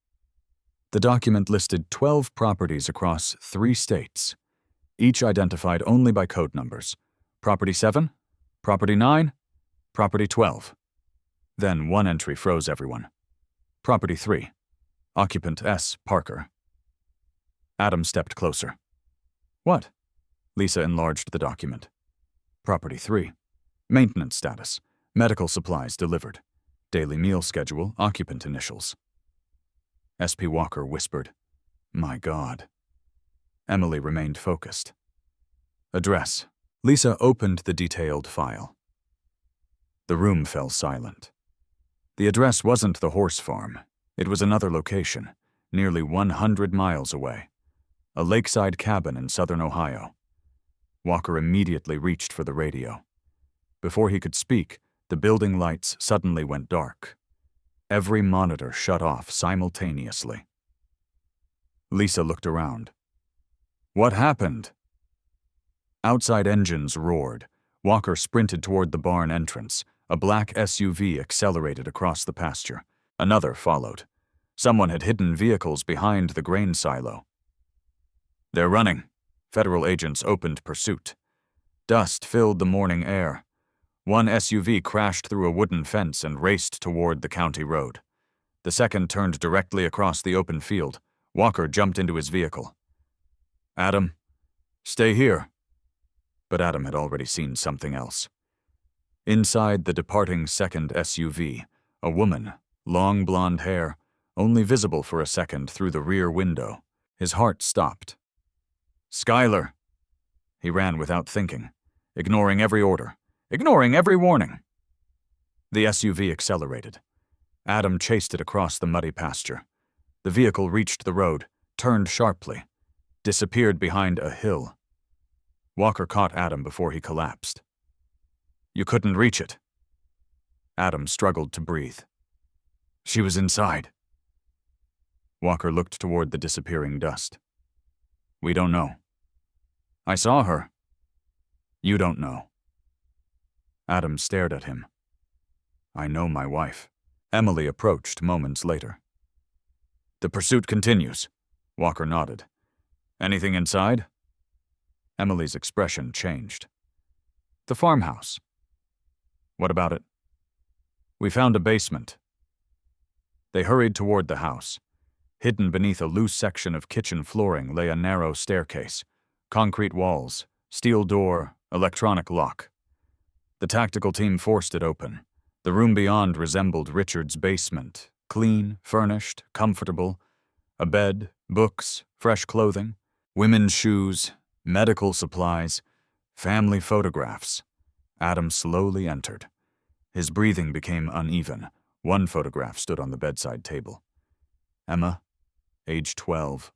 The document listed 12 properties across 3 states, each identified only by code numbers. Property 7, Property 9, Property 12. Then one entry froze everyone. Property 3, Occupant S. Parker. Adam stepped closer. "What?" Lisa enlarged the document. Property 3, Maintenance status, medical supplies delivered, daily meal schedule, occupant initials. S.P. Walker whispered, "My God." Emily remained focused. Address. Lisa opened the detailed file. The room fell silent. The address wasn't the horse farm. It was another location, nearly 100 miles away. A lakeside cabin in southern Ohio. Walker immediately reached for the radio. Before he could speak, the building lights suddenly went dark. Every monitor shut off simultaneously. Lisa looked around. What happened? Outside engines roared. Walker sprinted toward the barn entrance. A black SUV accelerated across the pasture. Another followed. Someone had hidden vehicles behind the grain silo. "They're running." Federal agents opened pursuit. Dust filled the morning air. One SUV crashed through a wooden fence and raced toward the county road. The second turned directly across the open field. Walker jumped into his vehicle. "Adam, stay here." But Adam had already seen something else. Inside the departing second SUV, a woman, long blonde hair, only visible for a second through the rear window. His heart stopped. "Skylar!" He ran without thinking, ignoring every order, ignoring every warning. The SUV accelerated. Adam chased it across the muddy pasture. The vehicle reached the road, turned sharply, disappeared behind a hill. Walker caught Adam before he collapsed. "You couldn't reach it." Adam struggled to breathe. "She was inside." Walker looked toward the disappearing dust. "We don't know." "I saw her." "You don't know." Adam stared at him. "I know my wife." Emily approached moments later. "The pursuit continues." Walker nodded. "Anything inside?" Emily's expression changed. "The farmhouse." "What about it?" "We found a basement." They hurried toward the house. Hidden beneath a loose section of kitchen flooring lay a narrow staircase, concrete walls, steel door, electronic lock. The tactical team forced it open. The room beyond resembled Richard's basement, clean, furnished, comfortable. A bed, books, fresh clothing, women's shoes, medical supplies, family photographs. Adam slowly entered. His breathing became uneven. One photograph stood on the bedside table. Emma, age 12,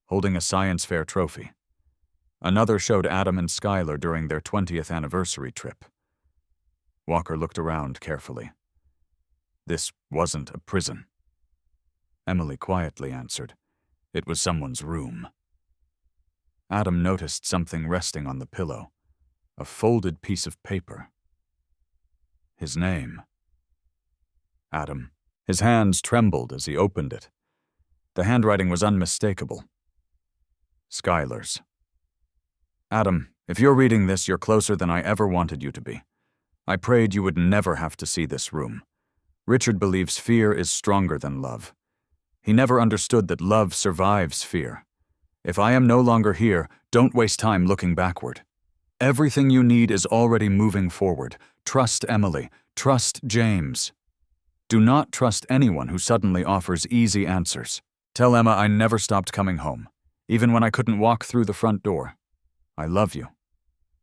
holding a science fair trophy. Another showed Adam and Skylar during their 20th anniversary trip. Walker looked around carefully. This wasn't a prison. Emily quietly answered. It was someone's room. Adam noticed something resting on the pillow, a folded piece of paper. His name. Adam. His hands trembled as he opened it. The handwriting was unmistakable. Skylar's. Adam, if you're reading this, you're closer than I ever wanted you to be. I prayed you would never have to see this room. Richard believes fear is stronger than love. He never understood that love survives fear. If I am no longer here, don't waste time looking backward. Everything you need is already moving forward. Trust Emily. Trust James. Do not trust anyone who suddenly offers easy answers. Tell Emma I never stopped coming home, even when I couldn't walk through the front door. I love you.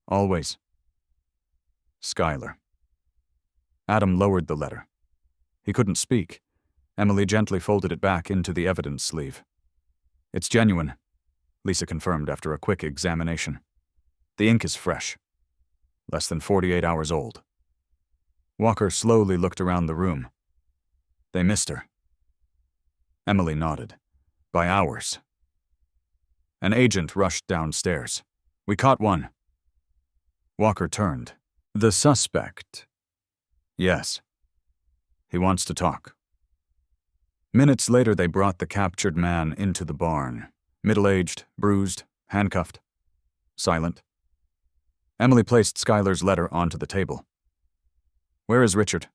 Always. Skylar. Adam lowered the letter. He couldn't speak. Emily gently folded it back into the evidence sleeve. It's genuine, Lisa confirmed after a quick examination. The ink is fresh. Less than 48 hours old. Walker slowly looked around the room. They missed her. Emily nodded. By hours. An agent rushed downstairs. We caught one. Walker turned. The suspect. Yes. He wants to talk. Minutes later, they brought the captured man into the barn. Middle-aged, bruised, handcuffed, silent. Emily placed Skylar's letter onto the table. Where is Richard?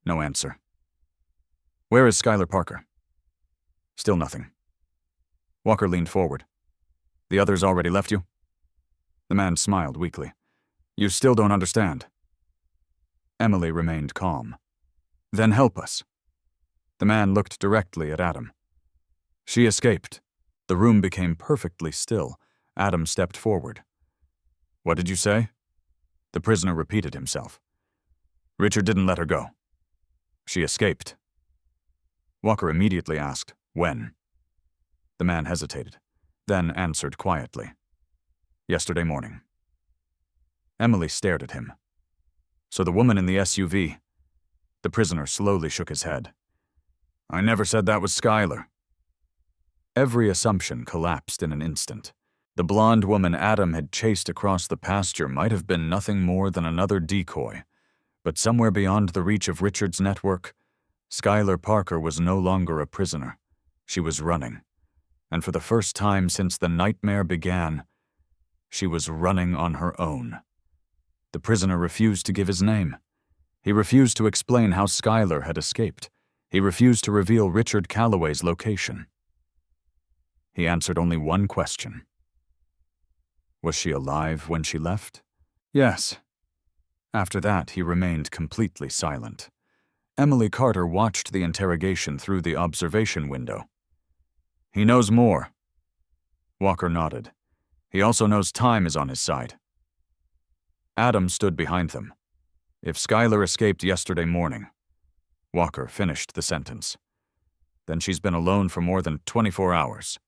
No answer. Where is Skylar Parker? Still nothing. Walker leaned forward. The others already left you? The man smiled weakly. You still don't understand. Emily remained calm. Then help us. The man looked directly at Adam. She escaped. The room became perfectly still. Adam stepped forward. What did you say? The prisoner repeated himself. Richard didn't let her go. She escaped. Walker immediately asked, when? The man hesitated, then answered quietly. Yesterday morning. Emily stared at him. So the woman in the SUV. The prisoner slowly shook his head. I never said that was Skylar. Every assumption collapsed in an instant. The blonde woman Adam had chased across the pasture might have been nothing more than another decoy, but somewhere beyond the reach of Richard's network, Skylar Parker was no longer a prisoner. She was running. And for the first time since the nightmare began, she was running on her own. The prisoner refused to give his name. He refused to explain how Skylar had escaped. He refused to reveal Richard Calloway's location. He answered only one question. Was she alive when she left? Yes. After that, he remained completely silent. Emily Carter watched the interrogation through the observation window. He knows more. Walker nodded. He also knows time is on his side. Adam stood behind them. If Skylar escaped yesterday morning, Walker finished the sentence. Then she's been alone for more than 24 hours.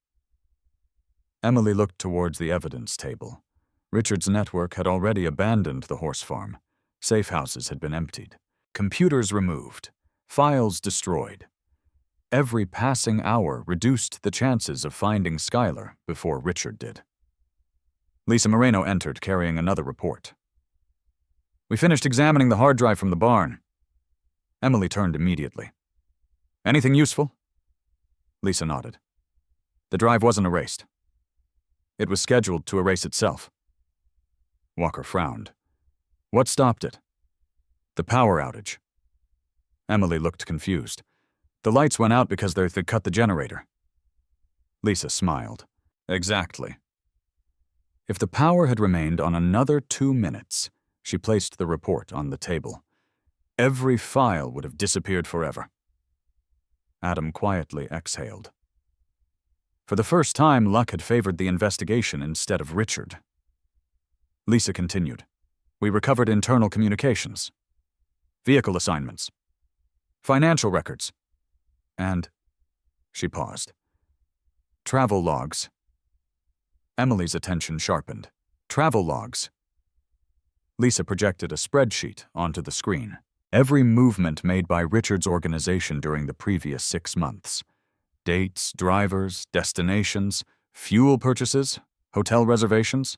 Emily looked towards the evidence table. Richard's network had already abandoned the horse farm. Safe houses had been emptied. Computers removed. Files destroyed. Every passing hour reduced the chances of finding Skylar before Richard did. Lisa Moreno entered, carrying another report. We finished examining the hard drive from the barn. Emily turned immediately. Anything useful? Lisa nodded. The drive wasn't erased. It was scheduled to erase itself. Walker frowned. What stopped it? The power outage. Emily looked confused. The lights went out because they cut the generator. Lisa smiled. Exactly. If the power had remained on another 2 minutes, she placed the report on the table. Every file would have disappeared forever. Adam quietly exhaled. For the first time, luck had favored the investigation instead of Richard. Lisa continued. We recovered internal communications, vehicle assignments, financial records, and, she paused, travel logs. Emily's attention sharpened. Travel logs. Lisa projected a spreadsheet onto the screen. Every movement made by Richard's organization during the previous 6 months. Dates, drivers, destinations, fuel purchases, hotel reservations.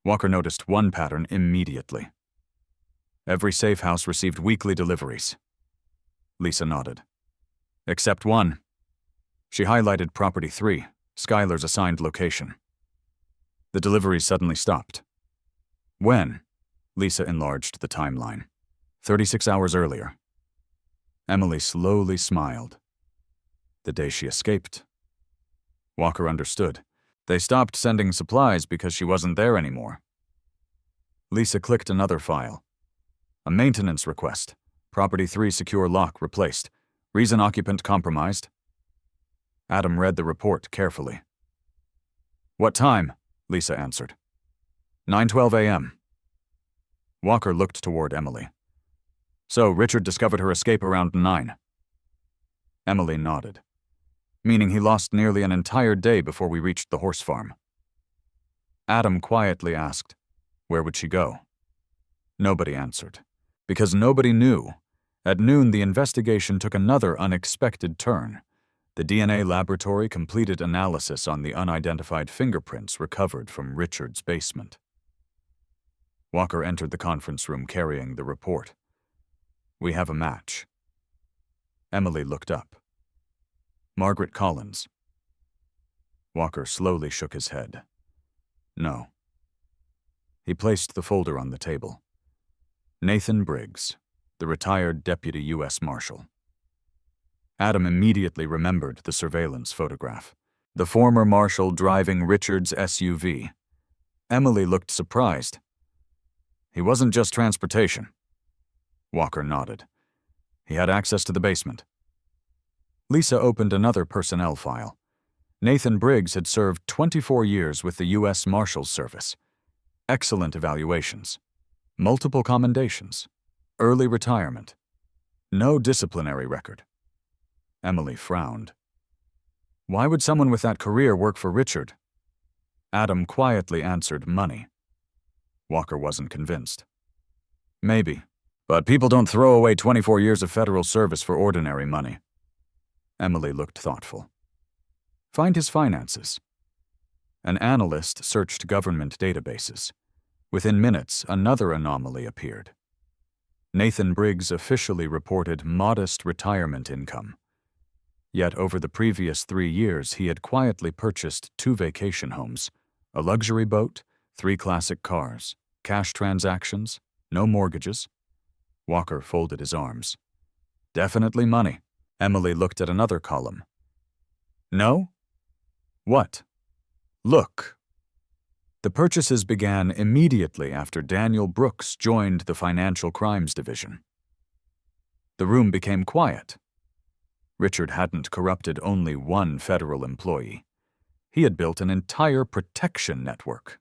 Walker noticed one pattern immediately. Every safe house received weekly deliveries. Lisa nodded. Except one. She highlighted Property 3, Skylar's assigned location. The deliveries suddenly stopped. When? Lisa enlarged the timeline. 36 hours earlier. Emily slowly smiled. The day she escaped. Walker understood. They stopped sending supplies because she wasn't there anymore. Lisa clicked another file. A maintenance request. Property 3 secure lock replaced. Reason occupant compromised. Adam read the report carefully. What time? Lisa answered. 9:12 a.m. Walker looked toward Emily. So Richard discovered her escape around 9. Emily nodded. Meaning he lost nearly an entire day before we reached the horse farm. Adam quietly asked, where would she go? Nobody answered. Because nobody knew. At noon, the investigation took another unexpected turn. The DNA laboratory completed analysis on the unidentified fingerprints recovered from Richard's basement. Walker entered the conference room carrying the report. We have a match. Emily looked up. Margaret Collins. Walker slowly shook his head. No. He placed the folder on the table. Nathan Briggs, the retired deputy U.S. Marshal. Adam immediately remembered the surveillance photograph. The former marshal driving Richard's SUV. Emily looked surprised. He wasn't just transportation. Walker nodded. He had access to the basement. Lisa opened another personnel file. Nathan Briggs had served 24 years with the U.S. Marshals Service. Excellent evaluations. Multiple commendations. Early retirement. No disciplinary record. Emily frowned. Why would someone with that career work for Richard? Adam quietly answered money. Walker wasn't convinced. Maybe, but people don't throw away 24 years of federal service for ordinary money. Emily looked thoughtful. Find his finances. An analyst searched government databases. Within minutes, another anomaly appeared. Nathan Briggs officially reported modest retirement income. Yet over the previous 3 years, he had quietly purchased 2 vacation homes, a luxury boat, 3 classic cars, cash transactions, no mortgages. Walker folded his arms. Definitely money. Emily looked at another column. No? What? Look. The purchases began immediately after Daniel Brooks joined the Financial Crimes Division. The room became quiet. Richard hadn't corrupted only one federal employee. He had built an entire protection network.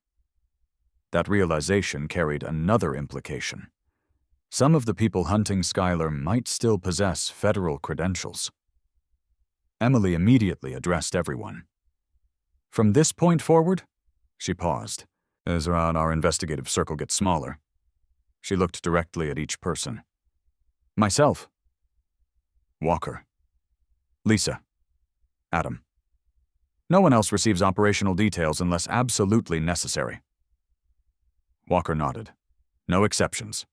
That realization carried another implication. Some of the people hunting Skylar might still possess federal credentials. Emily immediately addressed everyone. From this point forward, she paused, as our investigative circle gets smaller. She looked directly at each person. Myself. Walker. Lisa. Adam. No one else receives operational details unless absolutely necessary. Walker nodded. No exceptions.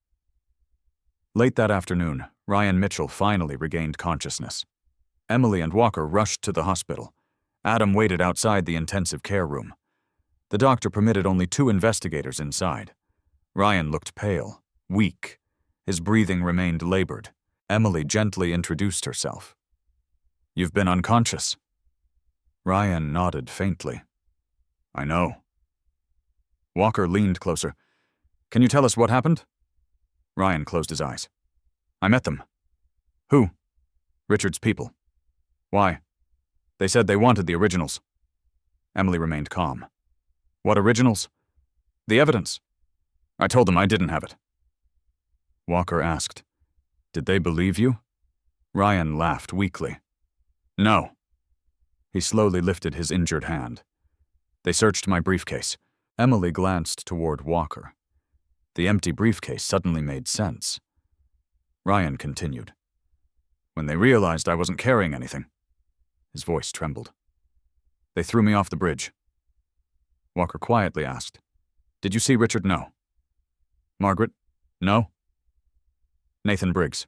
Late that afternoon, Ryan Mitchell finally regained consciousness. Emily and Walker rushed to the hospital. Adam waited outside the intensive care room. The doctor permitted only 2 investigators inside. Ryan looked pale, weak. His breathing remained labored. Emily gently introduced herself. You've been unconscious. Ryan nodded faintly. I know. Walker leaned closer. Can you tell us what happened? Ryan closed his eyes. I met them. Who? Richard's people. Why? They said they wanted the originals. Emily remained calm. What originals? The evidence. I told them I didn't have it. Walker asked, "Did they believe you?" Ryan laughed weakly. "No." He slowly lifted his injured hand. "They searched my briefcase." Emily glanced toward Walker. The empty briefcase suddenly made sense. Ryan continued. "When they realized I wasn't carrying anything." His voice trembled. "They threw me off the bridge." Walker quietly asked, "Did you see Richard? No. Margaret? No. Nathan Briggs?"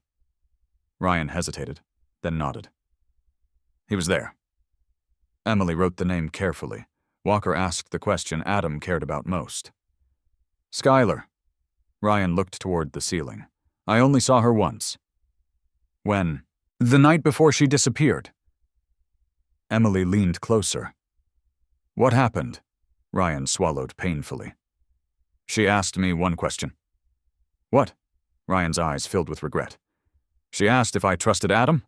Ryan hesitated, then nodded. "He was there." Emily wrote the name carefully. Walker asked the question Adam cared about most. "Skylar." Ryan looked toward the ceiling. "I only saw her once." "When?" "The night before she disappeared." Emily leaned closer. "What happened?" Ryan swallowed painfully. "She asked me one question." "What?" Ryan's eyes filled with regret. "She asked if I trusted Adam?"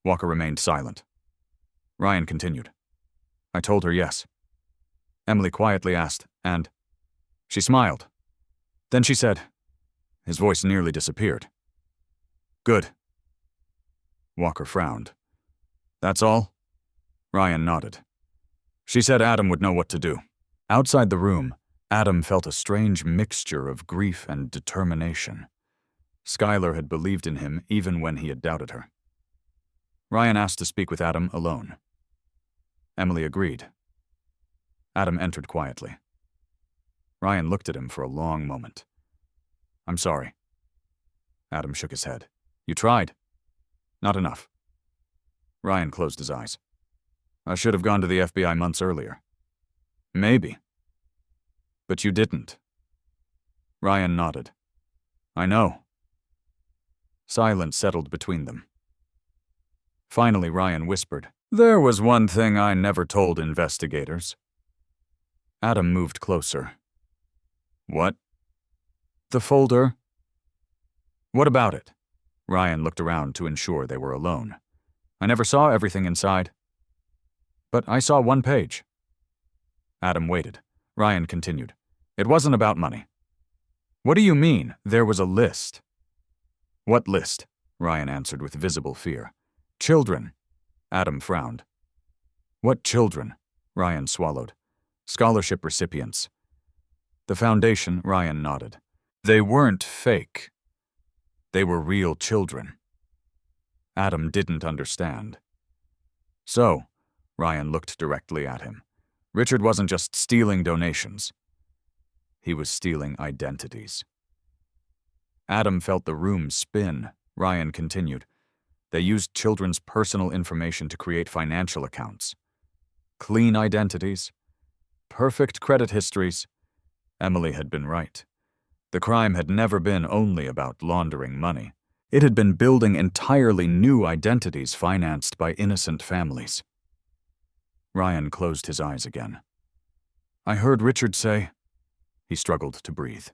Walker remained silent. Ryan continued. "I told her yes." Emily quietly asked, "And?" She smiled. Then she said, his voice nearly disappeared, "Good." Walker frowned. "That's all?" Ryan nodded. "She said Adam would know what to do." Outside the room, Adam felt a strange mixture of grief and determination. Skylar had believed in him even when he had doubted her. Ryan asked to speak with Adam alone. Emily agreed. Adam entered quietly. Ryan looked at him for a long moment. "I'm sorry." Adam shook his head. "You tried." "Not enough." Ryan closed his eyes. "I should have gone to the FBI months earlier." "Maybe." "But you didn't." Ryan nodded. "I know." Silence settled between them. Finally, Ryan whispered, "There was one thing I never told investigators." Adam moved closer. "What?" "The folder." "What about it?" Ryan looked around to ensure they were alone. "I never saw everything inside." "But I saw one page." Adam waited. Ryan continued. "It wasn't about money." "What do you mean? There was a list." "What list?" Ryan answered with visible fear. "Children." Adam frowned. "What children?" Ryan swallowed. "Scholarship recipients." "The foundation," Ryan nodded. "They weren't fake. They were real children." Adam didn't understand. "So," Ryan looked directly at him, "Richard wasn't just stealing donations. He was stealing identities." Adam felt the room spin. Ryan continued. "They used children's personal information to create financial accounts. Clean identities. Perfect credit histories." Emily had been right. The crime had never been only about laundering money. It had been building entirely new identities financed by innocent families. Ryan closed his eyes again. "I heard Richard say," he struggled to breathe,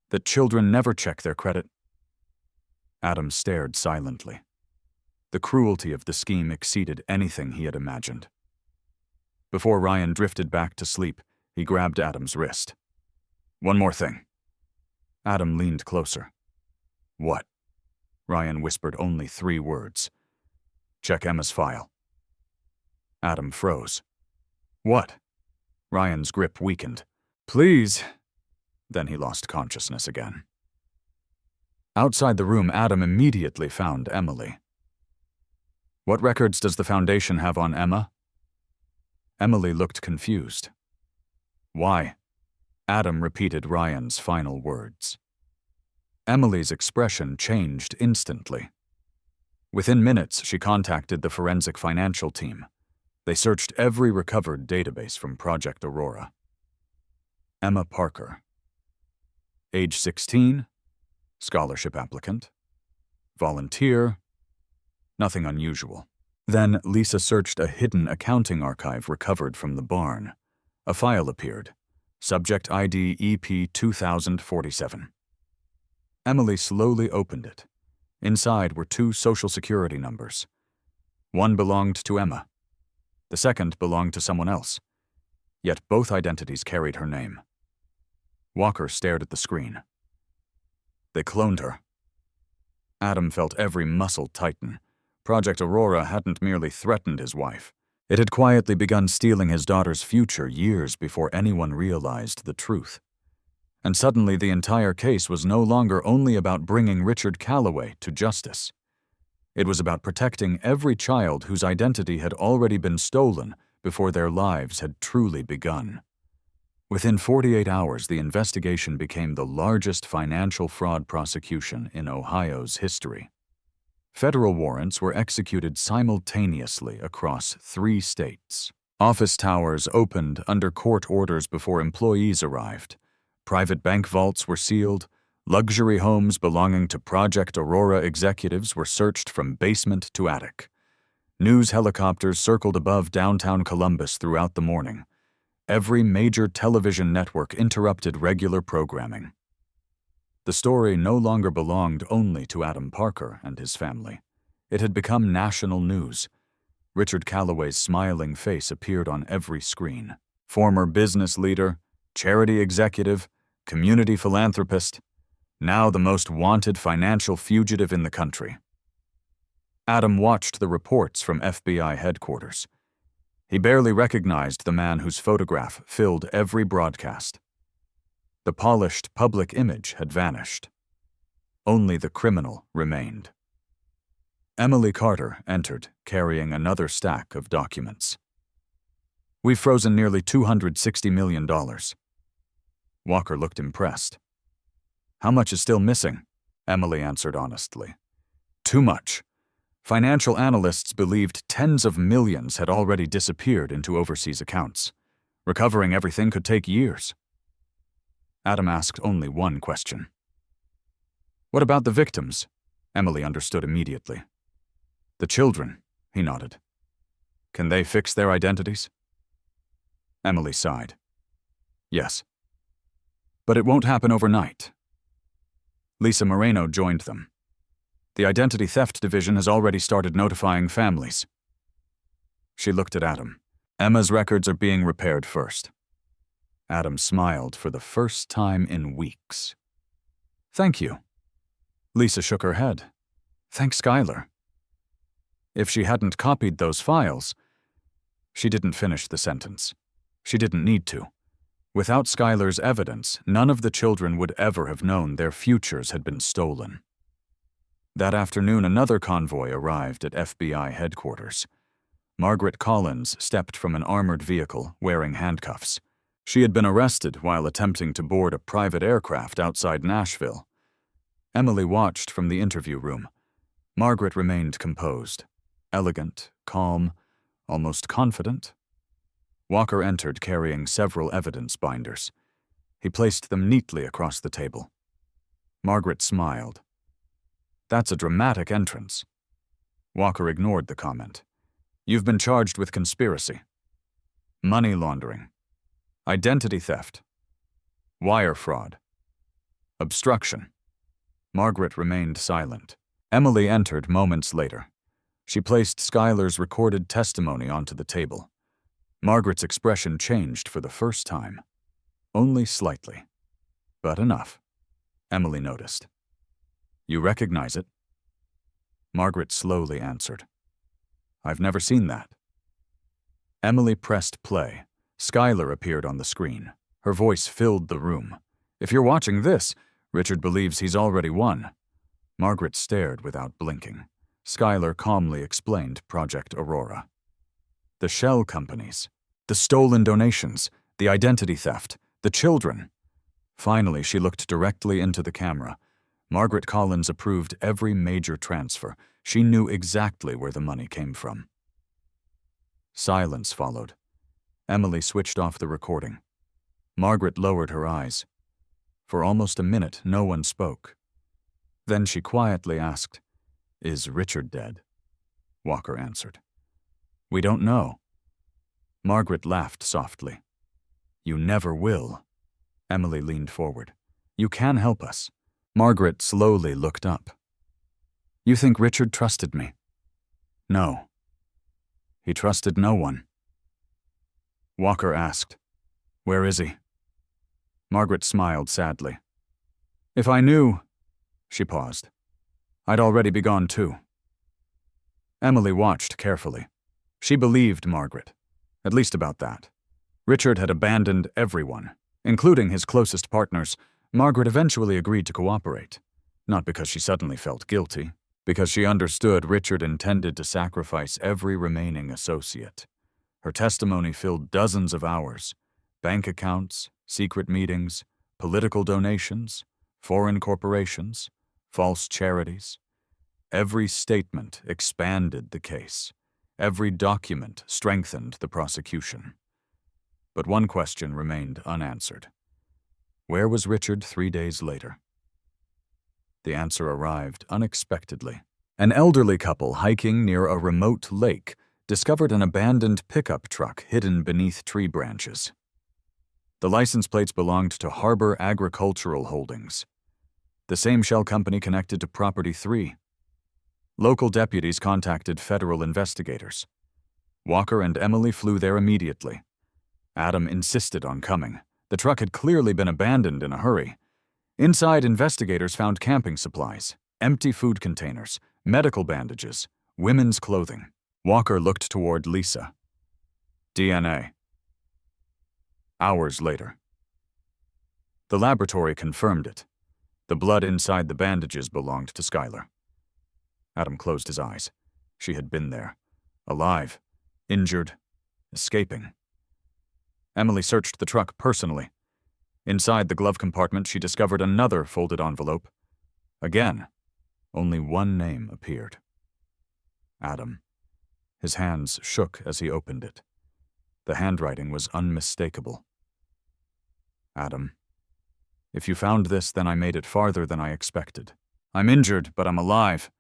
"that children never check their credit." Adam stared silently. The cruelty of the scheme exceeded anything he had imagined. Before Ryan drifted back to sleep, he grabbed Adam's wrist. "One more thing." Adam leaned closer. "What?" Ryan whispered only 3 words. "Check Emma's file." Adam froze. "What?" Ryan's grip weakened. "Please." Then he lost consciousness again. Outside the room, Adam immediately found Emily. "What records does the Foundation have on Emma?" Emily looked confused. "Why?" Adam repeated Ryan's final words. Emily's expression changed instantly. Within minutes, she contacted the forensic financial team. They searched every recovered database from Project Aurora. Emma Parker. Age 16. Scholarship applicant. Volunteer. Nothing unusual. Then Lisa searched a hidden accounting archive recovered from the barn. A file appeared. Subject ID EP 2047. Emily slowly opened it. Inside were 2 social security numbers. One belonged to Emma. The second belonged to someone else. Yet both identities carried her name. Walker stared at the screen. They cloned her. Adam felt every muscle tighten. Project Aurora hadn't merely threatened his wife. It had quietly begun stealing his daughter's future years before anyone realized the truth. And suddenly the entire case was no longer only about bringing Richard Calloway to justice. It was about protecting every child whose identity had already been stolen before their lives had truly begun. Within 48 hours, the investigation became the largest financial fraud prosecution in Ohio's history. Federal warrants were executed simultaneously across 3 states. Office towers opened under court orders before employees arrived. Private bank vaults were sealed. Luxury homes belonging to Project Aurora executives were searched from basement to attic. News helicopters circled above downtown Columbus throughout the morning. Every major television network interrupted regular programming. The story no longer belonged only to Adam Parker and his family. It had become national news. Richard Calloway's smiling face appeared on every screen. Former business leader, charity executive, community philanthropist, now the most wanted financial fugitive in the country. Adam watched the reports from FBI headquarters. He barely recognized the man whose photograph filled every broadcast. The polished public image had vanished. Only the criminal remained. Emily Carter entered, carrying another stack of documents. "We've frozen nearly $260 million. Walker looked impressed. "How much is still missing?" Emily answered honestly. "Too much. Financial analysts believed tens of millions had already disappeared into overseas accounts. Recovering everything could take years." Adam asked only one question. "What about the victims?" Emily understood immediately. "The children," he nodded. "Can they fix their identities?" Emily sighed. "Yes. But it won't happen overnight." Lisa Moreno joined them. "The Identity Theft Division has already started notifying families." She looked at Adam. "Emma's records are being repaired first." Adam smiled for the first time in weeks. "Thank you." Lisa shook her head. "Thank Skylar." If she hadn't copied those files... She didn't finish the sentence. She didn't need to. Without Skylar's evidence, none of the children would ever have known their futures had been stolen. That afternoon, another convoy arrived at FBI headquarters. Margaret Collins stepped from an armored vehicle, wearing handcuffs. She had been arrested while attempting to board a private aircraft outside Nashville. Emily watched from the interview room. Margaret remained composed, elegant, calm, almost confident. Walker entered carrying several evidence binders. He placed them neatly across the table. Margaret smiled. "That's a dramatic entrance." Walker ignored the comment. "You've been charged with conspiracy, money laundering, identity theft, wire fraud, obstruction." Margaret remained silent. Emily entered moments later. She placed Skylar's recorded testimony onto the table. Margaret's expression changed for the first time. Only slightly. But enough. Emily noticed. "You recognize it?" Margaret slowly answered. "I've never seen that." Emily pressed play. Skylar appeared on the screen. Her voice filled the room. "If you're watching this, Richard believes he's already won." Margaret stared without blinking. Skylar calmly explained Project Aurora. The shell companies, the stolen donations, the identity theft, the children. Finally, she looked directly into the camera. Margaret Collins approved every major transfer. She knew exactly where the money came from. Silence followed. Emily switched off the recording. Margaret lowered her eyes. For almost a minute, no one spoke. Then she quietly asked, "Is Richard dead?" Walker answered, "We don't know." Margaret laughed softly. "You never will." Emily leaned forward. "You can help us." Margaret slowly looked up. "You think Richard trusted me?" "No. He trusted no one." Walker asked, "Where is he?" Margaret smiled sadly. If I knew, she paused, I'd already be gone too. Emily watched carefully. She believed Margaret, at least about that. Richard had abandoned everyone, including his closest partners. Margaret eventually agreed to cooperate, not because she suddenly felt guilty, because she understood Richard intended to sacrifice every remaining associate. Her testimony filled dozens of hours: bank accounts, secret meetings, political donations, foreign corporations, false charities. Every statement expanded the case. Every document strengthened the prosecution. But one question remained unanswered. Where was Richard 3 days later? The answer arrived unexpectedly. An elderly couple hiking near a remote lake discovered an abandoned pickup truck hidden beneath tree branches. The license plates belonged to Harbor Agricultural Holdings, the same shell company connected to Property 3. Local deputies contacted federal investigators. Walker and Emily flew there immediately. Adam insisted on coming. The truck had clearly been abandoned in a hurry. Inside, investigators found camping supplies, empty food containers, medical bandages, women's clothing. Walker looked toward Lisa. DNA. Hours later. The laboratory confirmed it. The blood inside the bandages belonged to Skylar. Adam closed his eyes. She had been there. Alive. Injured. Escaping. Emily searched the truck personally. Inside the glove compartment, she discovered another folded envelope. Again, only one name appeared. Adam. His hands shook as he opened it. The handwriting was unmistakable. Adam. If you found this, then I made it farther than I expected. I'm injured, but I'm alive.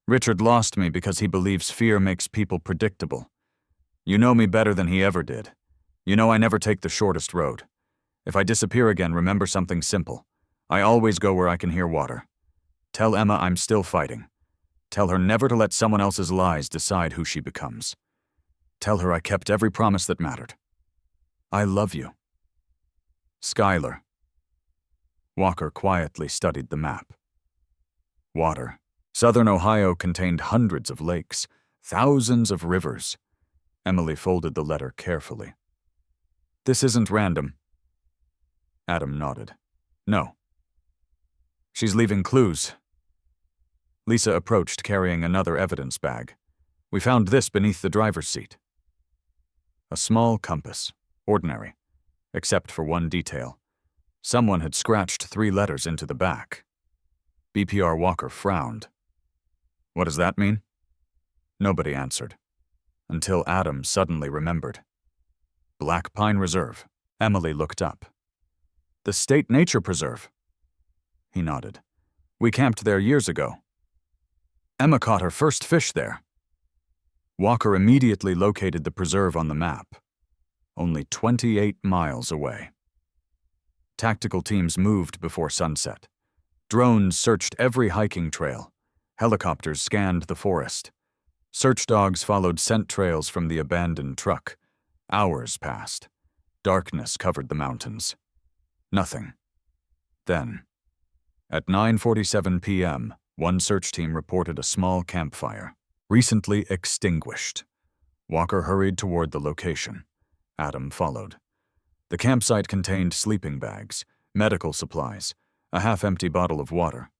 Richard lost me because he believes fear makes people predictable. You know me better than he ever did. You know I never take the shortest road. If I disappear again, remember something simple. I always go where I can hear water. Tell Emma I'm still fighting. Tell her never to let someone else's lies decide who she becomes. Tell her I kept every promise that mattered. I love you. Skylar. Walker quietly studied the map. Water. Southern Ohio contained hundreds of lakes, thousands of rivers. Emily folded the letter carefully. This isn't random. Adam nodded. No. She's leaving clues. Lisa approached, carrying another evidence bag. We found this beneath the driver's seat. A small compass, ordinary, except for one detail. Someone had scratched 3 letters into the back. BPR Walker frowned. What does that mean? Nobody answered, until Adam suddenly remembered. Black Pine Reserve. Emily looked up. The State Nature Preserve. He nodded. We camped there years ago. Emma caught her first fish there. Walker immediately located the preserve on the map, only 28 miles away. Tactical teams moved before sunset. Drones searched every hiking trail. Helicopters scanned the forest. Search dogs followed scent trails from the abandoned truck. Hours passed. Darkness covered the mountains. Nothing. Then, at 9:47 p.m., one search team reported a small campfire, recently extinguished. Walker hurried toward the location. Adam followed. The campsite contained sleeping bags, medical supplies, a half-empty bottle of water,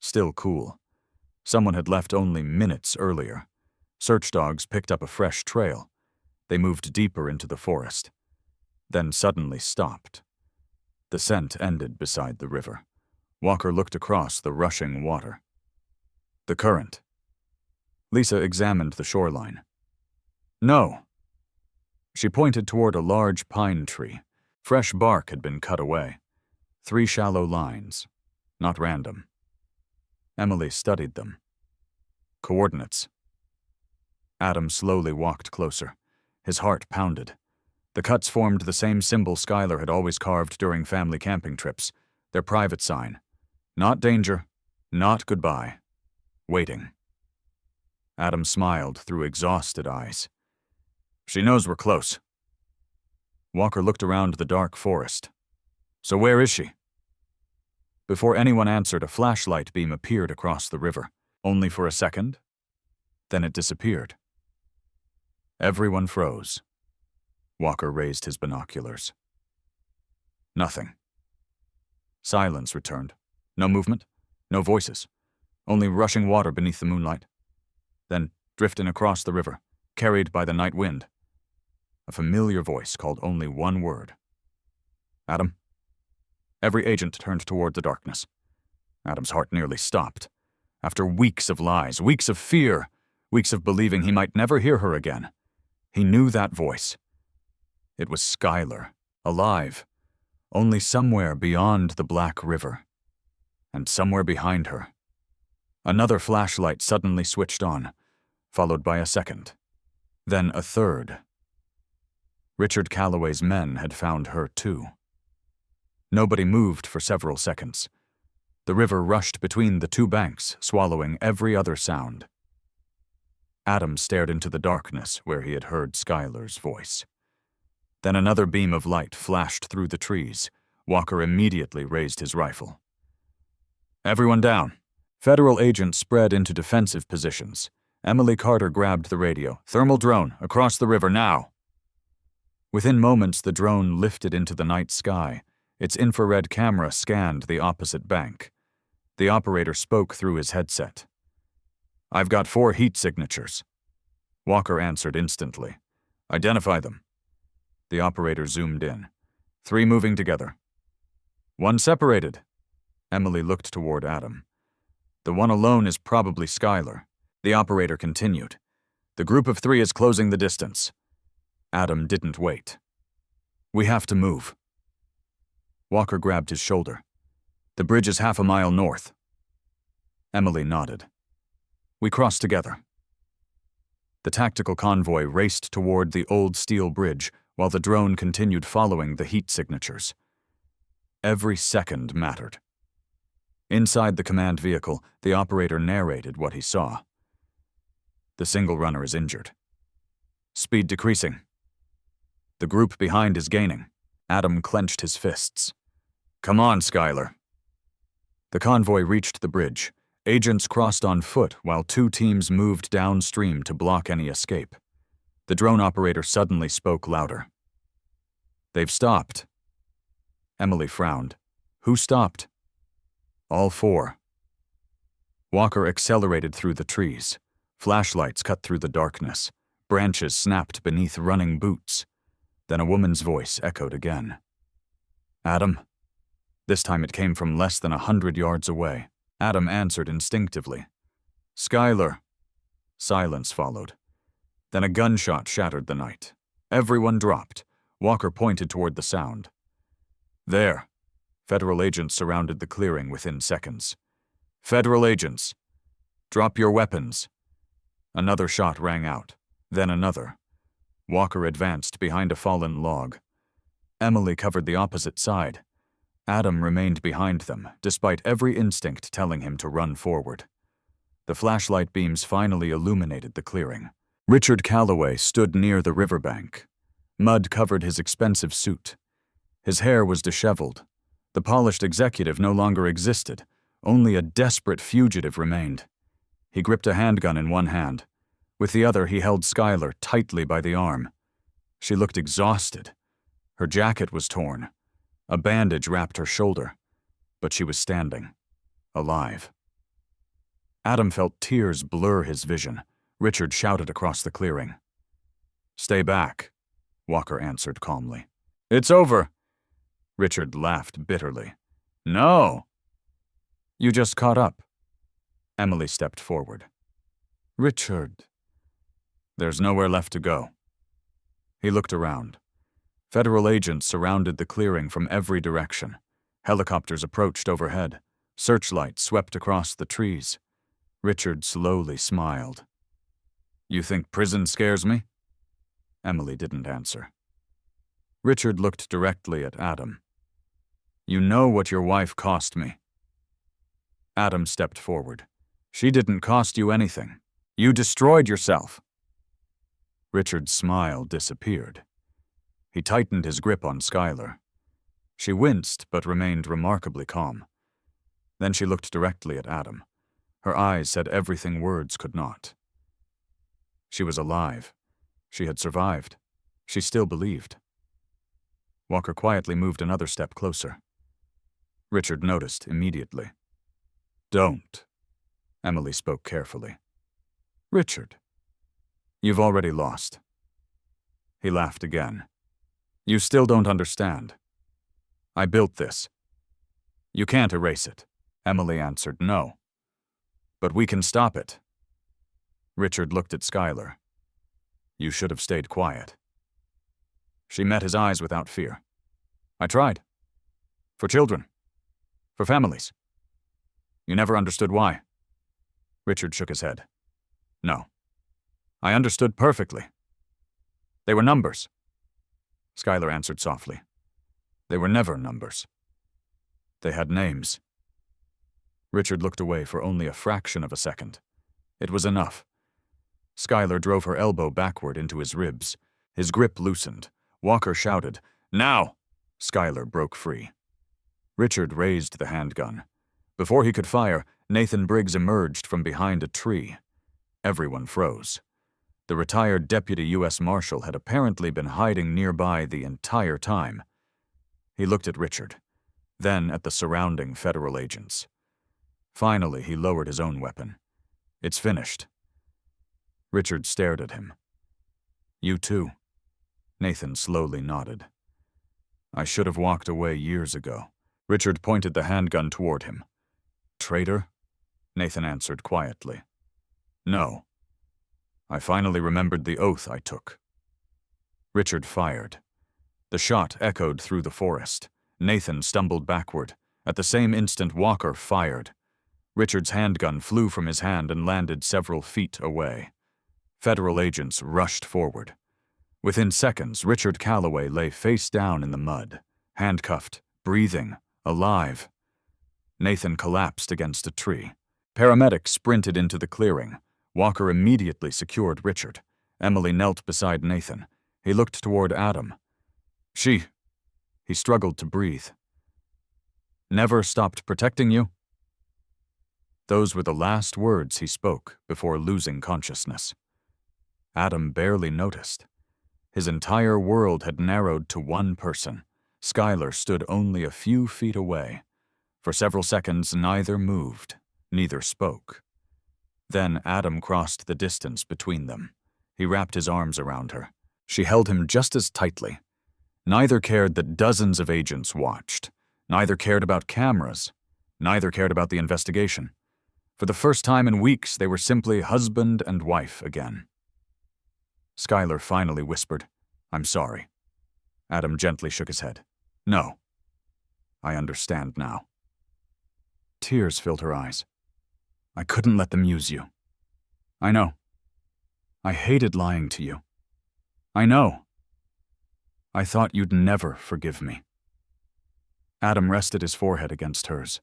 still cool. Someone had left only minutes earlier. Search dogs picked up a fresh trail. They moved deeper into the forest, then suddenly stopped. The scent ended beside the river. Walker looked across the rushing water. The current. Lisa examined the shoreline. No. She pointed toward a large pine tree. Fresh bark had been cut away. 3 shallow lines, not random. Emily studied them. Coordinates. Adam slowly walked closer. His heart pounded. The cuts formed the same symbol Skylar had always carved during family camping trips, their private sign. Not danger, not goodbye. Waiting. Adam smiled through exhausted eyes. She knows we're close. Walker looked around the dark forest. So where is she? Before anyone answered, a flashlight beam appeared across the river, only for a second. Then it disappeared. Everyone froze. Walker raised his binoculars. Nothing. Silence returned. No movement, no voices, only rushing water beneath the moonlight. Then, drifting across the river, carried by the night wind, a familiar voice called only one word. Adam? Every agent turned toward the darkness. Adam's heart nearly stopped. After weeks of lies, weeks of fear, weeks of believing he might never hear her again, he knew that voice. It was Skylar, alive, only somewhere beyond the Black River. And somewhere behind her. Another flashlight suddenly switched on, followed by a second. Then a third. Richard Calloway's men had found her too. Nobody moved for several seconds. The river rushed between the two banks, swallowing every other sound. Adam stared into the darkness where he had heard Skylar's voice. Then another beam of light flashed through the trees. Walker immediately raised his rifle. Everyone down. Federal agents spread into defensive positions. Emily Carter grabbed the radio. Thermal drone, across the river now. Within moments, the drone lifted into the night sky. Its infrared camera scanned the opposite bank. The operator spoke through his headset. I've got 4 heat signatures. Walker answered instantly. Identify them. The operator zoomed in. 3 moving together. 1 separated. Emily looked toward Adam. The one alone is probably Skylar. The operator continued. The group of 3 is closing the distance. Adam didn't wait. We have to move. Walker grabbed his shoulder. The bridge is half a mile north. Emily nodded. We crossed together. The tactical convoy raced toward the old steel bridge while the drone continued following the heat signatures. Every second mattered. Inside the command vehicle, the operator narrated what he saw. The single runner is injured. Speed decreasing. The group behind is gaining. Adam clenched his fists. Come on, Skylar. The convoy reached the bridge. Agents crossed on foot while 2 teams moved downstream to block any escape. The drone operator suddenly spoke louder. They've stopped. Emily frowned. Who stopped? All 4. Walker accelerated through the trees. Flashlights cut through the darkness. Branches snapped beneath running boots. Then a woman's voice echoed again. Adam? This time it came from less than 100 yards away. Adam answered instinctively. Skylar. Silence followed. Then a gunshot shattered the night. Everyone dropped. Walker pointed toward the sound. There. Federal agents surrounded the clearing within seconds. Federal agents. Drop your weapons. Another shot rang out. Then another. Walker advanced behind a fallen log. Emily covered the opposite side. Adam remained behind them, despite every instinct telling him to run forward. The flashlight beams finally illuminated the clearing. Richard Calloway stood near the riverbank. Mud covered his expensive suit. His hair was disheveled. The polished executive no longer existed. Only a desperate fugitive remained. He gripped a handgun in one hand. With the other, he held Skylar tightly by the arm. She looked exhausted. Her jacket was torn. A bandage wrapped her shoulder. But she was standing, alive. Adam felt tears blur his vision. Richard shouted across the clearing. Stay back, Walker answered calmly. It's over. Richard laughed bitterly. No. You just caught up. Emily stepped forward. Richard. There's nowhere left to go. He looked around. Federal agents surrounded the clearing from every direction. Helicopters approached overhead. Searchlights swept across the trees. Richard slowly smiled. You think prison scares me? Emily didn't answer. Richard looked directly at Adam. You know what your wife cost me. Adam stepped forward. She didn't cost you anything. You destroyed yourself. Richard's smile disappeared. He tightened his grip on Skylar. She winced but remained remarkably calm. Then she looked directly at Adam. Her eyes said everything words could not. She was alive. She had survived. She still believed. Walker quietly moved another step closer. Richard noticed immediately. "Don't," Emily spoke carefully. "Richard, you've already lost." He laughed again. "You still don't understand. I built this. You can't erase it." Emily answered no. "But we can stop it." Richard looked at Skylar. "You should have stayed quiet." She met his eyes without fear. "I tried. For children. For families. You never understood why." Richard shook his head. "No. I understood perfectly. They were numbers." Skylar answered softly. "They were never numbers. They had names." Richard looked away for only a fraction of a second. It was enough. Skylar drove her elbow backward into his ribs. His grip loosened. Walker shouted, "Now!" Skylar broke free. Richard raised the handgun. Before he could fire, Nathan Briggs emerged from behind a tree. Everyone froze. The retired deputy U.S. Marshal had apparently been hiding nearby the entire time. He looked at Richard, then at the surrounding federal agents. Finally, he lowered his own weapon. "It's finished." Richard stared at him. "You too." Nathan slowly nodded. "I should have walked away years ago." Richard pointed the handgun toward him. "Traitor?" Nathan answered quietly. "No. I finally remembered the oath I took." Richard fired. The shot echoed through the forest. Nathan stumbled backward. At the same instant, Walker fired. Richard's handgun flew from his hand and landed several feet away. Federal agents rushed forward. Within seconds, Richard Calloway lay face down in the mud, handcuffed, breathing, alive. Nathan collapsed against a tree. Paramedics sprinted into the clearing. Walker immediately secured Richard. Emily knelt beside Nathan. He looked toward Adam. He struggled to breathe. "Never stopped protecting you?" Those were the last words he spoke before losing consciousness. Adam barely noticed. His entire world had narrowed to one person. Skylar stood only a few feet away. For several seconds, neither moved, neither spoke. Then Adam crossed the distance between them. He wrapped his arms around her. She held him just as tightly. Neither cared that dozens of agents watched. Neither cared about cameras. Neither cared about the investigation. For the first time in weeks, they were simply husband and wife again. Skylar finally whispered, "I'm sorry." Adam gently shook his head. "No. I understand now." Tears filled her eyes. "I couldn't let them use you. I know. I hated lying to you. I know. I thought you'd never forgive me." Adam rested his forehead against hers.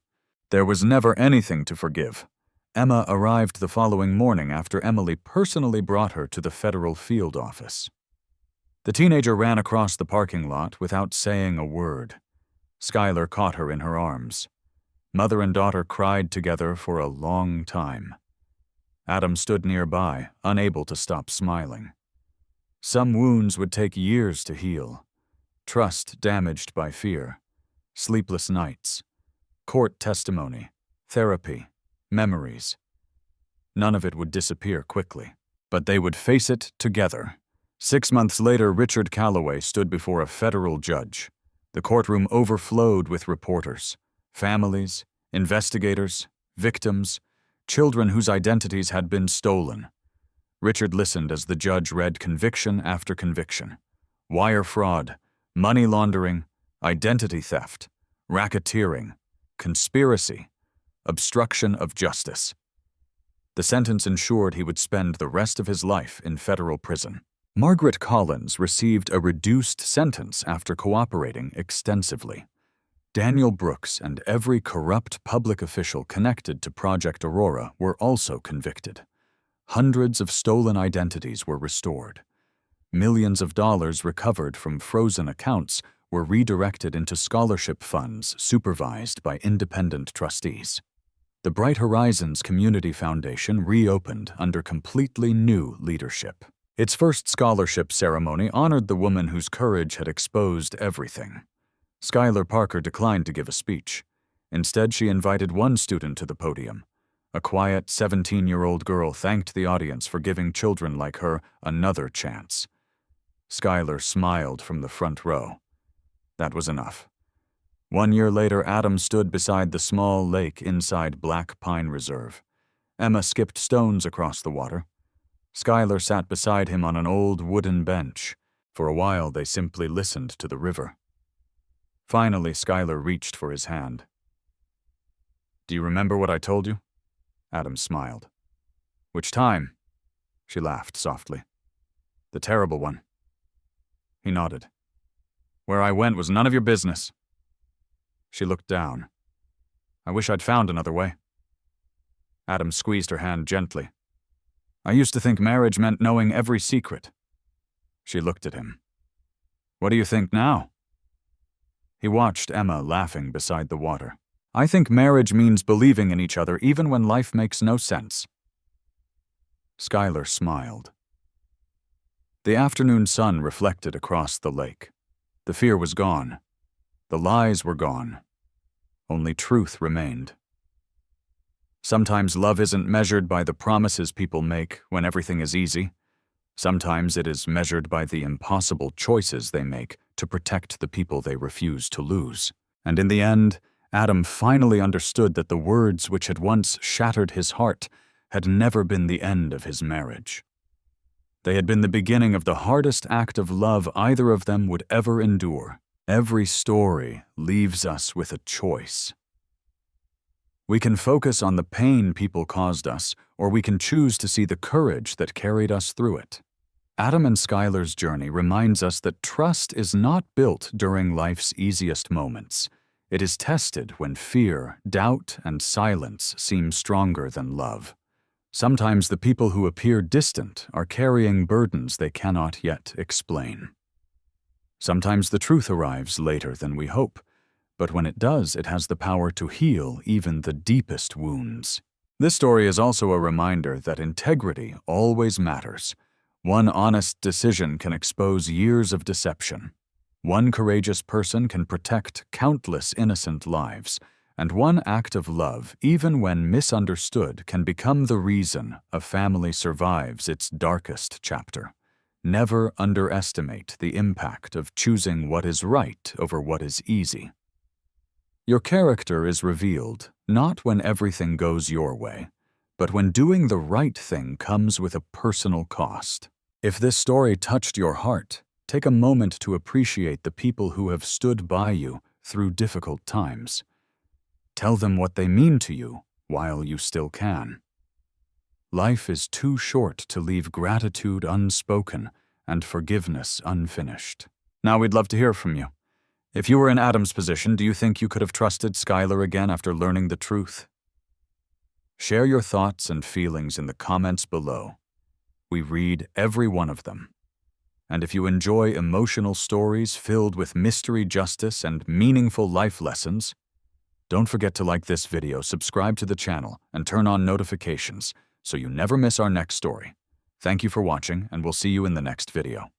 There was never anything to forgive. Emma arrived the following morning after Emily personally brought her to the federal field office. The teenager ran across the parking lot without saying a word. Skylar caught her in her arms. Mother and daughter cried together for a long time. Adam stood nearby, unable to stop smiling. Some wounds would take years to heal. Trust damaged by fear. Sleepless nights. Court testimony. Therapy. Memories. None of it would disappear quickly, but they would face it together. 6 months later, Richard Calloway stood before a federal judge. The courtroom overflowed with reporters, families, investigators, victims, children whose identities had been stolen. Richard listened as the judge read conviction after conviction. Wire fraud, money laundering, identity theft, racketeering, conspiracy, obstruction of justice. The sentence ensured he would spend the rest of his life in federal prison. Margaret Collins received a reduced sentence after cooperating extensively. Daniel Brooks and every corrupt public official connected to Project Aurora were also convicted. Hundreds of stolen identities were restored. Millions of dollars recovered from frozen accounts were redirected into scholarship funds supervised by independent trustees. The Bright Horizons Community Foundation reopened under completely new leadership. Its first scholarship ceremony honored the woman whose courage had exposed everything. Skylar Parker declined to give a speech. Instead, she invited one student to the podium. A quiet 17-year-old girl thanked the audience for giving children like her another chance. Skylar smiled from the front row. That was enough. 1 year later, Adam stood beside the small lake inside Black Pine Reserve. Emma skipped stones across the water. Skylar sat beside him on an old wooden bench. For a while, they simply listened to the river. Finally, Skylar reached for his hand. "Do you remember what I told you?" Adam smiled. "Which time?" She laughed softly. "The terrible one." He nodded. "Where I went was none of your business." She looked down. "I wish I'd found another way." Adam squeezed her hand gently. "I used to think marriage meant knowing every secret." She looked at him. "What do you think now?" He watched Emma laughing beside the water. "I think marriage means believing in each other even when life makes no sense." Skylar smiled. The afternoon sun reflected across the lake. The fear was gone. The lies were gone. Only truth remained. Sometimes love isn't measured by the promises people make when everything is easy. Sometimes it is measured by the impossible choices they make to protect the people they refuse to lose. And in the end, Adam finally understood that the words which had once shattered his heart had never been the end of his marriage. They had been the beginning of the hardest act of love either of them would ever endure. Every story leaves us with a choice. We can focus on the pain people caused us, or we can choose to see the courage that carried us through it. Adam and Skylar's journey reminds us that trust is not built during life's easiest moments. It is tested when fear, doubt, and silence seem stronger than love. Sometimes the people who appear distant are carrying burdens they cannot yet explain. Sometimes the truth arrives later than we hope, but when it does, it has the power to heal even the deepest wounds. This story is also a reminder that integrity always matters. One honest decision can expose years of deception. One courageous person can protect countless innocent lives, and one act of love, even when misunderstood, can become the reason a family survives its darkest chapter. Never underestimate the impact of choosing what is right over what is easy. Your character is revealed not when everything goes your way, but when doing the right thing comes with a personal cost. If this story touched your heart, take a moment to appreciate the people who have stood by you through difficult times. Tell them what they mean to you while you still can. Life is too short to leave gratitude unspoken and forgiveness unfinished. Now we'd love to hear from you. If you were in Adam's position, do you think you could have trusted Skylar again after learning the truth? Share your thoughts and feelings in the comments below. We read every one of them. And if you enjoy emotional stories filled with mystery justice and meaningful life lessons, don't forget to like this video, subscribe to the channel, and turn on notifications so you never miss our next story. Thank you for watching, and we'll see you in the next video.